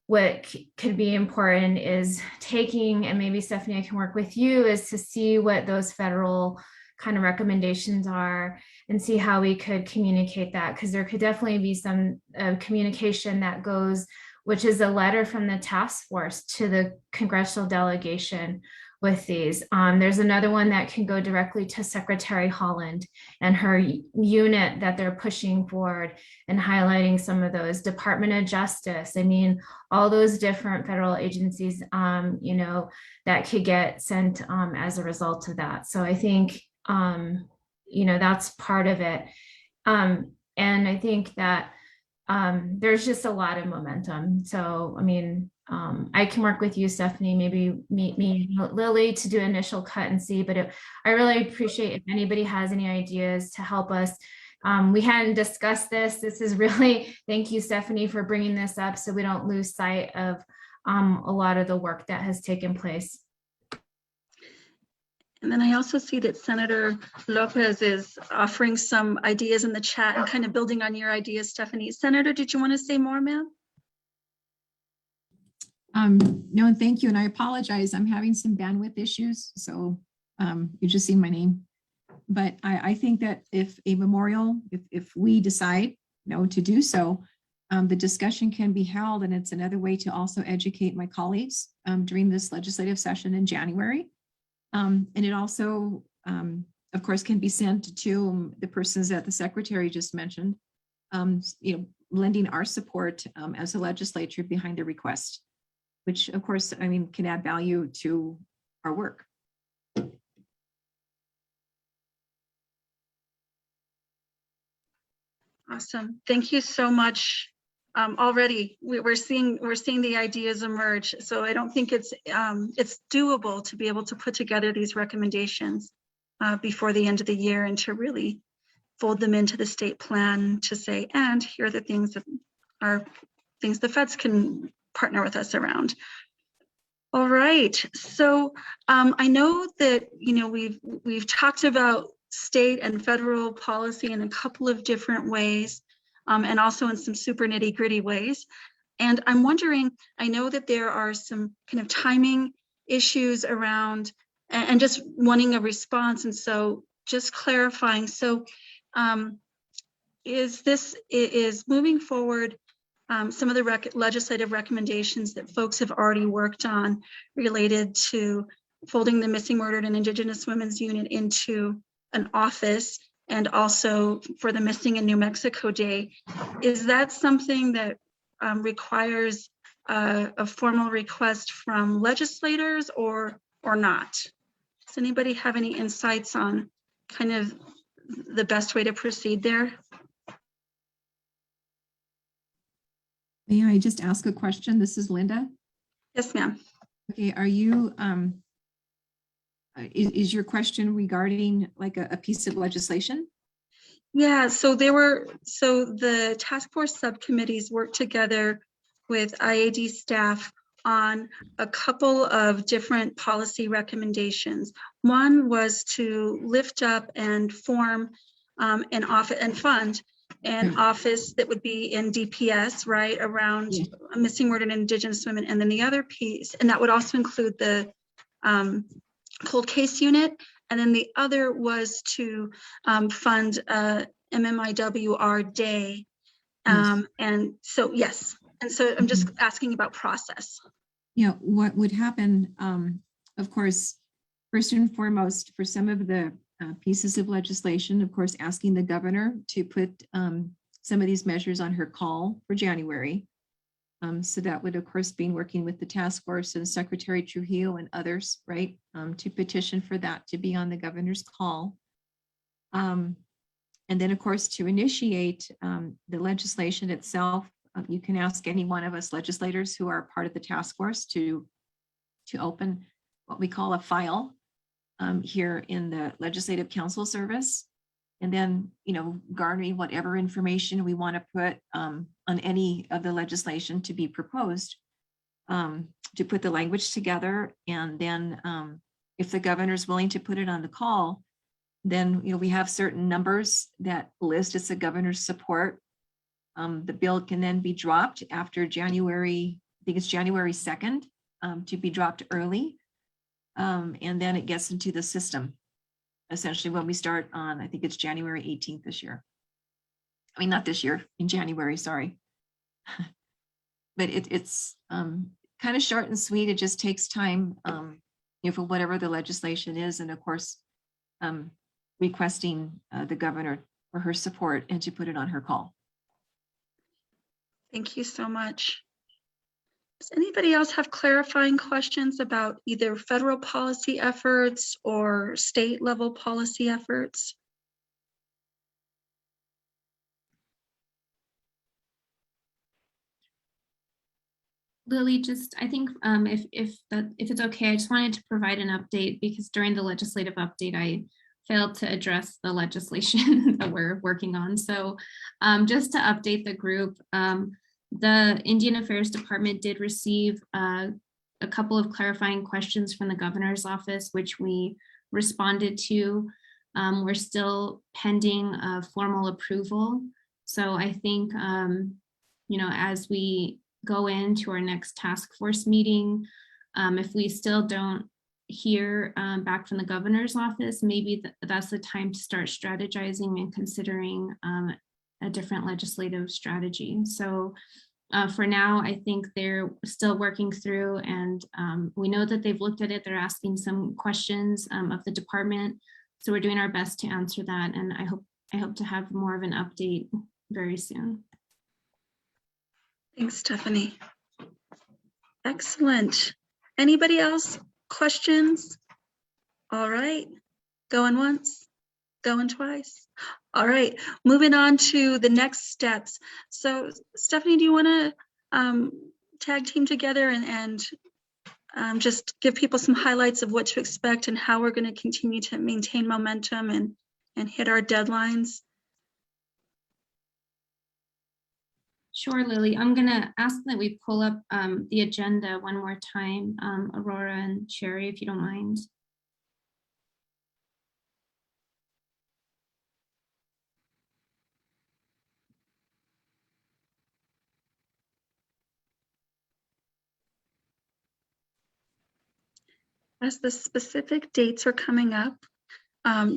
N: what could be important is taking, and maybe Stephanie, I can work with you, is to see what those federal kind of recommendations are and see how we could communicate that, because there could definitely be some communication that goes, which is a letter from the task force to the congressional delegation with these. There's another one that can go directly to Secretary Holland and her unit that they're pushing forward and highlighting some of those. Department of Justice, I mean, all those different federal agencies, you know, that could get sent as a result of that. So I think, you know, that's part of it. And I think that there's just a lot of momentum. So, I mean, I can work with you, Stephanie, maybe meet me, Lily, to do initial cut and see, but I really appreciate if anybody has any ideas to help us. We hadn't discussed this. This is really, thank you, Stephanie, for bringing this up so we don't lose sight of a lot of the work that has taken place.
B: And then I also see that Senator Lopez is offering some ideas in the chat and kind of building on your ideas, Stephanie. Senator, did you want to say more, ma'am?
Q: No, and thank you. And I apologize. I'm having some bandwidth issues. So you just see my name. But I think that if a memorial, if we decide, you know, to do so, the discussion can be held. And it's another way to also educate my colleagues during this legislative session in January. And it also, of course, can be sent to the persons that the secretary just mentioned, you know, lending our support as a legislature behind the request, which of course, I mean, can add value to our work.
B: Awesome. Thank you so much. Already we're seeing the ideas emerge. So I don't think it's doable to be able to put together these recommendations before the end of the year and to really fold them into the state plan to say, and here are the things that are things the feds can partner with us around. All right. So I know that, you know, we've talked about state and federal policy in a couple of different ways. and also in some super nitty gritty ways. And I'm wondering, I know that there are some kind of timing issues around and just wanting a response. And so just clarifying. So is moving forward some of the legislative recommendations that folks have already worked on related to folding the Missing, Murdered, and Indigenous Women's Unit into an office, and also for the Missing in New Mexico Day. Is that something that requires a formal request from legislators or not? Does anybody have any insights on kind of the best way to proceed there?
Q: May I just ask a question? This is Linda.
B: Yes, ma'am.
Q: Okay, are you, is your question regarding like a piece of legislation?
B: Yeah, so the task force subcommittees worked together with IAD staff on a couple of different policy recommendations. One was to lift up and form an office and fund an office that would be in DPS, right, around missing, murdered, and Indigenous women. And then the other piece, and that would also include the cold case unit. And then the other was to fund MMIWR day. And so, yes. And so I'm just asking about process.
Q: Yeah, what would happen, of course, first and foremost, for some of the pieces of legislation, of course, asking the governor to put some of these measures on her call for January. So that would, of course, be working with the task force and Secretary Trujillo and others, right, to petition for that to be on the governor's call. And then, of course, to initiate the legislation itself, you can ask any one of us legislators who are part of the task force to open what we call a file here in the Legislative Council Service, and then, garnering whatever information we want to put on any of the legislation to be proposed, to put the language together. And then if the governor is willing to put it on the call, then we have certain numbers that list as the governor's support. The bill can then be dropped after January, I think it's January 2nd, to be dropped early. And then it gets into the system, essentially when we start on, I think it's January 18th this year. I mean, not this year, in January, sorry. But it's kind of short and sweet. It just takes time for whatever the legislation is. And of course, requesting the governor for her support and to put it on her call.
B: Thank you so much. Does anybody else have clarifying questions about either federal policy efforts or state level policy efforts?
F: Lily, just I think if it's okay, I just wanted to provide an update because during the legislative update, I failed to address the legislation that we're working on. So just to update the group, the Indian Affairs Department did receive a couple of clarifying questions from the governor's office, which we responded to. We're still pending formal approval. So I think, as we go into our next task force meeting, if we still don't hear back from the governor's office, maybe that's the time to start strategizing and considering a different legislative strategy. So for now, I think they're still working through, and we know that they've looked at it. They're asking some questions of the department. So we're doing our best to answer that. And I hope to have more of an update very soon.
B: Thanks, Stephanie. Excellent. Anybody else? Questions? All right. Going once, going twice. All right, moving on to the next steps. So Stephanie, do you want to tag team together and just give people some highlights of what to expect and how we're going to continue to maintain momentum and hit our deadlines?
F: Sure, Lily. I'm going to ask that we pull up the agenda one more time, Aurora and Sherry, if you don't mind.
B: As the specific dates are coming up,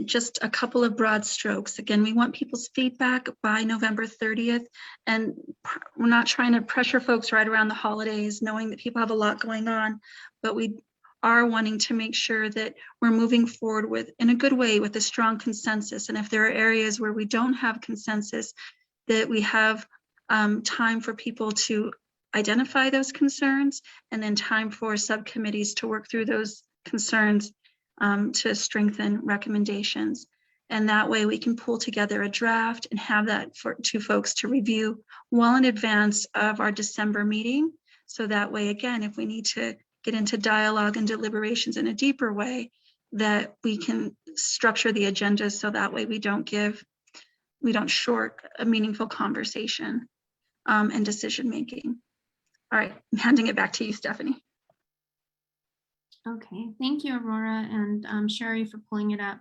B: just a couple of broad strokes. Again, we want people's feedback by November 30th, and we're not trying to pressure folks right around the holidays, knowing that people have a lot going on, but we are wanting to make sure that we're moving forward with, in a good way, with a strong consensus. And if there are areas where we don't have consensus, that we have time for people to identify those concerns, and then time for subcommittees to work through those concerns to strengthen recommendations. And that way we can pull together a draft and have that to folks to review well in advance of our December meeting. So that way, again, if we need to get into dialogue and deliberations in a deeper way, that we can structure the agenda so that way we don't short a meaningful conversation and decision making. All right, I'm handing it back to you, Stephanie.
F: Okay, thank you, Aurora and Sherry, for pulling it up.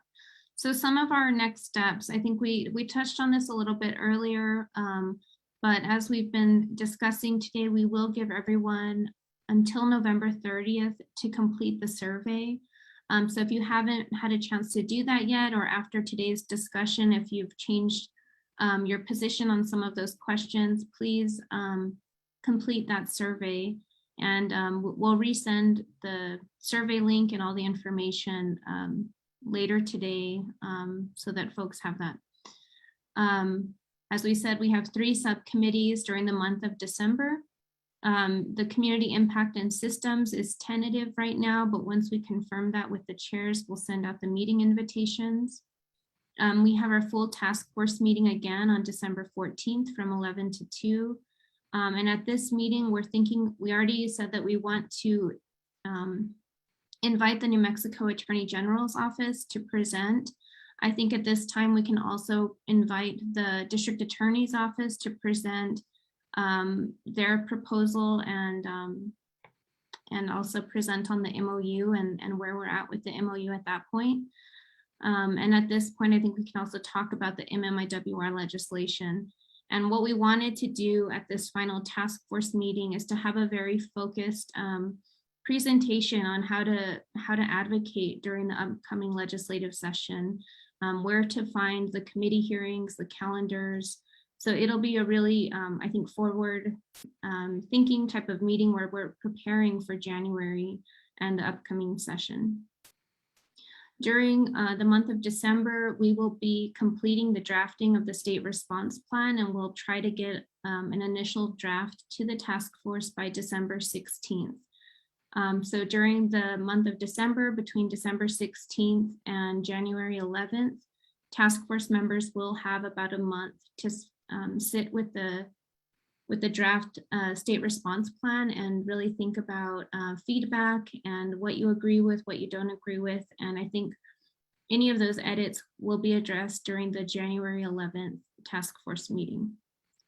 F: So some of our next steps, I think we touched on this a little bit earlier, but as we've been discussing today, we will give everyone until November 30th to complete the survey. So if you haven't had a chance to do that yet, or after today's discussion, if you've changed your position on some of those questions, please complete that survey. And we'll resend the survey link and all the information later today so that folks have that. As we said, we have 3 subcommittees during the month of December. The community impact and systems is tentative right now, but once we confirm that with the chairs, we'll send out the meeting invitations. We have our full task force meeting again on December 14th from 11 to 2. And at this meeting, we already said that we want to invite the New Mexico Attorney General's office to present. I think at this time, we can also invite the district attorney's office to present their proposal and also present on the MOU and where we're at with the MOU at that point. And at this point, I think we can also talk about the MMIWR legislation. And what we wanted to do at this final task force meeting is to have a very focused presentation on how to advocate during the upcoming legislative session, where to find the committee hearings, the calendars. So it'll be a really, I think, forward thinking type of meeting where we're preparing for January and the upcoming session. During the month of December, we will be completing the drafting of the state response plan, and we'll try to get an initial draft to the task force by December 16th. So during the month of December, between December 16th and January 11th, task force members will have about a month to sit with the draft state response plan and really think about feedback and what you agree with, what you don't agree with. And I think any of those edits will be addressed during the January 11th task force meeting.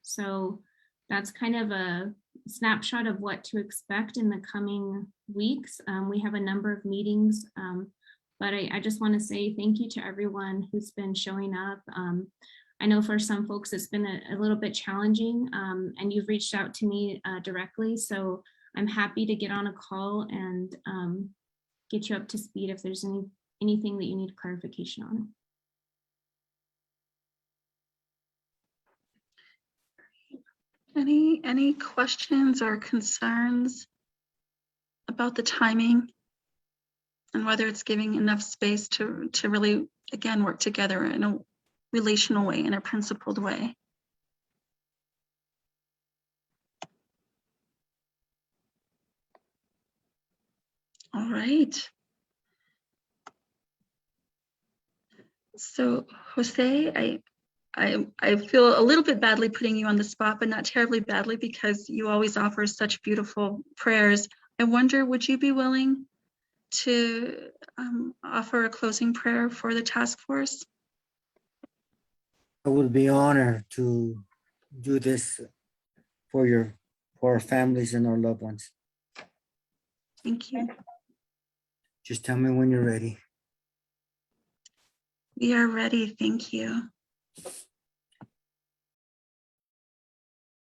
F: So that's kind of a snapshot of what to expect in the coming weeks. We have a number of meetings, but I just want to say thank you to everyone who's been showing up. I know for some folks it's been a little bit challenging, and you've reached out to me directly, so I'm happy to get on a call and get you up to speed if there's anything that you need clarification on.
B: Any questions or concerns about the timing and whether it's giving enough space to really, again, work together in a relational way, in a principled way? All right. So Jose, I feel a little bit badly putting you on the spot, but not terribly badly because you always offer such beautiful prayers. I wonder, would you be willing to offer a closing prayer for the task force?
M: I would be honored to do this for our families and our loved ones.
B: Thank you.
M: Just tell me when you're ready.
B: We are ready. Thank you.